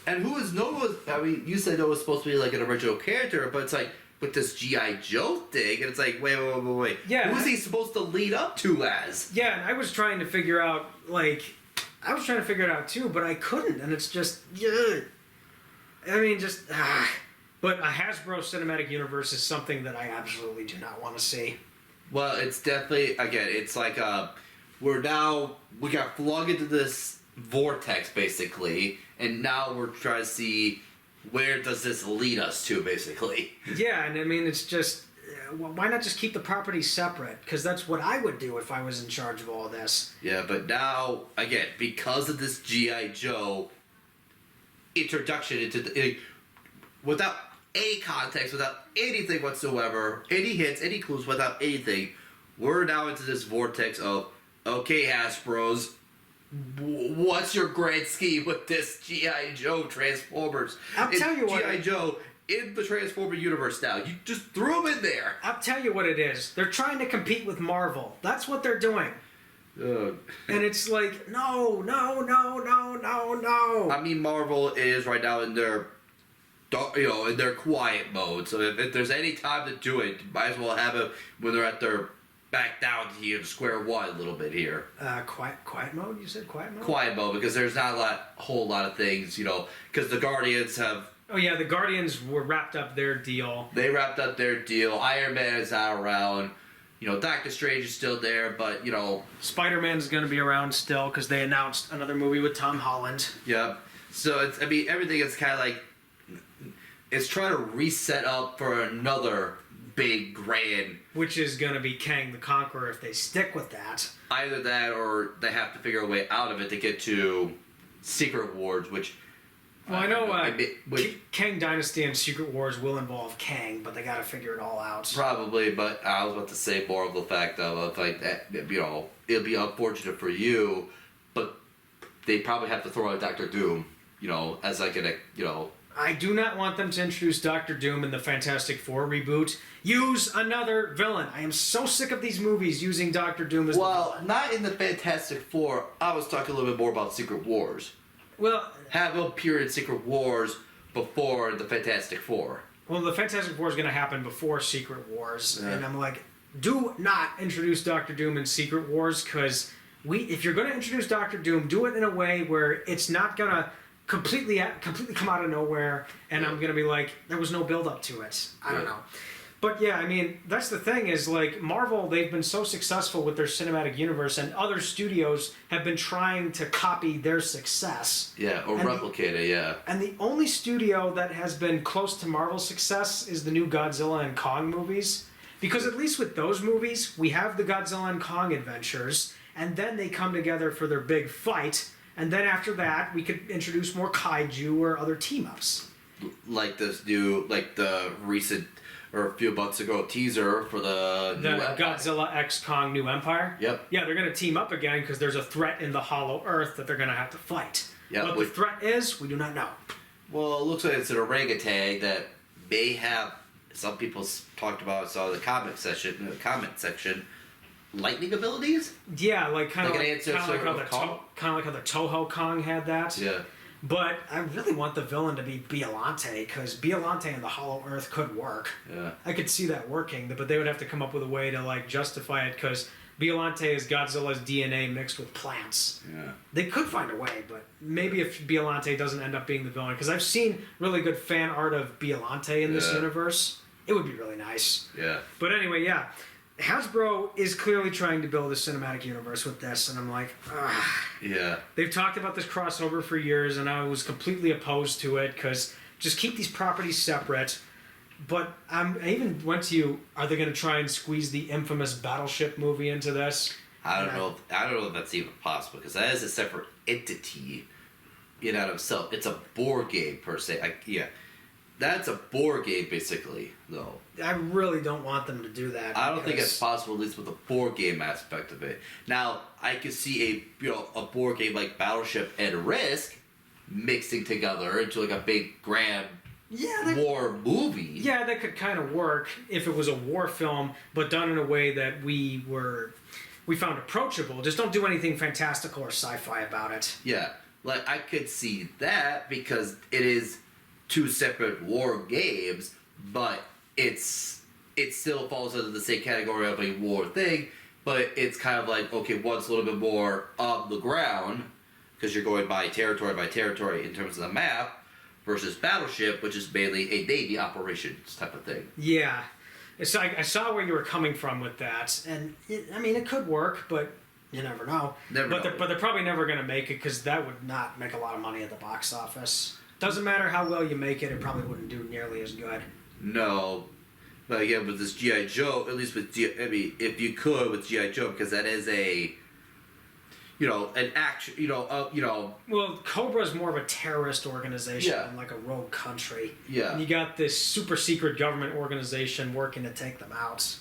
And who is Noah? I mean, you said Noah's supposed to be, like, an original character, but it's like, with this G.I. Joe thing, and it's like, wait. Yeah. Who is he supposed to lead up to as? Yeah, and I was trying to figure out, like... I was trying to figure it out too, but I couldn't, and it's just, I mean, just, But a Hasbro cinematic universe is something that I absolutely do not want to see. Well, it's definitely, again, it's like, we got flung into this vortex, basically, and now we're trying to see where does this lead us to, basically. Yeah, and I mean, it's just, why not just keep the properties separate? Because that's what I would do if I was in charge of all this. Yeah, but now, again, because of this G.I. Joe introduction into without any context, without anything whatsoever, any hints, any clues, without anything, we're now into this vortex of, okay, Hasbros, what's your grand scheme with this G.I. Joe Transformers? I'll tell you what. G.I. Joe in the Transformer universe now. You just threw them in there. I'll tell you what it is. They're trying to compete with Marvel. That's what they're doing. And it's like, no. I mean, Marvel is right now in their, in their quiet mode. So if there's any time to do it, you might as well have it when they're at their back down here to square one a little bit here. Quiet mode? You said quiet mode? Quiet mode, because there's not a whole lot of things, because the Guardians have... Oh yeah, the Guardians were wrapped up their deal. They wrapped up their deal. Iron Man is not around. Doctor Strange is still there, but, Spider-Man's going to be around still, because they announced another movie with Tom Holland. Yeah. So, everything is kind of like... It's trying to reset up for another big, grand... Which is going to be Kang the Conqueror if they stick with that. Either that, or they have to figure a way out of it to get to Secret Wars, which... Well, I know which, Kang Dynasty and Secret Wars will involve Kang, but they got to figure it all out. probably, but I was about to say more of the fact of like that, you know, it'll be unfortunate for you, but they probably have to throw out Doctor Doom, you know, as like a, you know. I do not want them to introduce Doctor Doom in the Fantastic Four reboot. Use another villain. I am so sick of these movies using Doctor Doom as the villain. Not in the Fantastic Four. I was talking a little bit more about Secret Wars. Well, Have a period Secret Wars before the Fantastic Four. well, the Fantastic Four is going to happen before Secret Wars, Yeah. and I'm like, do not introduce Doctor Doom in Secret Wars, because if you're going to introduce Doctor Doom, do it in a way where it's not going to completely come out of nowhere, and I'm going to be like, there was no build up to it. I don't know. But yeah, I mean, that's the thing is, like, Marvel, they've been so successful with their cinematic universe, and other studios have been trying to copy their success. Yeah, or And replicate it, yeah. And the only studio that has been close to Marvel's success is the new Godzilla and Kong movies. Because at least with those movies, we have the Godzilla and Kong adventures, and then they come together for their big fight, and then after that, we could introduce more kaiju or other team-ups. Like this new, like the recent, or a few months ago, teaser for the new Empire. Godzilla x Kong New Empire. Yep. Yeah, they're going to team up again because there's a threat in the Hollow Earth that they're going to have to fight. Yeah, What the threat is, we do not know. Well, it looks like it's an orangutan that may have, some people talked about, saw the comment section, lightning abilities? Yeah, like kind of Like an like, ancestor of Kong? kind of like how the Toho Kong had that. Yeah. But I really want the villain to be Biollante, because Biollante in the Hollow Earth could work. Yeah. I could see that working, but they would have to come up with a way to like justify it, because Biollante is Godzilla's DNA mixed with plants. Yeah. They could find a way, but maybe if Biollante doesn't end up being the villain, because I've seen really good fan art of Biollante in this Yeah. universe, it would be really nice. Yeah. But anyway, yeah. Hasbro is clearly trying to build a cinematic universe with this, and I'm like, ah. Yeah. They've talked about this crossover for years, and I was completely opposed to it, because just keep these properties separate. But I even went to you, are they going to try and squeeze the infamous Battleship movie into this? I don't know if that's even possible, because that is a separate entity in and of itself. It's a board game per se. That's a board game basically, though. I really don't want them to do that. I don't think it's possible, at least with the board game aspect of it. Now, I could see a board game like Battleship and Risk mixing together into like a big grand war movie. Yeah, that could kind of work if it was a war film, but done in a way that we found approachable. Just don't do anything fantastical or sci-fi about it. Yeah, like I could see that, because it is two separate war games, but it still falls under the same category of a war thing, but it's kind of like, okay, one's a little bit more on the ground, because you're going by territory in terms of the map, versus Battleship, which is mainly a Navy operations type of thing. Yeah. So I saw where you were coming from with that, and it could work, but you never know. But they're probably never going to make it, because that would not make a lot of money at the box office. Doesn't matter how well you make it, it probably wouldn't do nearly as good. No. But again, with this G.I. Joe, at least with if you could with G.I. Joe, because that is an action, Well, Cobra's more of a terrorist organization Yeah. than like a rogue country. Yeah. And you got this super secret government organization working to take them out.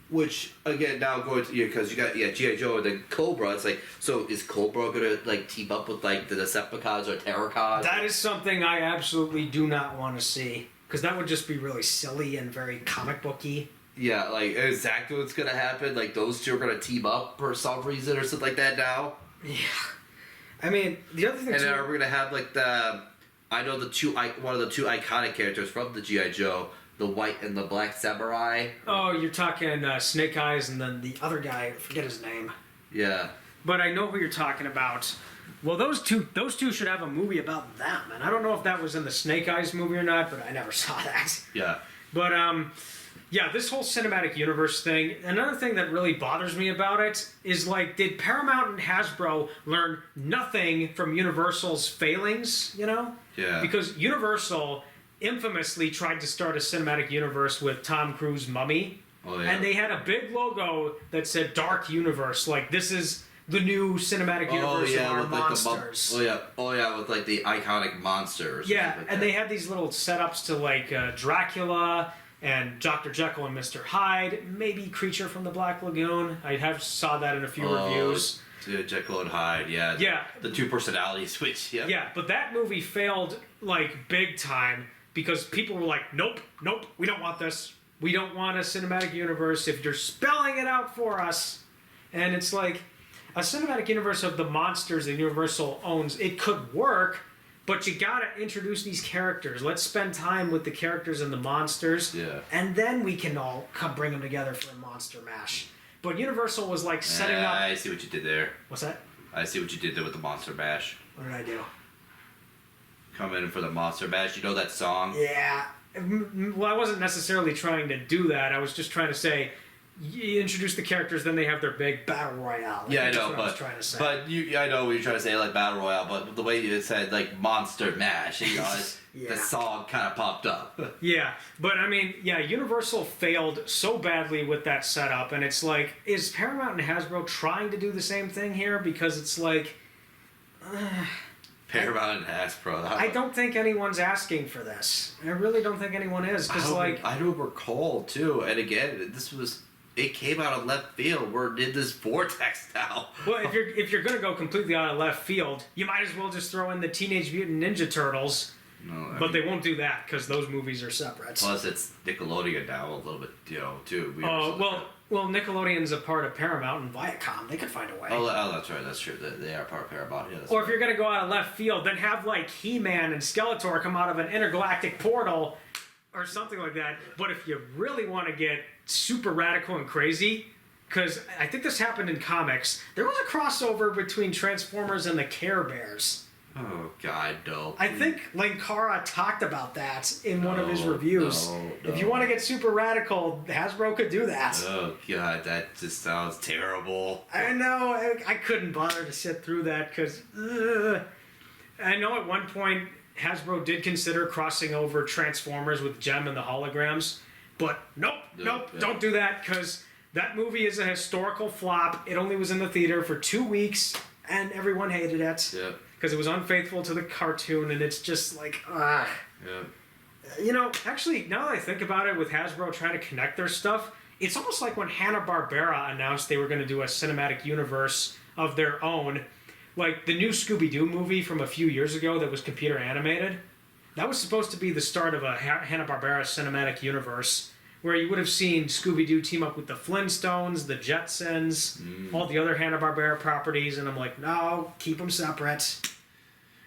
Which, again, now going to, because you got, G.I. Joe and then Cobra, it's like, so is Cobra going to, like, team up with, like, the Decepticons or Terracons? That is something I absolutely do not want to see, because that would just be really silly and very comic booky. Yeah, like, exactly what's going to happen. Like, those two are going to team up for some reason or something like that now. Yeah. I mean, the other thing And too... then are we going to have, like, one of the two iconic characters from the G.I. Joe, the white and the black samurai. Oh, you're talking Snake Eyes and then the other guy, I forget his name. Yeah. But I know who you're talking about. Well, those two should have a movie about them. And I don't know if that was in the Snake Eyes movie or not, but I never saw that. Yeah. But, yeah, this whole cinematic universe thing, another thing that really bothers me about it is, like, did Paramount and Hasbro learn nothing from Universal's failings, Yeah. Because Universal infamously tried to start a cinematic universe with Tom Cruise Mummy. Oh, yeah. And they had a big logo that said Dark Universe. Like, this is the new cinematic universe of our with like monsters. with like the iconic monsters. Yeah, Like and that. they had these little setups to like Dracula and Dr. Jekyll and Mr. Hyde, maybe Creature from the Black Lagoon. I have saw that in a few reviews. Jekyll and Hyde, yeah. Yeah. The two personality switch, yeah. Yeah, but that movie failed like big time because people were like, nope, we don't want this. We don't want a cinematic universe if you're spelling it out for us. And it's like a cinematic universe of the monsters that Universal owns, it could work, but you gotta introduce these characters. Let's spend time with the characters and the monsters, and then we can all bring them together for a monster mash. But Universal was like setting up. I see what you did there. What's that? I see what you did there with the Monster Bash. What did I do? Come in for the Monster Bash. You know that song? Yeah. Well, I wasn't necessarily trying to do that. I was just trying to say, you introduce the characters, then they have their big battle royale. Yeah, I know, what I was trying to say. but I know what you're trying to say, like battle royale. But the way you said like Monster Mash, you know, the song kind of popped up. Yeah, but I mean, Universal failed so badly with that setup, and it's like, is Paramount and Hasbro trying to do the same thing here? Because it's like, Paramount and Hasbro. I don't think anyone's asking for this. I really don't think anyone is, because I don't recall too. And again, it came out of left field. We're in this vortex now. Well, if you're gonna go completely out of left field, you might as well just throw in the Teenage Mutant Ninja Turtles. No, But they won't do that because those movies are separate. Plus, it's Nickelodeon now a little bit, too. Well, Nickelodeon's a part of Paramount and Viacom. They could find a way. Oh, that's right. That's true. They are part of Paramount. Yeah, Or if you're gonna go out of left field, then have like He-Man and Skeletor come out of an intergalactic portal, or something like that. But if you really want to get super radical and crazy, because I think this happened in comics, there was a crossover between Transformers and the Care Bears. Oh God, no! I think Linkara talked about that in one of his reviews. No. If you want to get super radical, Hasbro could do that. Oh God, that just sounds terrible. I know. I couldn't bother to sit through that because I know at one point Hasbro did consider crossing over Transformers with Gem and the holograms, but nope, don't do that because that movie is a historical flop. It only was in the theater for 2 weeks and everyone hated it. Yep. Because it was unfaithful to the cartoon, and it's just like, Yeah. Actually, now that I think about it, with Hasbro trying to connect their stuff, it's almost like when Hanna-Barbera announced they were going to do a cinematic universe of their own. Like the new Scooby-Doo movie from a few years ago that was computer animated. That was supposed to be the start of a Hanna-Barbera cinematic universe where you would have seen Scooby-Doo team up with the Flintstones, the Jetsons, all the other Hanna-Barbera properties, and I'm like, no, keep them separate.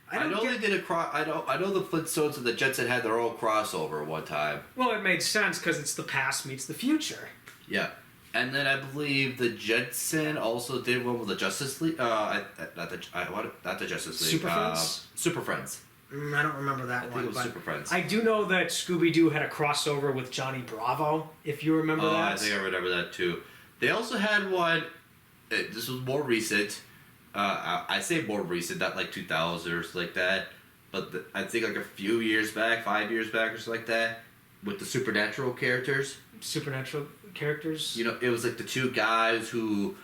I know they did I know the Flintstones and the Jetson had their own crossover one time. Well, it made sense because it's the past meets the future. Yeah, and then I believe the Jetson also did one with the Justice League. Not the Justice League. Super Friends. Super Friends. I don't remember that I one. think it was but Super Friends. I do know that Scooby-Doo had a crossover with Johnny Bravo, if you remember that. I think I remember that too. They also had one, this was more recent. I say more recent, not like 2000 or something like that. But I think like a few years back, 5 years back or something like that, with the supernatural characters. Supernatural characters? It was like the two guys who...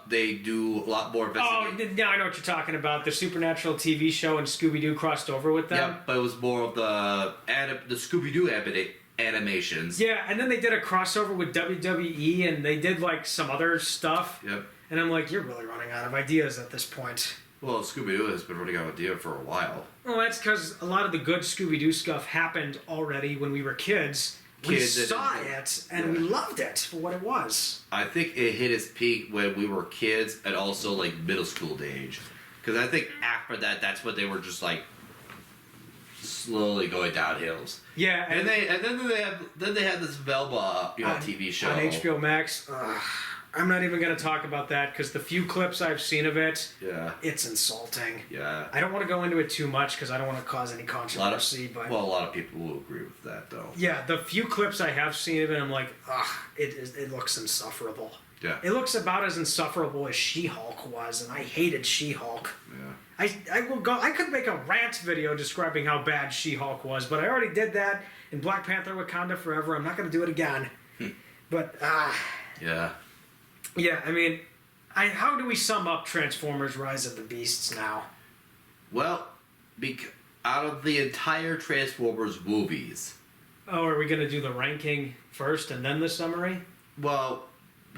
They do a lot more investigation. Oh, yeah, I know what you're talking about. The Supernatural TV show and Scooby-Doo crossed over with them. Yeah, but it was more of the Scooby-Doo animations. Yeah, and then they did a crossover with WWE, and they did like some other stuff. Yep. And I'm like, you're really running out of ideas at this point. Well, Scooby-Doo has been running out of ideas for a while. Well, that's because a lot of the good Scooby-Doo stuff happened already when we were kids. We saw it, and we loved it for what it was. I think it hit its peak when we were kids and also, like, middle school age. Because I think after that, that's when they were just, like, slowly going downhills. Yeah. And then they had this Velma, TV show. On HBO Max. I'm not even going to talk about that because the few clips I've seen of it, it's insulting. Yeah. I don't want to go into it too much because I don't want to cause any controversy. A lot of people will agree with that, though. Yeah, the few clips I have seen of it, I'm like, it looks insufferable. Yeah. It looks about as insufferable as She-Hulk was, and I hated She-Hulk. Yeah. I could make a rant video describing how bad She-Hulk was, but I already did that in Black Panther: Wakanda Forever. I'm not going to do it again. But Yeah. yeah, I mean, how do we sum up Transformers: Rise of the Beasts now? Well, out of the entire Transformers movies, Oh, are we going to do the ranking first and then the summary? well,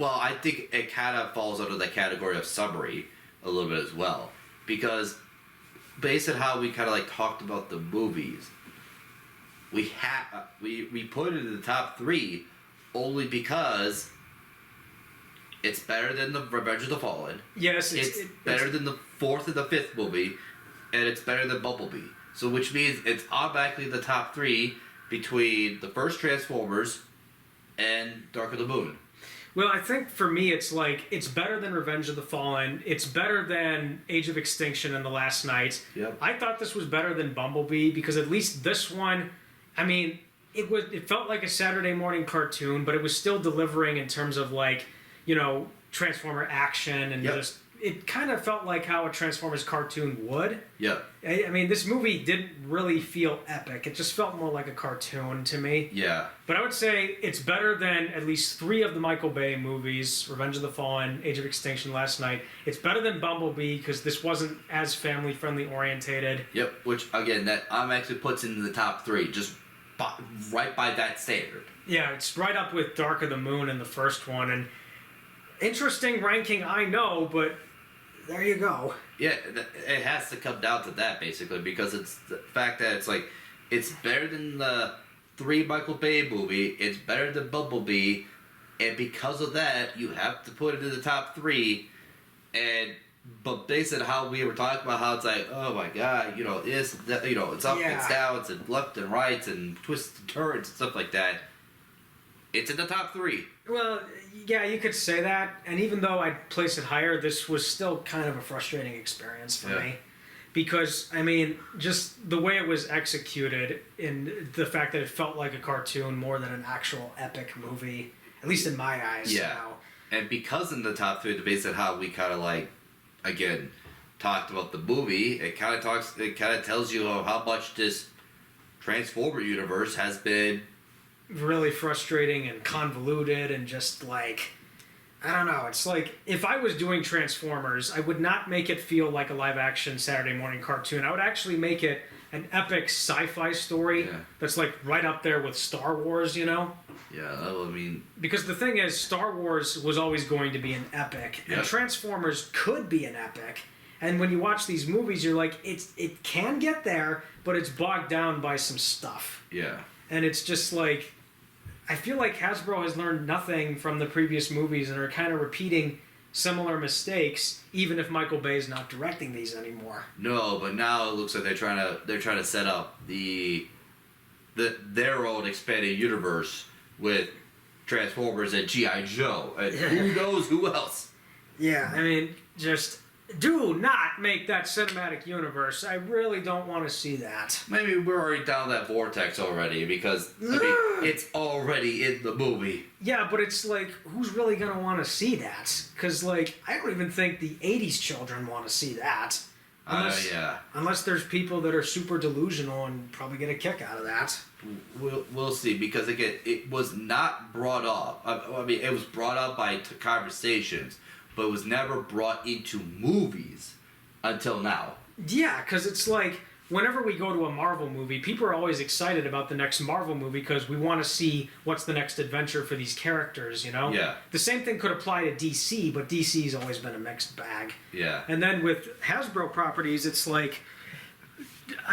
I think it kind of falls under the category of summary a little bit as well, because based on how we kind of like talked about the movies, we put it in the top 3 only because it's better than the Revenge of the Fallen. Yes, It's better than the 4th and the 5th movie, and it's better than Bumblebee. So, which means it's automatically the top 3 between the first Transformers and Dark of the Moon. Well, I think for me, it's better than Revenge of the Fallen. It's better than Age of Extinction and The Last Knight. Yep. I thought this was better than Bumblebee because at least this one, I mean, it felt like a Saturday morning cartoon, but it was still delivering in terms of Transformer action and just it kind of felt like how a Transformers cartoon would. Yeah. I mean, this movie didn't really feel epic. It just felt more like a cartoon to me. Yeah. But I would say it's better than at least 3 of the Michael Bay movies, Revenge of the Fallen, Age of Extinction, Last Night. It's better than Bumblebee because this wasn't as family-friendly orientated. Yep. Which, again, that actually puts into the top 3, just right by that standard. Yeah, it's right up with Dark of the Moon and the first one. And interesting ranking, I know, but there you go. Yeah, it has to come down to that, basically, because it's the fact that it's better than the 3 Michael Bay movie, it's better than Bumblebee, and because of that, you have to put it in the top 3, but based on how we were talking about how it's like, oh my god, it's up, it's down, it's left and right, and twists and turns and stuff like that, it's in the top 3. Well, yeah, you could say that. And even though I'd place it higher, this was still kind of a frustrating experience for me. Because, I mean, just the way it was executed and the fact that it felt like a cartoon more than an actual epic movie, at least in my eyes. Yeah. And because in the top 3, based on how we kind of again, talked about the movie, it kind of tells you how much this Transformer universe has been really frustrating and convoluted and just I don't know. It's like if I was doing Transformers, I would not make it feel like a live action Saturday morning cartoon. I would actually make it an epic sci-fi story that's right up there with Star Wars, Yeah, I mean, because the thing is, Star Wars was always going to be an epic, and Transformers could be an epic. And when you watch these movies, you're like, it can get there, but it's bogged down by some stuff. Yeah. And it's just I feel like Hasbro has learned nothing from the previous movies and are kind of repeating similar mistakes, even if Michael Bay is not directing these anymore. No, but now it looks like they're trying to set up their own expanded universe with Transformers and G.I. Joe. And who knows who else? Yeah, I mean, just do not make that cinematic universe. I really don't want to see that. Maybe we're already down that vortex already because it's already in the movie. Yeah, but it's who's really going to want to see that? Because I don't even think the 80s children want to see that. Unless there's people that are super delusional and probably get a kick out of that. We'll see, because again, it was not brought up. I mean, it was brought up by conversations, but it was never brought into movies until now. Yeah, because it's whenever we go to a Marvel movie, people are always excited about the next Marvel movie because we want to see what's the next adventure for these characters, Yeah. The same thing could apply to DC, but DC's always been a mixed bag. Yeah. And then with Hasbro properties, it's I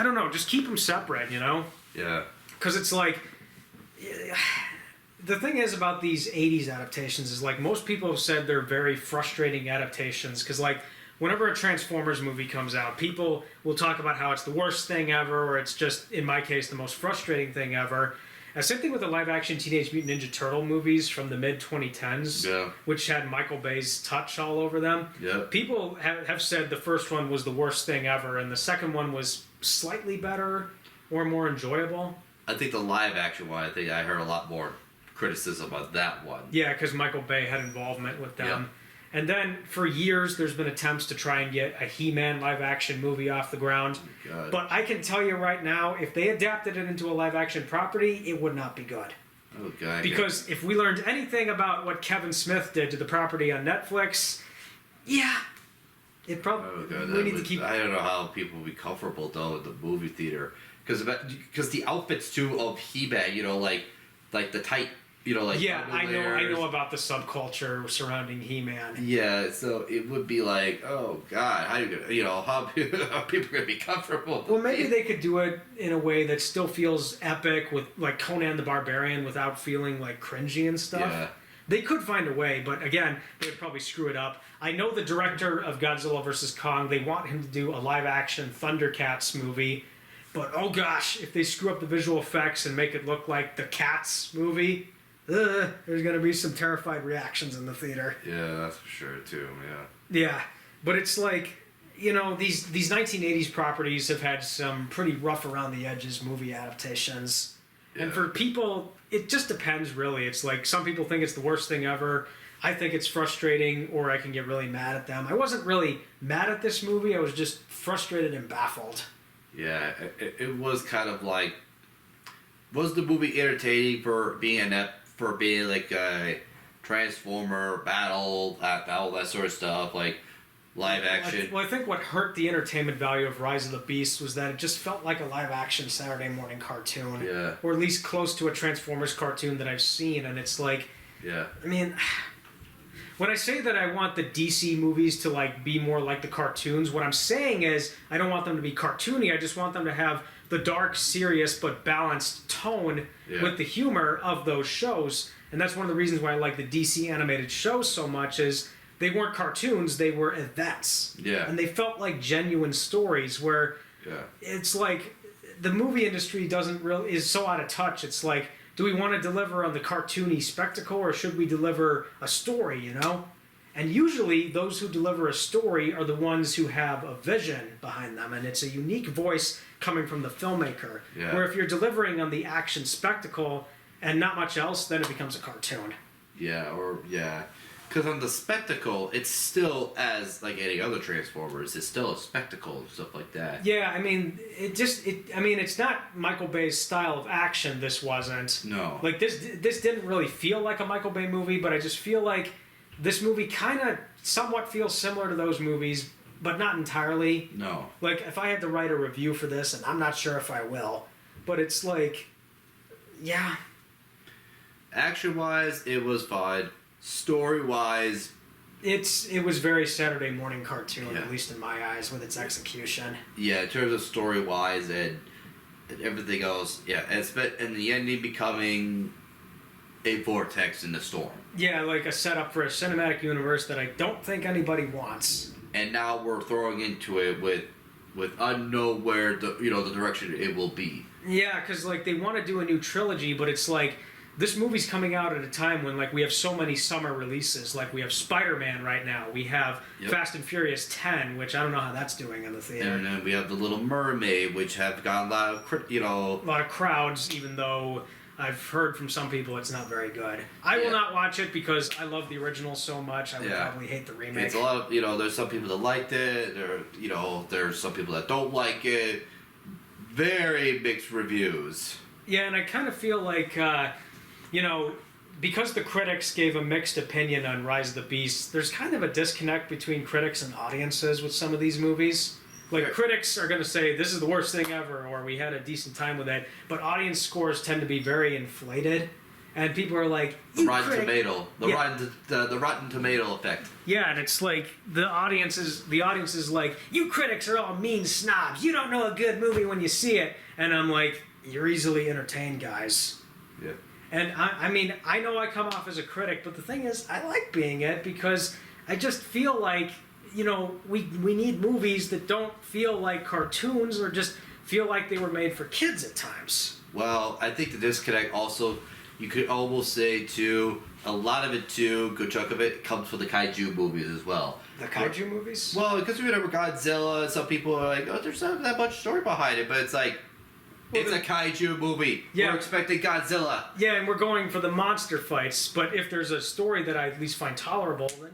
don't know, just keep them separate, Yeah. Because it's the thing is about these 80s adaptations is most people have said they're very frustrating adaptations because whenever a Transformers movie comes out, people will talk about how it's the worst thing ever, or it's just, in my case, the most frustrating thing ever. And same thing with the live-action Teenage Mutant Ninja Turtle movies from the mid-2010s, which had Michael Bay's touch all over them. Yeah. People have said the first one was the worst thing ever, and the second one was slightly better or more enjoyable. I think the live-action one, I heard a lot more criticism of that one. Yeah, because Michael Bay had involvement with them. Yep. And then for years, there's been attempts to try and get a He-Man live-action movie off the ground. God. But I can tell you right now, if they adapted it into a live-action property, it would not be good. Oh, God. Because if we learned anything about what Kevin Smith did to the property on Netflix, Yeah. It probably Oh god, we need to keep. I don't know how people would be comfortable though at the movie theater because the outfits too of He-Man, like the tight, like Yeah, I underlayers. know about the subculture surrounding He-Man. Yeah, so it would be like, oh god, how how are people gonna be comfortable? Well, maybe they could do it in a way that still feels epic, with like Conan the Barbarian, without feeling like cringy and stuff. Yeah. They could find a way, but again, they would probably screw it up. I know the director of Godzilla vs. Kong, they want him to do a live-action Thundercats movie, but oh gosh, if they screw up the visual effects and make it look like the Cats movie, there's going to be some terrified reactions in the theater. Yeah, that's for sure too. Yeah. Yeah, but it's like, these 1980s properties have had some pretty rough around the edges movie adaptations. Yeah. And for people, it just depends, really. It's like some people think it's the worst thing ever. I think it's frustrating, or I can get really mad at them. I wasn't really mad at this movie. I was just frustrated and baffled. Yeah, it was kind of like, was the movie entertaining for being like a Transformer battle, all that sort of stuff, like live action? Well, I think what hurt the entertainment value of Rise of the Beast was that it just felt like a live-action Saturday morning cartoon. Yeah. Or at least close to a Transformers cartoon that I've seen, and it's like... Yeah. I mean, when I say that I want the DC movies to like be more like the cartoons, what I'm saying is I don't want them to be cartoony. I just want them to have the dark, serious, but balanced tone with the humor of those shows. And that's one of the reasons why I like the DC animated shows so much is... They weren't cartoons, they were events. Yeah. And they felt like genuine stories where it's like the movie industry is so out of touch. It's like, do we want to deliver on the cartoony spectacle or should we deliver a story, And usually those who deliver a story are the ones who have a vision behind them, and it's a unique voice coming from the filmmaker. Yeah. Where if you're delivering on the action spectacle and not much else, then it becomes a cartoon. Yeah, because on the spectacle, it's still as like any other Transformers. It's still a spectacle and stuff like that. Yeah, I mean, it's not Michael Bay's style of action. This wasn't. No. Like this didn't really feel like a Michael Bay movie, but I just feel like this movie kind of somewhat feels similar to those movies, but not entirely. No. Like if I had to write a review for this, and I'm not sure if I will, but it's like, yeah. Action-wise, it was fine. Story-wise, it was very Saturday morning cartoon, Yeah. at least in my eyes, with its execution. yeah, in terms of story-wise and everything else, yeah, it's been in the ending becoming a vortex in the storm. Yeah, like a setup for a cinematic universe that I don't think anybody wants. And now we're throwing into it with unknown where the direction it will be. Yeah, because like they want to do a new trilogy, but it's like this movie's coming out at a time when like we have so many summer releases. Like we have Spider-Man right now. We have Fast and Furious 10, which I don't know how that's doing in the theater. And then we have The Little Mermaid, which have gotten a lot of a lot of crowds, even though I've heard from some people it's not very good. I will not watch it because I love the original so much. I would probably hate the remake. It's a lot of there's some people that liked it. There's some people that don't like it. Very mixed reviews. Yeah, and I kind of feel like because the critics gave a mixed opinion on Rise of the Beast, there's kind of a disconnect between critics and audiences with some of these movies. Like, critics are going to say, this is the worst thing ever, or we had a decent time with it, but audience scores tend to be very inflated, and people are like, The Rotten Tomato effect. Yeah, and it's like, the audience is like, you critics are all mean snobs, you don't know a good movie when you see it, and I'm like, you're easily entertained, guys. Yeah. And I mean, I know I come off as a critic, but the thing is, I like being it because I just feel like, we need movies that don't feel like cartoons or just feel like they were made for kids at times. Well, I think the disconnect also, you could almost say too, a lot of it too, good chunk of it, comes from the kaiju movies as well. The kaiju movies? Well, because we remember Godzilla, some people are like, oh, there's not that much story behind it, but it's like, it's a kaiju movie. Yeah. We're expecting Godzilla. Yeah, and we're going for the monster fights, but if there's a story that I at least find tolerable, then,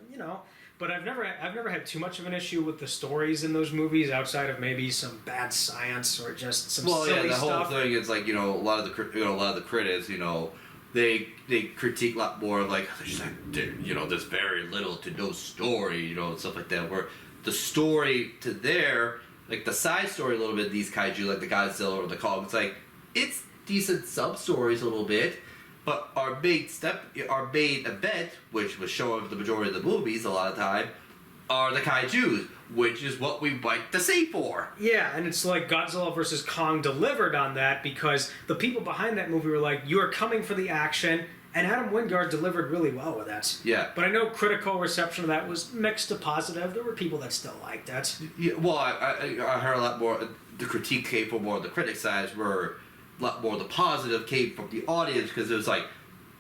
But I've never had too much of an issue with the stories in those movies outside of maybe some bad science or just some silly stuff. Well, yeah, the whole thing is like a lot of the critics, they critique a lot more of like, there's very little to no story, and stuff like that. Where the story to there, like the side story a little bit, these kaiju, like the Godzilla or the Kong, it's like, it's decent sub stories a little bit, but our main event, which was showing the majority of the movies a lot of time, are the kaijus, which is what we like to see for. Yeah, and it's like Godzilla vs. Kong delivered on that because the people behind that movie were like, you are coming for the action, and Adam Wingard delivered really well with that. Yeah. But I know critical reception of that was mixed to positive. There were people that still liked that. Yeah, well, I heard a lot more, the critique came from more of the critic sides, where a lot more of the positive came from the audience, because it was like,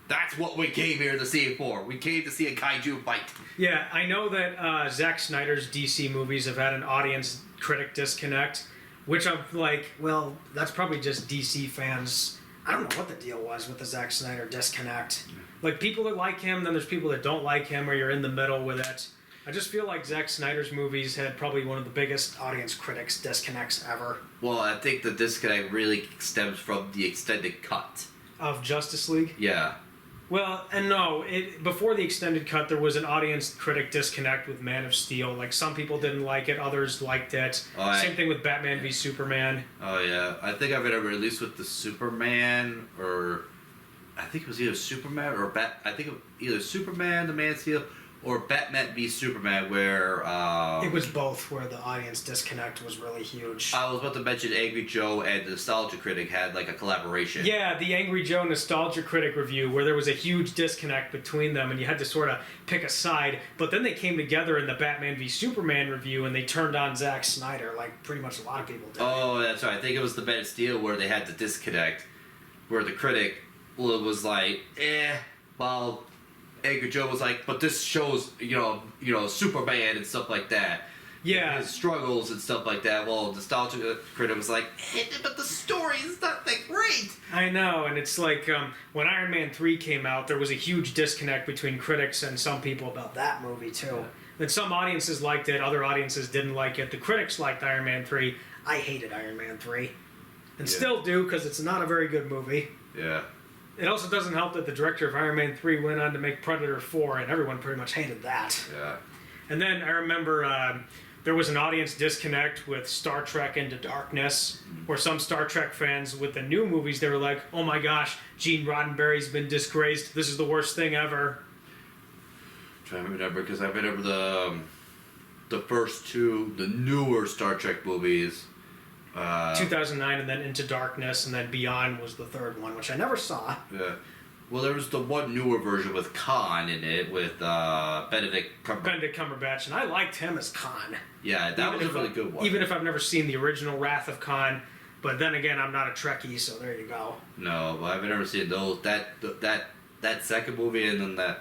that's what we came here to see it for. We came to see a kaiju fight. Yeah, I know that Zack Snyder's DC movies have had an audience-critic disconnect, which I'm like, well, that's probably just DC fans. I don't know what the deal was with the Zack Snyder disconnect. Like, people that like him, then there's people that don't like him, or you're in the middle with it. I just feel like Zack Snyder's movies had probably one of the biggest audience critics disconnects ever. Well, I think the disconnect really stems from the extended cut. Of Justice League? Yeah. Well, and no, before the extended cut, there was an audience critic disconnect with Man of Steel. Like, some people didn't like it, others liked it. Same thing with Batman v Superman. Oh, yeah. I think I've ever, at least with the Superman, or I think it was either Superman or I think either Superman, the Man of Steel, or Batman v Superman, where it was both, where the audience disconnect was really huge. I was about to mention Angry Joe and the Nostalgia Critic had like a collaboration. Yeah, the Angry Joe Nostalgia Critic review, where there was a huge disconnect between them, and you had to sort of pick a side. But then they came together in the Batman v Superman review, and they turned on Zack Snyder, like pretty much a lot of people did. Oh, that's right. I think it was the Man of Steel where they had the disconnect, where the critic was like, well. Angry Joe was like, but this shows, Superman and stuff like that. Yeah. His struggles and stuff like that. Well, Nostalgia Critic was like, but the story is not that great. I know, and it's like, when Iron Man 3 came out, there was a huge disconnect between critics and some people about that movie, too. Yeah. And some audiences liked it, other audiences didn't like it. The critics liked Iron Man 3. I hated Iron Man 3. And still do, because it's not a very good movie. Yeah. It also doesn't help that the director of Iron Man 3 went on to make Predator 4, and everyone pretty much hated that. Yeah. And then I remember there was an audience disconnect with Star Trek Into Darkness, where some Star Trek fans with the new movies, they were like, oh my gosh, Gene Roddenberry's been disgraced. This is the worst thing ever. I'm trying to remember, because I remember the first two, the newer Star Trek movies. 2009, and then Into Darkness, and then Beyond was the third one, which I never saw. Yeah. Well, there was the one newer version with Khan in it, with Benedict Cumberbatch, and I liked him as Khan. Yeah, that was a really good one. Even if I've never seen the original Wrath of Khan, but then again, I'm not a Trekkie, so there you go. No, but I've never seen those. That second movie, and then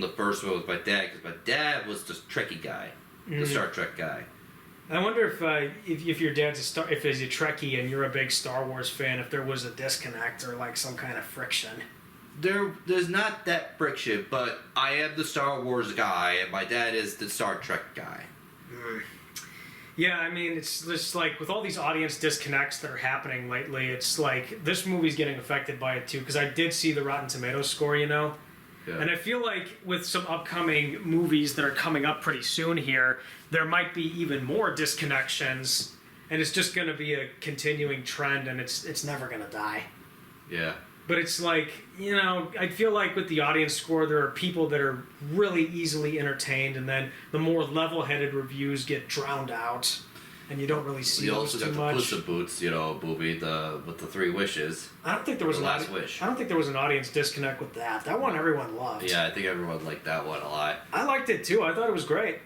the first one with my dad, because my dad was the Trekkie guy, the Star Trek guy. I wonder if your dad's if he's a Trekkie and you're a big Star Wars fan, if there was a disconnect or like some kind of friction. There's not that friction, but I am the Star Wars guy, and my dad is the Star Trek guy. Yeah, I mean, it's just like with all these audience disconnects that are happening lately, it's like this movie's getting affected by it too, because I did see the Rotten Tomatoes score, Yeah. And I feel like with some upcoming movies that are coming up pretty soon here, there might be even more disconnections, and it's just going to be a continuing trend, and it's never going to die. Yeah. But it's like, I feel like with the audience score, there are people that are really easily entertained, and then the more level-headed reviews get drowned out, and you don't really see those too much. You also got the Puss in Boots, movie with the three wishes. I don't think there was Last Wish. I don't think there was an audience disconnect with that. That one everyone loved. Yeah, I think everyone liked that one a lot. I liked it too. I thought it was great.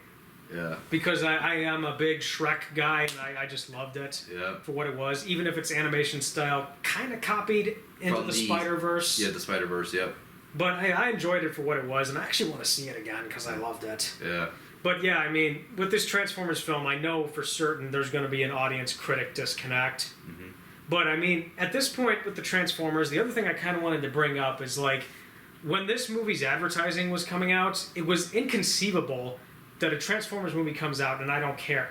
Yeah. Because I am a big Shrek guy, and I just loved it for what it was. Even if its animation style kind of copied into the Spider-Verse. Yeah, the Spider-Verse, yep. But I enjoyed it for what it was, and I actually want to see it again because I loved it. Yeah. But yeah, I mean, with this Transformers film, I know for certain there's going to be an audience critic disconnect. Mm-hmm. But I mean, at this point with the Transformers, the other thing I kind of wanted to bring up is like, when this movie's advertising was coming out, it was inconceivable that a Transformers movie comes out and I don't care.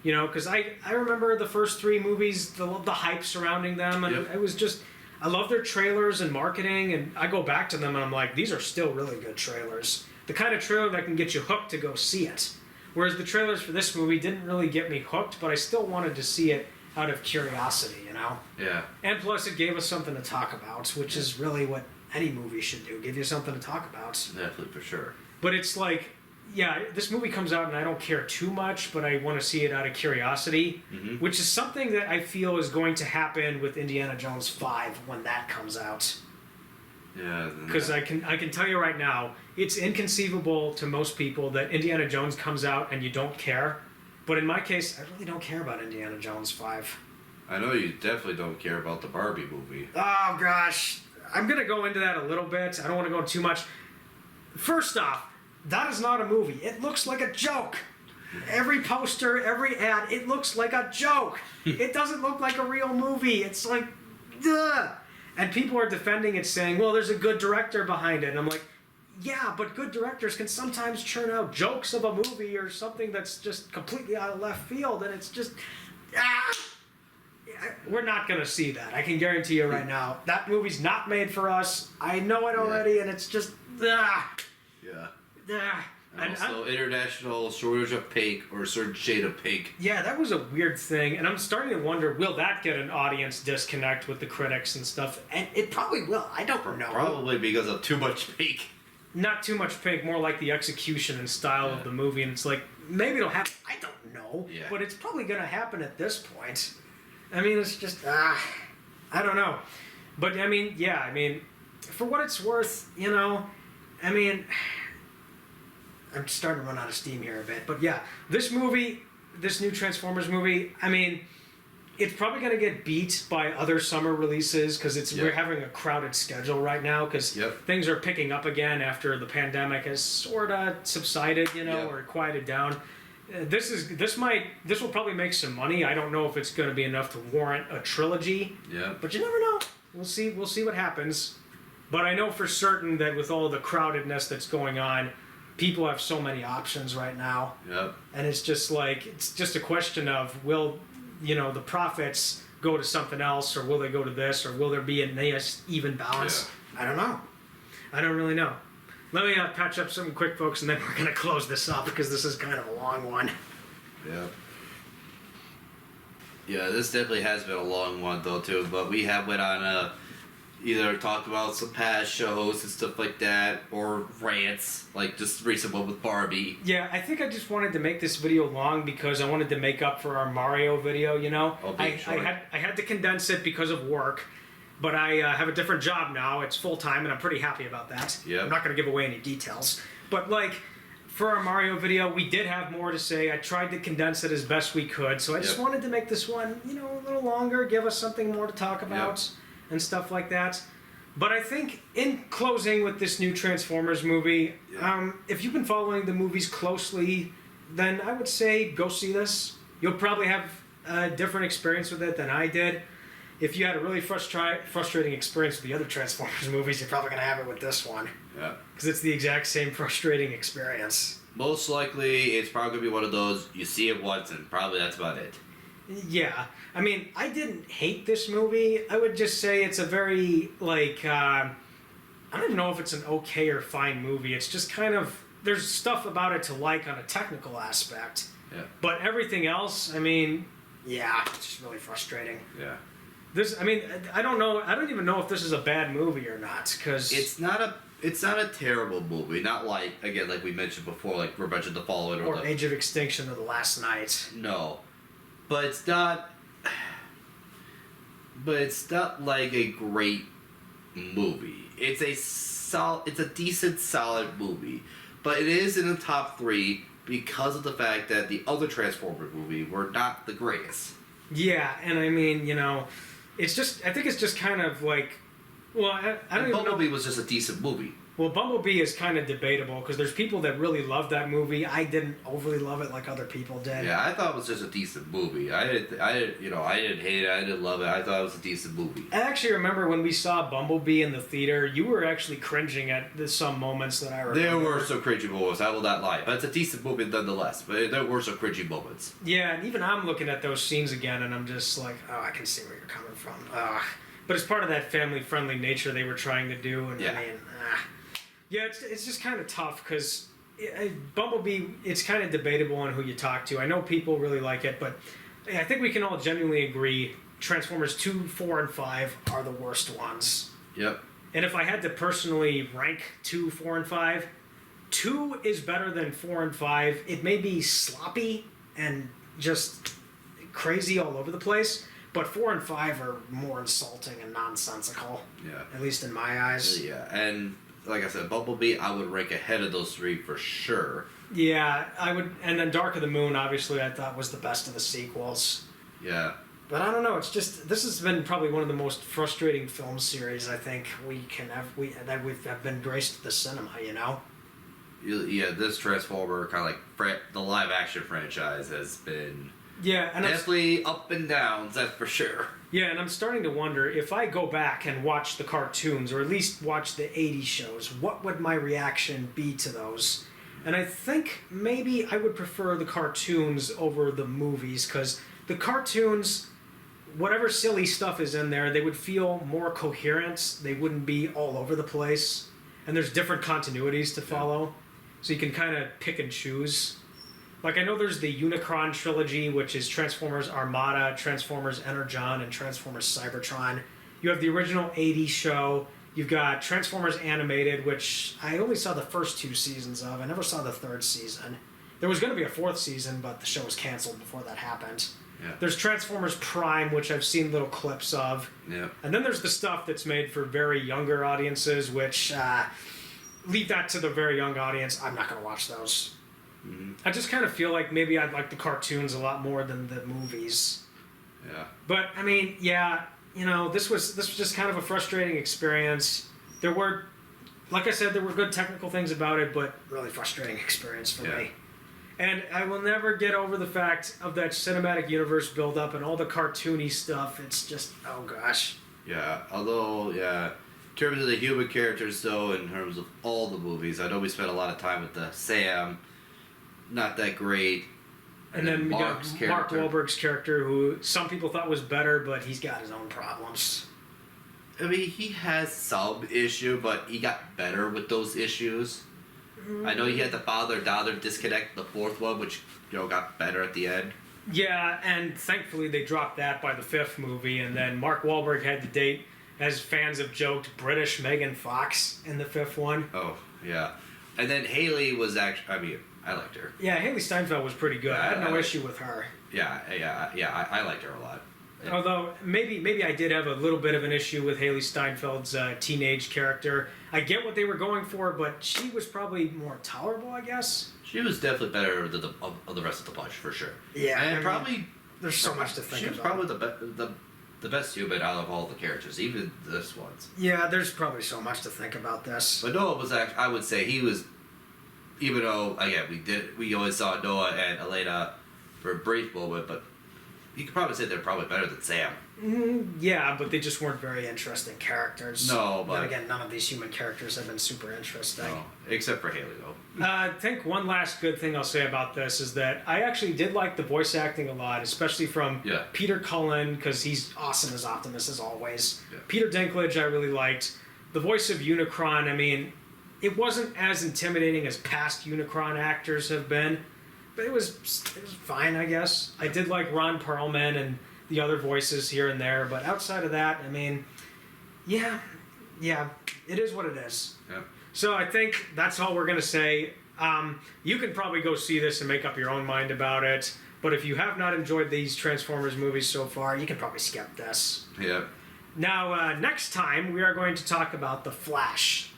Because I remember the first three movies, the hype surrounding them, and it was just, I love their trailers and marketing, and I go back to them and I'm like, these are still really good trailers. The kind of trailer that can get you hooked to go see it. Whereas the trailers for this movie didn't really get me hooked, but I still wanted to see it out of curiosity, you know? Yeah. And plus it gave us something to talk about, which is really what any movie should do, give you something to talk about. Definitely, for sure. But it's like, yeah, this movie comes out and I don't care too much, but I want to see it out of curiosity, which is something that I feel is going to happen with Indiana Jones 5 when that comes out. Yeah. Because I can tell you right now, it's inconceivable to most people that Indiana Jones comes out and you don't care. But in my case, I really don't care about Indiana Jones 5. I know you definitely don't care about the Barbie movie. Oh, gosh. I'm going to go into that a little bit. I don't want to go too much. First off, that is not a movie. It looks like a joke. Every poster, every ad, it looks like a joke. It doesn't look like a real movie. It's like, duh. And people are defending it saying, well, there's a good director behind it. And I'm like, yeah, but good directors can sometimes churn out jokes of a movie or something that's just completely out of left field. And it's just, we're not going to see that. I can guarantee you right now. That movie's not made for us. I know it already, and it's just, Yeah. And also, international shortage of pink or certain shade of pink. yeah, that was a weird thing, and I'm starting to wonder, will that get an audience disconnect with the critics and stuff? And it probably will. I don't know. Probably because of too much pink. Not too much pink, more like the execution and style of the movie, and it's like, maybe it'll happen. I don't know. Yeah. But it's probably going to happen at this point. I mean, it's just, I don't know. But, I mean, yeah, I mean, for what it's worth, you know, I mean, I'm starting to run out of steam here a bit. But, yeah, this movie, this new Transformers movie, I mean, it's probably going to get beat by other summer releases because we're having a crowded schedule right now because things are picking up again after the pandemic has sort of subsided, you know, or quieted down. This will probably make some money. I don't know if it's going to be enough to warrant a trilogy. Yeah. But you never know. We'll see what happens. But I know for certain that with all the crowdedness that's going on, people have so many options right now. Yep. And it's just a question of will, you know, the profits go to something else, or will they go to this, or will there be a nice even balance? Yeah. I don't know. I don't really know. Let me patch up something quick, folks, and then we're going to close this up because this is kind of a long one. Yeah. Yeah, this definitely has been a long one, though, too. But we have went on either talked about some past shows and stuff like that, or rants, like just recent one with Barbie. Yeah, I think I just wanted to make this video long because I wanted to make up for our Mario video, you know? I had to condense it because of work. But I have a different job now. It's full-time, and I'm pretty happy about that. Yep. I'm not going to give away any details. But, like, for our Mario video, we did have more to say. I tried to condense it as best we could. So I just wanted to make this one, you know, a little longer, give us something more to talk about and stuff like that. But I think, in closing with this new Transformers movie, if you've been following the movies closely, then I would say go see this. You'll probably have a different experience with it than I did. If you had a really frustrating experience with the other Transformers movies, you're probably going to have it with this one. Yeah. Because it's the exact same frustrating experience. Most likely, it's probably going to be one of those, you see it once, and probably that's about it. Yeah. I mean, I didn't hate this movie. I would just say it's a very, like, I don't even know if it's an okay or fine movie. It's just kind of, there's stuff about it to like on a technical aspect. Yeah. But everything else, I mean, yeah, it's just really frustrating. Yeah. This, I mean, I don't know. I don't even know if this is a bad movie or not, because it's not a terrible movie. Not like, again, like we mentioned before, like Revenge of the Fallen or Age of Extinction or The Last Night. No, but it's not. But it's not like a great movie. It's a decent, solid movie, but it is in the top 3 because of the fact that the other Transformers movie were not the greatest. Yeah, and I mean, you know. It's just, I think it's just kind of like, well, I don't even know. Bumblebee was just a decent movie. Well, Bumblebee is kind of debatable because there's people that really love that movie. I didn't overly love it like other people did. Yeah, I thought it was just a decent movie. I didn't hate it. I didn't love it. I thought it was a decent movie. I actually remember when we saw Bumblebee in the theater, you were actually cringing at some moments that I remember. There were some cringy moments. I will not lie, but it's a decent movie nonetheless. But there were some cringy moments. Yeah, and even I'm looking at those scenes again, and I'm just like, oh, I can see where you're coming from. but it's part of that family-friendly nature they were trying to do. And Yeah. I mean, yeah, it's just kind of tough because Bumblebee, it's kind of debatable on who you talk to. I know people really like it, but I think we can all genuinely agree Transformers 2, 4, and 5 are the worst ones. Yep. And if I had to personally rank 2, 4, and 5, 2 is better than 4 and 5. It may be sloppy and just crazy all over the place, but 4 and 5 are more insulting and nonsensical. Yeah. At least in my eyes. Yeah, and like I said, Bumblebee I would rank ahead of those 3 for sure. Yeah, I would. And then Dark of the Moon, obviously, I thought was the best of the sequels. Yeah. But I don't know. It's just this has been probably one of the most frustrating film series I think that we've have been graced with the cinema. You know. Yeah, this Transformer kind of like the live action franchise has been Yeah, and definitely up and downs. That's for sure. yeah, and I'm starting to wonder if I go back and watch the cartoons or at least watch the '80s shows, what would my reaction be to those? And I think maybe I would prefer the cartoons over the movies because the cartoons, whatever silly stuff is in there, they would feel more coherent. They wouldn't be all over the place. And there's different continuities to follow. So you can kind of pick and choose. Like I know there's the Unicron trilogy, which is Transformers Armada, Transformers Energon, and Transformers Cybertron. You have the original '80s show. You've got Transformers Animated, which I only saw the first 2 seasons of. I never saw the 3rd season. There was going to be a 4th season, but the show was canceled before that happened. Yeah. There's Transformers Prime, which I've seen little clips of. Yeah. And then there's the stuff that's made for very younger audiences, which leave that to the very young audience. I'm not going to watch those. Mm-hmm. I just kind of feel like maybe I'd like the cartoons a lot more than the movies. Yeah. But I mean, yeah, you know, this was just kind of a frustrating experience. There were, like I said, there were good technical things about it, but really frustrating experience for me. And I will never get over the fact of that cinematic universe build up and all the cartoony stuff. It's just, oh gosh. Yeah. Although, yeah, in terms of the human characters, though, in terms of all the movies, I know we spent a lot of time with the Sam. Not that great. And then we got Mark's Mark character. Wahlberg's character, who some people thought was better, but he's got his own problems. I mean, he has some issue, but he got better with those issues. I know he had the father-daughter disconnect the 4th one, which, you know, got better at the end. Yeah, and thankfully they dropped that by the 5th movie, and then Mark Wahlberg had to date, as fans have joked, British Megan Fox in the 5th one. Oh, yeah. And then Haley was actually, I mean, I liked her. Yeah, Haley Steinfeld was pretty good. I had no issue with her. Yeah, I liked her a lot. Yeah. Although maybe I did have a little bit of an issue with Haley Steinfeld's teenage character. I get what they were going for, but she was probably more tolerable, I guess. She was definitely better than the rest of the bunch, for sure. Yeah, and I mean, probably there's so much to think She was about. probably the best human out of all the characters, even this one's. Yeah, there's probably so much to think about this. But Noah was actually, I would say he was, even though again we always saw Noah and Elena for a brief moment, but you could probably say they're probably better than Sam. Yeah, but they just weren't very interesting characters. No, but then again, none of these human characters have been super interesting. No, except for Haley though. I think one last good thing I'll say about this is that I actually did like the voice acting a lot, especially from Yeah. Peter Cullen, because he's awesome as Optimus as always. Yeah. Peter Dinklage I really liked. The voice of Unicron, I mean, it wasn't as intimidating as past Unicron actors have been, but it was fine, I guess. I did like Ron Perlman and the other voices here and there, but outside of that, I mean, yeah, it is what it is. Yeah. So I think that's all we're going to say. You can probably go see this and make up your own mind about it, but if you have not enjoyed these Transformers movies so far, you can probably skip this. Yeah. Now, next time, we are going to talk about The Flash.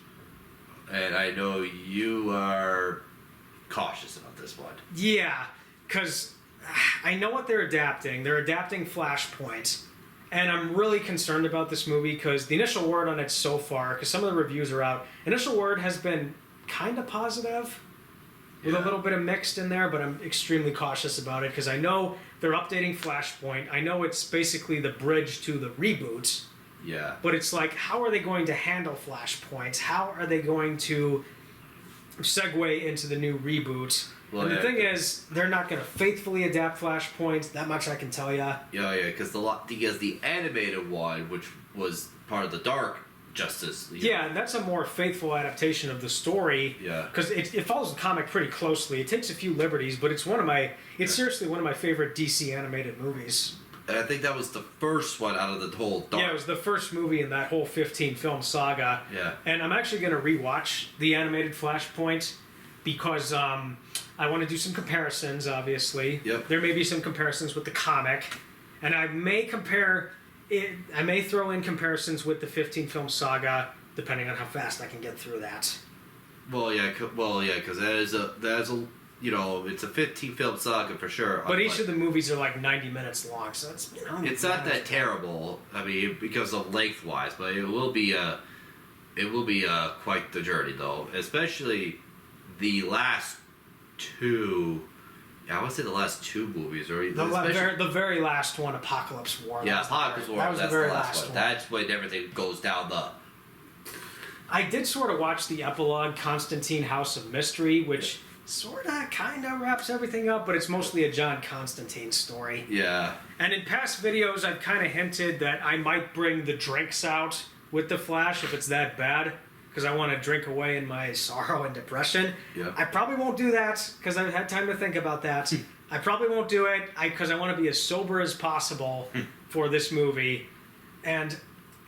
And I know you are cautious about this one. Yeah, because I know what they're adapting. They're adapting Flashpoint. And I'm really concerned about this movie because the initial word on it so far, because some of the reviews are out, initial word has been kind of positive with a little bit of mixed in there, but I'm extremely cautious about it because I know they're updating Flashpoint. I know it's basically the bridge to the reboot. Yeah. But it's like, how are they going to handle Flashpoints? How are they going to segue into the new reboot. Well, and the yeah, thing is, they're not going to faithfully adapt Flashpoint. That much I can tell you. Yeah, because the animated one, which was part of the Dark Justice League. Yeah, and that's a more faithful adaptation of the story. Yeah. Because it follows the comic pretty closely. It takes a few liberties, but it's seriously one of my favorite DC animated movies. And I think that was the first one out of the whole Dark. Yeah, it was the first movie in that whole 15-film saga. Yeah. And I'm actually going to rewatch the animated Flashpoint because I want to do some comparisons, obviously. Yep. There may be some comparisons with the comic. And I may throw in comparisons with the 15-film saga, depending on how fast I can get through that. Well, yeah, because that is a it's a 15-film saga for sure. But each of the movies are like 90 minutes long, so it's it's not that terrible. I mean, because of lengthwise, but it will be quite the journey though, especially the last two. Yeah, I would say the last two movies, or the very last one, Apocalypse War. Yeah, Apocalypse War. That was that's the very the last last one. one. That's when everything goes down the. I did sort of watch the epilogue, Constantine House of Mystery, which sort of, kind of wraps everything up, but it's mostly a John Constantine story. Yeah. And in past videos, I've kind of hinted that I might bring the drinks out with the Flash if it's that bad, because I want to drink away in my sorrow and depression. Yeah. I probably won't do that, because I've had time to think about that. I probably won't do it, because I want to be as sober as possible for this movie. And...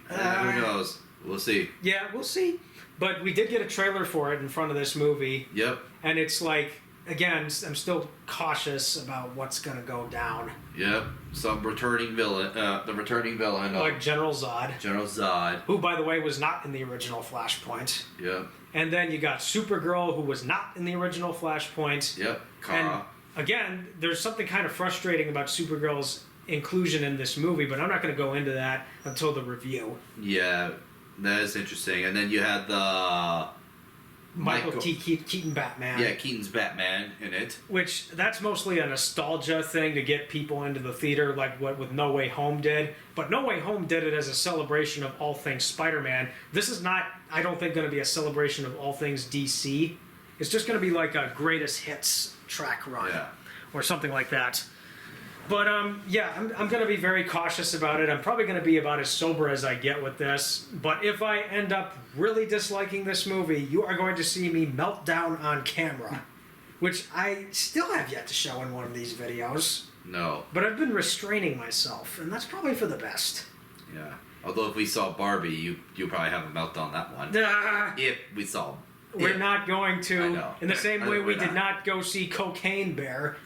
who knows? We'll see. Yeah, we'll see. But we did get a trailer for it in front of this movie. Yep. And it's like, again, I'm still cautious about what's going to go down. Yep. Some returning villain. The returning villain. Like General Zod. General Zod. Who, by the way, was not in the original Flashpoint. Yep. And then you got Supergirl, who was not in the original Flashpoint. Yep. And again, there's something kind of frustrating about Supergirl's inclusion in this movie, but I'm not going to go into that until the review. Yeah. That is interesting. And then you had the... Michael Keaton Batman. Yeah, Keaton's Batman in it. Which, that's mostly a nostalgia thing to get people into the theater, like what with No Way Home did. But No Way Home did it as a celebration of all things Spider-Man. This is not, I don't think, going to be a celebration of all things DC. It's just going to be like a greatest hits track run. Yeah. Or something like that. But, yeah, I'm going to be very cautious about it. I'm probably going to be about as sober as I get with this. But if I end up really disliking this movie, you are going to see me melt down on camera. Which I still have yet to show in one of these videos. No. But I've been restraining myself, and that's probably for the best. Yeah. Although if we saw Barbie, you probably have a meltdown on that one. If we saw... We're not going to. I know. In the same way we We're did not go see Cocaine Bear.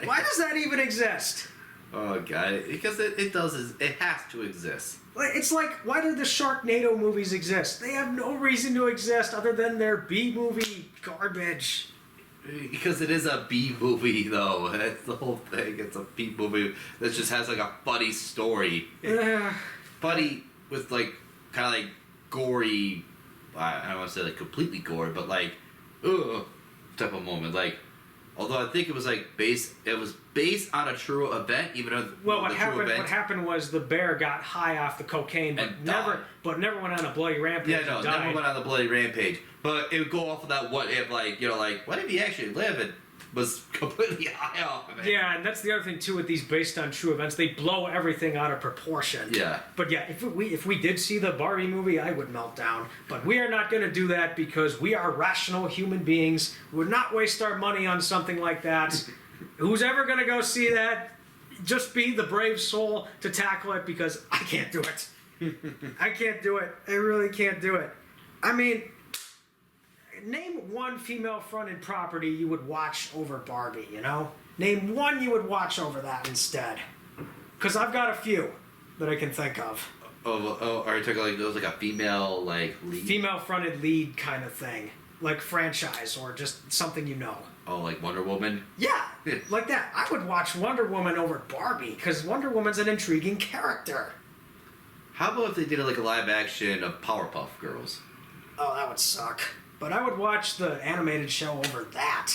Why does that even exist? Oh, God. Because it does. It has to exist. It's like, why do the Sharknado movies exist? They have no reason to exist other than their B-movie garbage. Because it is a B movie, though. That's the whole thing. It's a B movie that just has, like, a funny story. Funny with, like, kind of, like, gory... I don't want to say, like, completely gory, but, like, ugh, type of moment. Like... Although I think it was based on a true event, even though what happened was the bear got high off the cocaine, but never went on a bloody rampage. Yeah, no, never went on a bloody rampage. But it would go off of that what if, what if he actually lived and was completely high off of it? Yeah, and that's the other thing too with these based on true events, they blow everything out of proportion. Yeah. But yeah, if we did see the Barbie movie, I would melt down. But we are not going to do that because we are rational human beings. We would not waste our money on something like that. Who's ever going to go see that? Just be the brave soul to tackle it because I can't do it. I can't do it. I really can't do it. I mean, name one female-fronted property you would watch over Barbie, you know? Name one you would watch over that instead. Because I've got a few that I can think of. Oh, are you talking like those, like a female, like, lead? Female-fronted lead kind of thing. Like franchise or just something you know. Oh, like Wonder Woman? Yeah, like that. I would watch Wonder Woman over Barbie because Wonder Woman's an intriguing character. How about if they did like a live action of Powerpuff Girls? Oh, that would suck. But I would watch the animated show over that.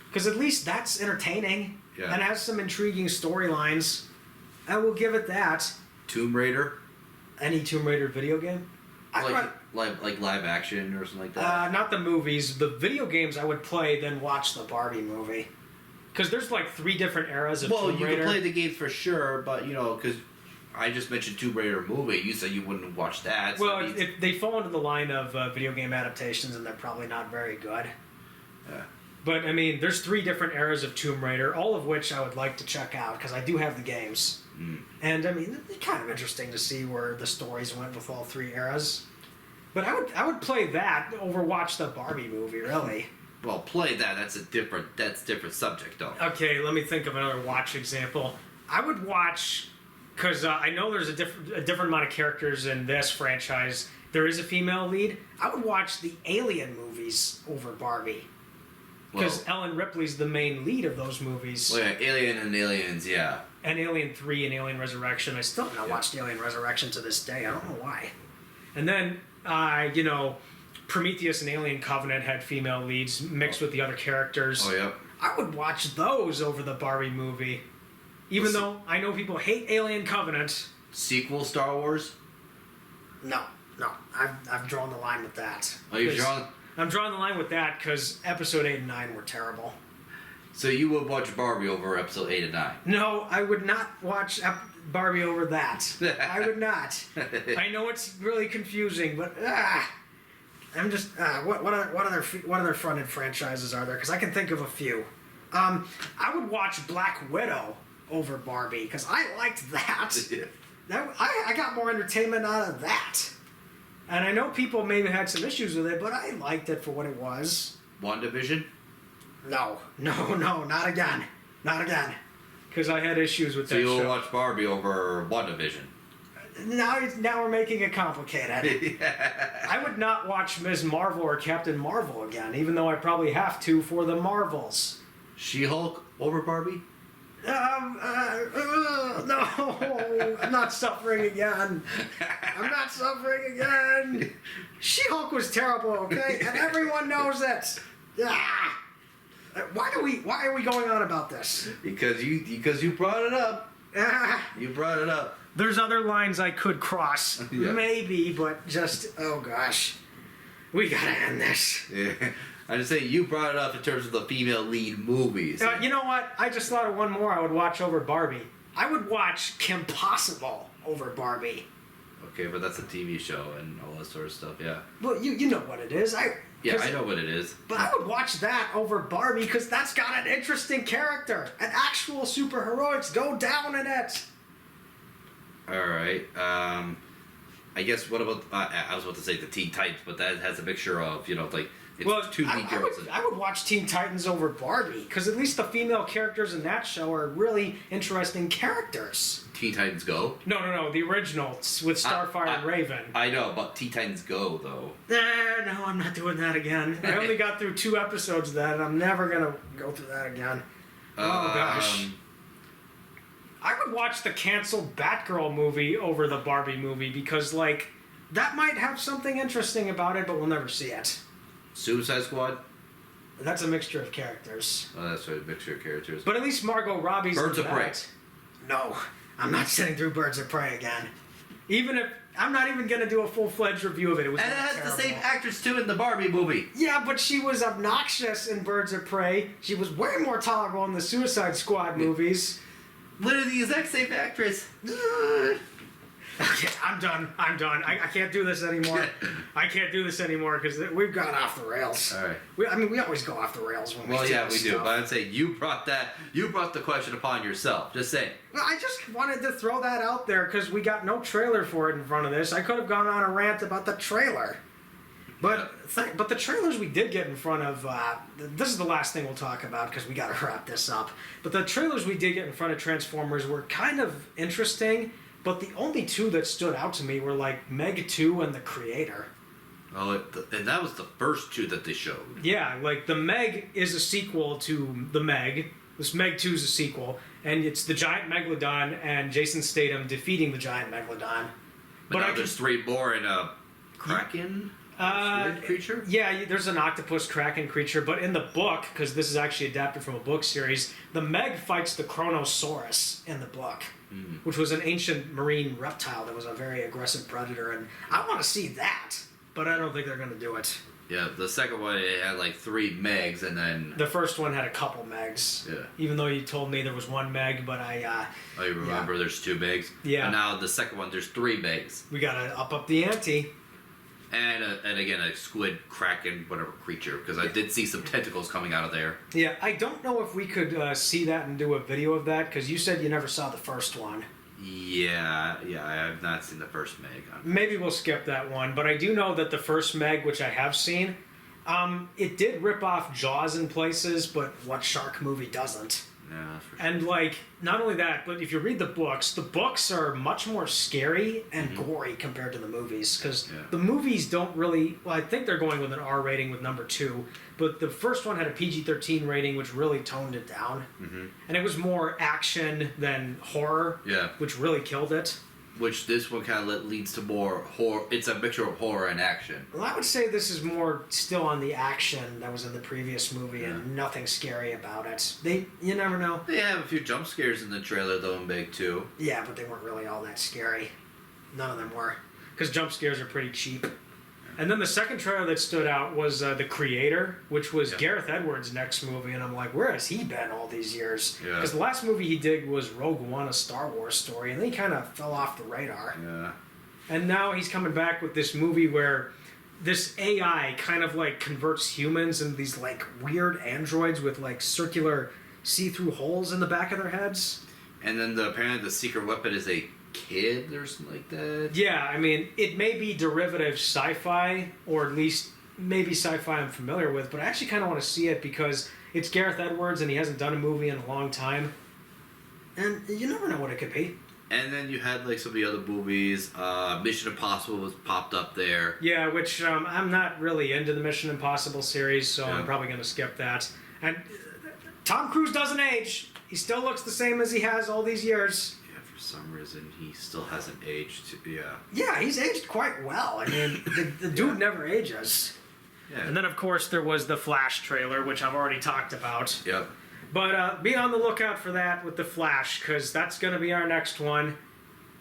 Because at least that's entertaining. Yeah. And has some intriguing storylines. I will give it that. Tomb Raider? Any Tomb Raider video game? Like live action or something like that. Not the movies. The video games I would play, then watch the Barbie movie. Because there's like 3 different eras of Tomb Raider. You can play the games for sure, but because I just mentioned Tomb Raider movie. You said you wouldn't watch that. Well, they fall into the line of video game adaptations, and they're probably not very good. Yeah. But I mean, there's 3 different eras of Tomb Raider, all of which I would like to check out because I do have the games. And I mean, it's kind of interesting to see where the stories went with all 3 eras. But I would play that over watch the Barbie movie, really. Well, play that. That's different subject, though. Okay, let me think of another watch example. I would watch, because I know there's a different amount of characters in this franchise. There is a female lead. I would watch the Alien movies over Barbie. Because Ellen Ripley's the main lead of those movies. Well, yeah, Alien and Aliens, yeah. And Alien 3 and Alien Resurrection. I still have not watched Alien Resurrection to this day. I don't know why. And then, Prometheus and Alien Covenant had female leads mixed with the other characters. Oh, yep. I would watch those over the Barbie movie. Even though I know people hate Alien Covenant. Sequel Star Wars? No. I've drawn the line with that. Oh, you've drawn... I'm drawing the line with that because episode 8 and 9 were terrible. So you would watch Barbie over episode 8 and 9? No, I would not watch Barbie over that. I would not. I know it's really confusing, but I'm just what other fronted franchises are there? Because I can think of a few. I would watch Black Widow over Barbie because I liked that. I got more entertainment out of that. And I know people maybe had some issues with it, but I liked it for what it was. WandaVision? No, not again. Not again. Because I had issues with that show. So you'll watch Barbie over WandaVision? Now we're making it complicated. I would not watch Ms. Marvel or Captain Marvel again, even though I probably have to for the Marvels. She-Hulk over Barbie? No, I'm not suffering again. She-Hulk was terrible, okay? And everyone knows it. Why are we going on about this? Because you brought it up. You brought it up. There's other lines I could cross, maybe, but just, oh gosh. We gotta end this. Yeah. I just say you brought it up in terms of the female lead movies. You know what? I just thought of one more I would watch over Barbie. I would watch Kim Possible over Barbie. Okay, but that's a TV show and all that sort of stuff, yeah. Well, you know what it is. I know what it is. But I would watch that over Barbie because that's got an interesting character. An actual superheroics go down in it. Alright, I guess what about, I was about to say the Teen Titans, but that has a mixture of, like, it's two lead girls. I would watch Teen Titans over Barbie because at least the female characters in that show are really interesting characters. Teen Titans Go? No, the originals with Starfire and Raven. I know, but Teen Titans Go, though. No, I'm not doing that again. I only got through 2 episodes of that, and I'm never going to go through that again. Oh, gosh. I would watch the canceled Batgirl movie over the Barbie movie because, that might have something interesting about it, but we'll never see it. Suicide Squad? That's a mixture of characters. Oh, that's right, a mixture of characters. But at least Margot Robbie's Birds of Prey. No, I'm not sitting through Birds of Prey again. Even if I'm not even going to do a full-fledged review of it. It was and it has terrible. the same actress too in the Barbie movie. Yeah, but she was obnoxious in Birds of Prey. She was way more tolerable in the Suicide Squad movies. Literally the exact same actress. Okay, I'm done. I can't do this anymore. I can't do this anymore because we've gone off the rails. All right. We always go off the rails when we do we do. But I'd say you brought the question upon yourself. Just saying. Well, I just wanted to throw that out there because we got no trailer for it in front of this. I could have gone on a rant about the trailer. But the trailers we did get in front of, this is the last thing we'll talk about because we got to wrap this up. But the trailers we did get in front of Transformers were kind of interesting. But the only 2 that stood out to me were Meg 2 and The Creator. Oh, and that was the first 2 that they showed. Yeah, the Meg is a sequel to the Meg. This Meg 2 is a sequel. And it's the giant Megalodon and Jason Statham defeating the giant Megalodon. But now there's 3 more in a Kraken creature? Yeah, there's an octopus Kraken creature. But in the book, because this is actually adapted from a book series, the Meg fights the Chronosaurus in the book. which was an ancient marine reptile that was a very aggressive predator, and I want to see that, but I don't think they're going to do it. Yeah, the second one it had like 3 megs, and then The first one had a couple megs. Yeah. Even though you told me there was 1 meg, but I remember there's 2 megs. Yeah. And now the second one there's 3 megs. we gotta up the ante. And again a squid, kraken, whatever creature, because I did see some tentacles coming out of there. Yeah, I don't know if we could see that and do a video of that, because you said you never saw the first one. Yeah, I have not seen the first meg. Maybe we'll skip that one, but I do know that the first Meg, which I have seen, it did rip off Jaws in places, but what shark movie doesn't? Yeah, that's for sure. And like, not only that, but if you read the books are much more scary and gory compared to the movies, because the movies don't really, well, I think they're going with an R rating with number 2, but the first one had a PG-13 rating, which really toned it down. And it was more action than horror, which really killed it. Which this one kind of leads to more horror. It's a mixture of horror and action. Well, I would say this is more still on the action that was in the previous movie, and nothing scary about it. You never know. They have a few jump scares in the trailer though in Meg 2. Yeah, but they weren't really all that scary. None of them were, because jump scares are pretty cheap. And then the second trailer that stood out was The Creator, which was Gareth Edwards' next movie, and I'm like, where has he been all these years? Because the last movie he did was Rogue One, a Star Wars story, and then he kind of fell off the radar. Yeah. And now he's coming back with this movie where this AI kind of like converts humans into these like weird androids with like circular see-through holes in the back of their heads. And then apparently the secret weapon is a kid or something like that. Yeah, I mean, it may be derivative sci-fi, or at least maybe sci-fi I'm familiar with, but I actually kind of want to see it because it's Gareth Edwards and he hasn't done a movie in a long time. And you never know what it could be. And then you had like some of the other movies. Mission Impossible was popped up there. Yeah, which I'm not really into the Mission Impossible series, so I'm probably going to skip that. And Tom Cruise doesn't age. He still looks the same as he has all these years. For some reason, he still hasn't aged. Yeah, he's aged quite well. I mean, the dude never ages. Yeah. And then, of course, there was the Flash trailer, which I've already talked about. Yep. But be on the lookout for that with the Flash, because that's going to be our next one.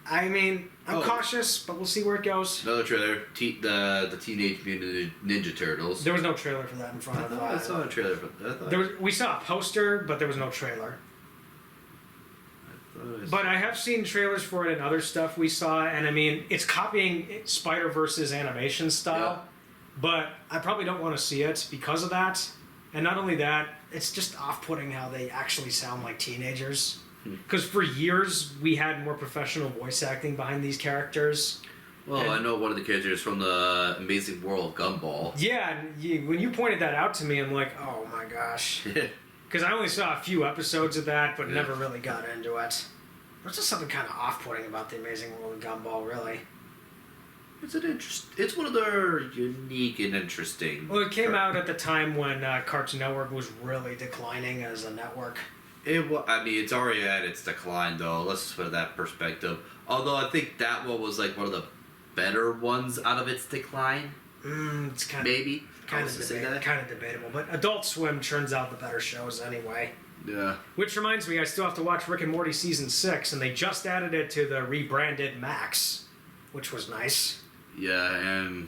I mean, I'm cautious, but we'll see where it goes. Another trailer, the Teenage Mutant Ninja Turtles. There was no trailer for that in front of I saw a trailer for that. We saw a poster, but there was no trailer. But I have seen trailers for it and other stuff we saw, and I mean, it's copying Spider-Verse's animation style, but I probably don't want to see it because of that. And not only that, it's just off-putting how they actually sound like teenagers. Because for years, we had more professional voice acting behind these characters. Well, I know one of the characters from the Amazing World of Gumball. Yeah, and when you pointed that out to me, I'm like, oh my gosh. Because I only saw a few episodes of that, but never really got into it. There's just something kind of off-putting about the Amazing World of Gumball, really. It's one of their unique and interesting. Well, it came out at the time when Cartoon Network was really declining as a network. I mean, it's already at its decline, though. Let's just put it that perspective. Although I think that one was like one of the better ones out of its decline. It's kind of maybe kind of debatable, but Adult Swim churns out the better shows anyway. Yeah. Which reminds me, I still have to watch Rick and Morty season 6, and they just added it to the rebranded Max, which was nice. Yeah, and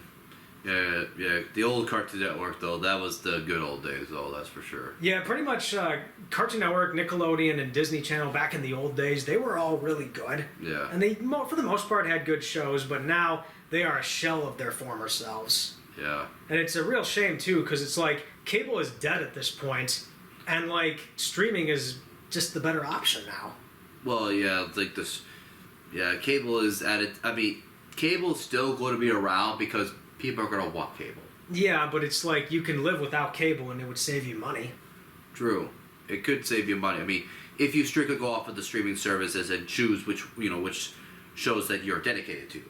the old Cartoon Network though, that was the good old days though, that's for sure. Yeah, pretty much Cartoon Network, Nickelodeon, and Disney Channel back in the old days, they were all really good. Yeah. And they, for the most part, had good shows, but now they are a shell of their former selves. Yeah. And it's a real shame too, because it's like cable is dead at this point, and like streaming is just the better option now. Well, yeah, like this. Yeah, cable is at it. I mean, cable's still going to be around because people are going to want cable. Yeah, but it's like you can live without cable and it would save you money. True. It could save you money. I mean, if you strictly go off of the streaming services and choose which shows that you're dedicated to.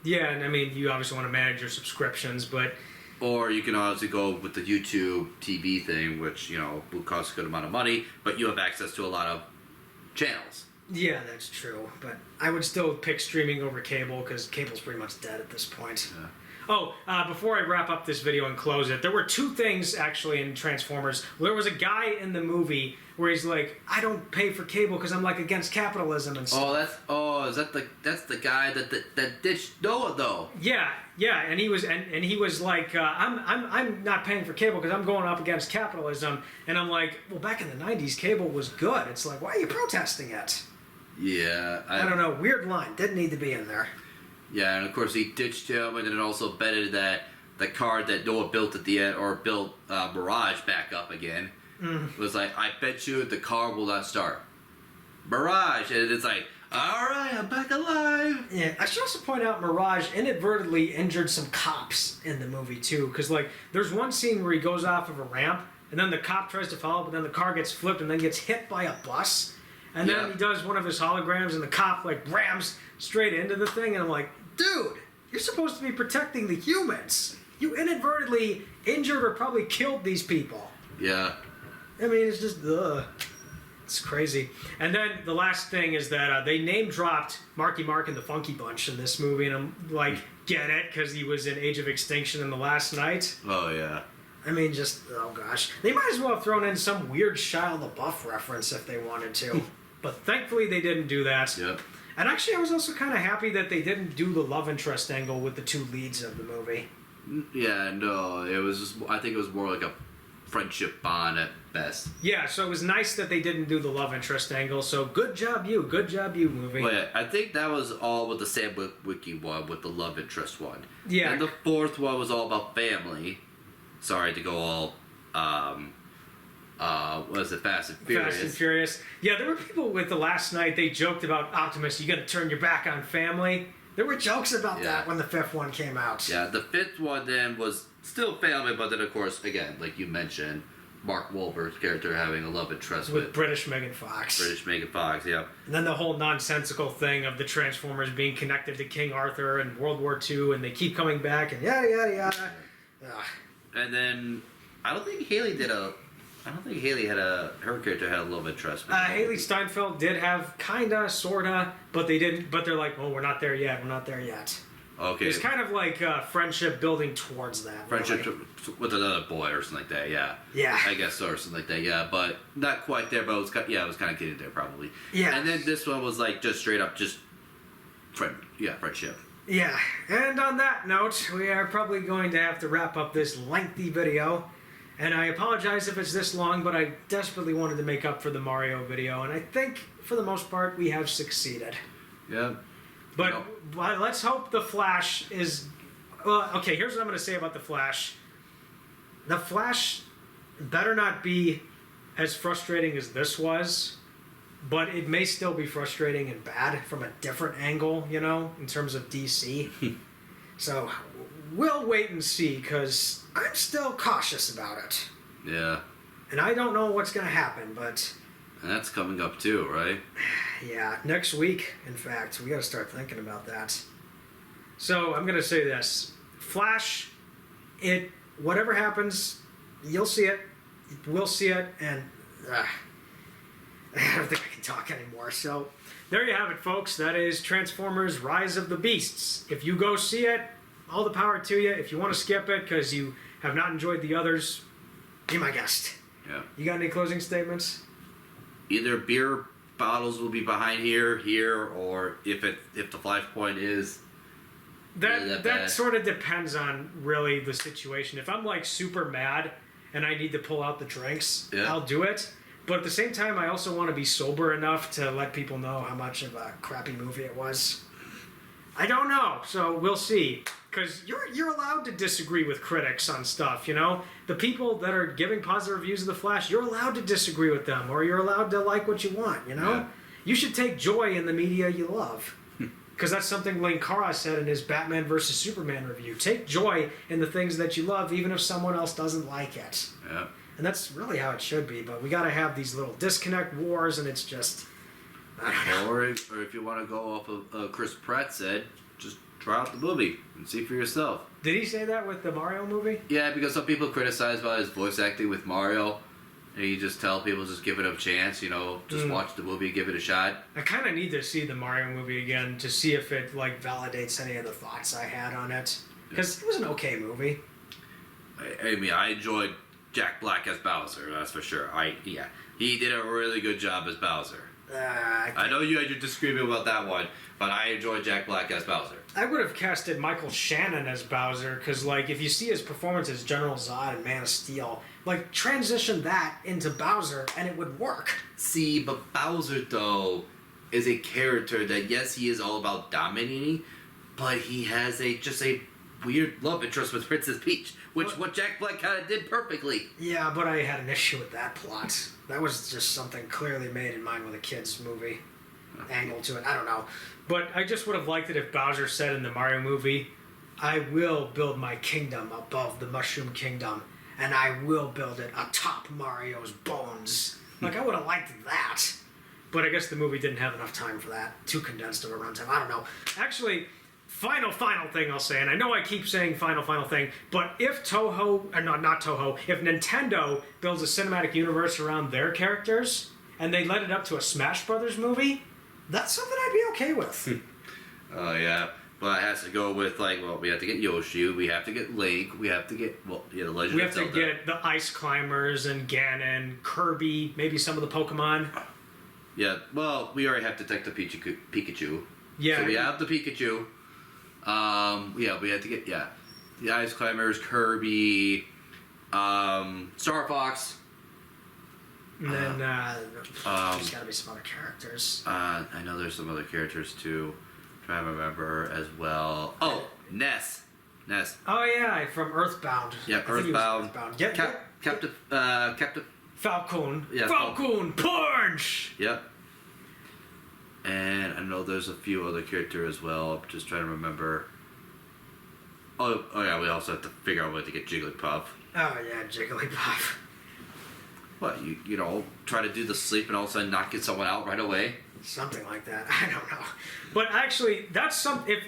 Yeah, and I mean, you obviously want to manage your subscriptions, but... Or you can obviously go with the YouTube TV thing, which, will cost a good amount of money, but you have access to a lot of channels. Yeah, that's true, but I would still pick streaming over cable because cable's pretty much dead at this point. Yeah. Oh, before I wrap up this video and close it, there were two things actually in Transformers. There was a guy in the movie where he's like, I don't pay for cable because I'm like against capitalism and stuff. Is that that's the guy that ditched Noah though? Yeah, and he was like, I'm not paying for cable because I'm going up against capitalism, and I'm like, well, back in the '90s, cable was good. It's like, why are you protesting it? Yeah, I don't know. Weird line. Didn't need to be in there. Yeah, and of course he ditched him, and then it also betted that the car that Noah built at the end, or built Mirage back up again, was like, I bet you the car will not start. Mirage, and it's like, all right, I'm back alive. Yeah, I should also point out Mirage inadvertently injured some cops in the movie too, because like there's one scene where he goes off of a ramp, and then the cop tries to follow, but then the car gets flipped and then gets hit by a bus, and then he does one of his holograms, and the cop like rams straight into the thing, and I'm like, dude, you're supposed to be protecting the humans. You inadvertently injured or probably killed these people. Yeah. I mean, it's just, it's crazy. And then the last thing is that they name dropped Marky Mark and the Funky Bunch in this movie, and I'm like, get it, because he was in Age of Extinction in The Last Night. Oh, yeah. I mean, just, oh gosh. They might as well have thrown in some weird Shia LaBeouf reference if they wanted to. But thankfully they didn't do that. Yep. And actually I was also kind of happy that they didn't do the love interest angle with the two leads of the movie. Yeah, no, it was just, I think it was more like a friendship bond at best. Yeah, so it was nice that they didn't do the love interest angle, so good job you movie. Well, yeah, I think that was all with the Sam Wiki one, with the love interest one. Yeah. And the fourth one was all about family. Sorry to go all, what is it, Fast and Furious. Fast and Furious. Yeah, there were people with The Last Night, they joked about Optimus, you gotta turn your back on family. There were jokes about that when the fifth one came out. Yeah, the fifth one then was still family, but then of course, again, like you mentioned, Mark Wahlberg's character having a love interest with British Megan Fox. British Megan Fox, yeah. And then the whole nonsensical thing of the Transformers being connected to King Arthur and World War II, and they keep coming back, and yada yada yada. Ugh. And then I don't think Haley her character had a love interest with Haley Steinfeld did have kinda, sorta, but they didn't. But they're like, oh, we're not there yet. Okay. It's kind of like friendship building towards that. Friendship really. with another boy or something like that, yeah. Yeah. I guess so, or something like that, yeah. But not quite there, but it was kind of getting there probably. Yeah. And then this one was like just straight up just friendship. Yeah. And on that note, we are probably going to have to wrap up this lengthy video. And I apologize if it's this long, but I desperately wanted to make up for the Mario video, and I think, for the most part, we have succeeded. Yeah. But let's hope the Flash is... Well, okay, here's what I'm going to say about the Flash. The Flash better not be as frustrating as this was, but it may still be frustrating and bad from a different angle, in terms of DC. So, we'll wait and see, because I'm still cautious about it. Yeah. And I don't know what's going to happen, but... And that's coming up too, right? Yeah, next week, in fact. We got to start thinking about that. So, I'm going to say this. Flash, whatever happens, you'll see it. We'll see it, and... I don't think I can talk anymore. So, there you have it, folks. That is Transformers Rise of the Beasts. If you go see it, all the power to you. If you want to skip it because you have not enjoyed the others, be my guest. Yeah. You got any closing statements? Either beer bottles will be behind here, or if the flashpoint is that sort of depends on really the situation. If I'm like super mad and I need to pull out the drinks, I'll do it. But at the same time, I also want to be sober enough to let people know how much of a crappy movie it was. I don't know, so we'll see. Because you're allowed to disagree with critics on stuff, The people that are giving positive reviews of The Flash, you're allowed to disagree with them, or you're allowed to like what you want, Yeah. You should take joy in the media you love. Because that's something Lane Cara said in his Batman vs. Superman review. Take joy in the things that you love, even if someone else doesn't like it. Yeah. And that's really how it should be, but we got to have these little disconnect wars, and it's just... Or if you want to go off of Chris Pratt said, just try out the movie and see for yourself. Did he say that with the Mario movie? Yeah, because some people criticize about his voice acting with Mario, and you just tell people just give it a chance, just watch the movie, give it a shot. I kind of need to see the Mario movie again to see if it validates any of the thoughts I had on it, because it was an okay movie. I mean, I enjoyed Jack Black as Bowser. That's for sure. He did a really good job as Bowser. I know you had your disagreement about that one, but I enjoy Jack Black as Bowser. I would have casted Michael Shannon as Bowser, because, like, if you see his performance as General Zod in Man of Steel, like, transition that into Bowser and it would work. See, but Bowser, though, is a character that, yes, he is all about dominating, but he has just a weird love interest with Princess Peach, which what Jack Black kind of did perfectly. Yeah, but I had an issue with that plot. That was just something clearly made in mind with a kid's movie angle to it. I don't know. But I just would have liked it if Bowser said in the Mario movie, I will build my kingdom above the Mushroom Kingdom, and I will build it atop Mario's bones. Like, I would have liked that. But I guess the movie didn't have enough time for that. Too condensed of a runtime. I don't know. Actually, final thing I'll say, and I know I keep saying final thing, but if Toho, or not Toho, if Nintendo builds a cinematic universe around their characters, and they led it up to a Smash Brothers movie, that's something I'd be okay with. Oh, yeah. But it has to go with, like, well, we have to get Yoshi, we have to get Link, we have to get, the Legend We of have to get the Ice Climbers and Ganon, Kirby, maybe some of the Pokemon. Yeah, well, we already have Detective Pikachu. Yeah. So we have the Pikachu. We have to get, the Ice Climbers, Kirby, Star Fox. And then there's got to be some other characters. I know there's some other characters too. Trying to remember as well. Oh, Ness. Oh yeah, from Earthbound. Yeah, Earthbound. Yeah, Captain. Falcon. Yeah, Falcon Punch. Yep. And I know there's a few other characters as well. I'm just trying to remember. Oh yeah, we also have to figure out a way to get Jigglypuff. Oh yeah, Jigglypuff. What, you try to do the sleep and all of a sudden not get someone out right away? Something like that. I don't know. But actually, that's if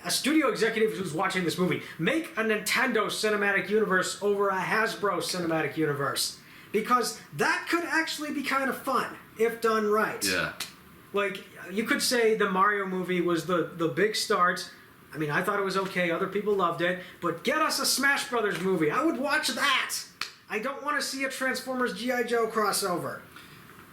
a studio executive who's watching this movie, make a Nintendo cinematic universe over a Hasbro cinematic universe. Because that could actually be kind of fun, if done right. Yeah. Like, you could say the Mario movie was the big start. I mean, I thought it was okay. Other people loved it. But get us a Smash Brothers movie. I would watch that. I don't want to see a Transformers G.I. Joe crossover.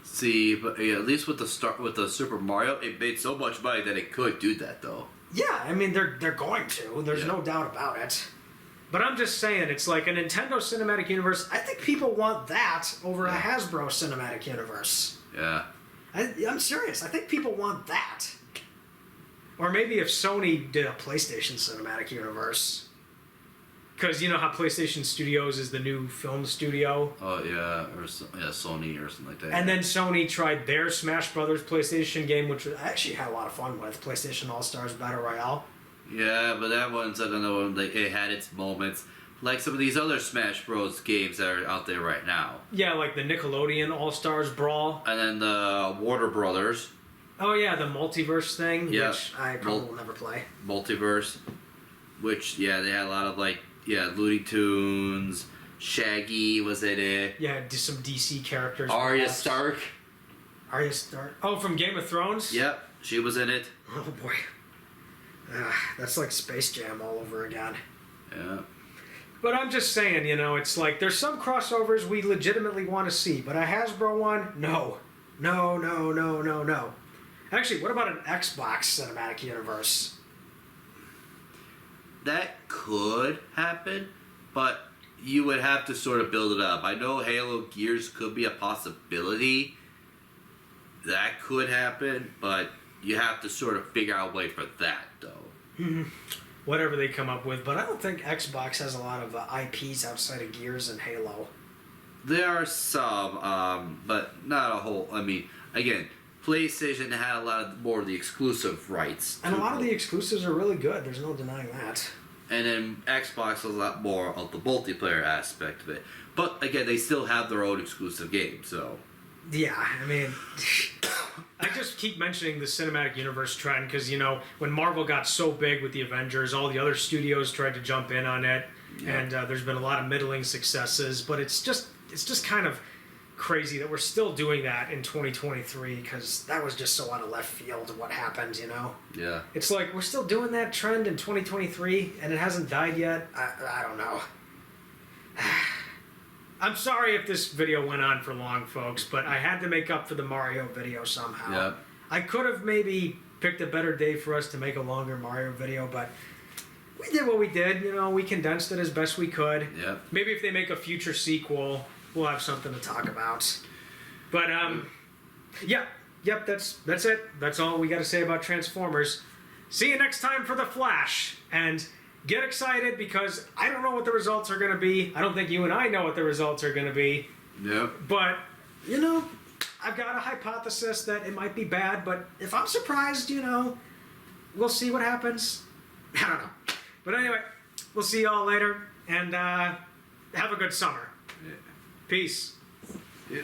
See, but yeah, at least with the Super Mario, it made so much money that it could do that, though. Yeah, I mean, they're going to. There's no doubt about it. But I'm just saying, it's like a Nintendo cinematic universe. I think people want that over a Hasbro cinematic universe. Yeah. I'm serious. I think people want that. Or maybe if Sony did a PlayStation cinematic universe. Because you know how PlayStation Studios is the new film studio? Oh, yeah. Sony or something like that. And then Sony tried their Smash Brothers PlayStation game, which I actually had a lot of fun with. PlayStation All-Stars Battle Royale. Yeah, but that one's, I don't know, like, it had its moments. Like some of these other Smash Bros. Games that are out there right now. Yeah, like the Nickelodeon All-Stars Brawl. And then the Warner Brothers. Oh, yeah, the Multiverse thing, Yeah. which I probably will never play. Multiverse. Which, they had a lot of, like, Looney Tunes, Shaggy was in it. Yeah, some DC characters. Arya Stark. Arya Stark. Oh, from Game of Thrones? Yep, she was in it. Oh, boy. That's like Space Jam all over again. Yeah. But I'm just saying, it's like there's some crossovers we legitimately want to see, but a Hasbro one, no. No. Actually, what about an Xbox cinematic universe? That could happen, but you would have to sort of build it up. I know Halo Gears could be a possibility. That could happen, but you have to sort of figure out a way for that, though. Whatever they come up with, but I don't think Xbox has a lot of IPs outside of Gears and Halo. There are some, but not a whole. I mean, again, PlayStation had a lot more of the exclusive rights. And a lot of the exclusives are really good. There's no denying that. And then Xbox has a lot more of the multiplayer aspect of it. But again, they still have their own exclusive games, so. Yeah, I mean, I just keep mentioning the cinematic universe trend because, when Marvel got so big with the Avengers, all the other studios tried to jump in on it. Yeah. And there's been a lot of middling successes, but it's just kind of crazy that we're still doing that in 2023 because that was just so out of left field of what happened, Yeah. It's like we're still doing that trend in 2023 and it hasn't died yet. I don't know. I'm sorry if this video went on for long, folks, but I had to make up for the Mario video somehow. Yep. I could have maybe picked a better day for us to make a longer Mario video, but we did what we did. You know, we condensed it as best we could. Yep. Maybe if they make a future sequel, we'll have something to talk about. But yep, that's it. That's all we got to say about Transformers. See you next time for The Flash, and get excited because I don't know what the results are going to be. I don't think you and I know what the results are going to be. Yep. But, you know, I've got a hypothesis that it might be bad, but if I'm surprised, you know, we'll see what happens. I don't know. But anyway, we'll see y'all later, and have a good summer. Yeah. Peace. Yeah.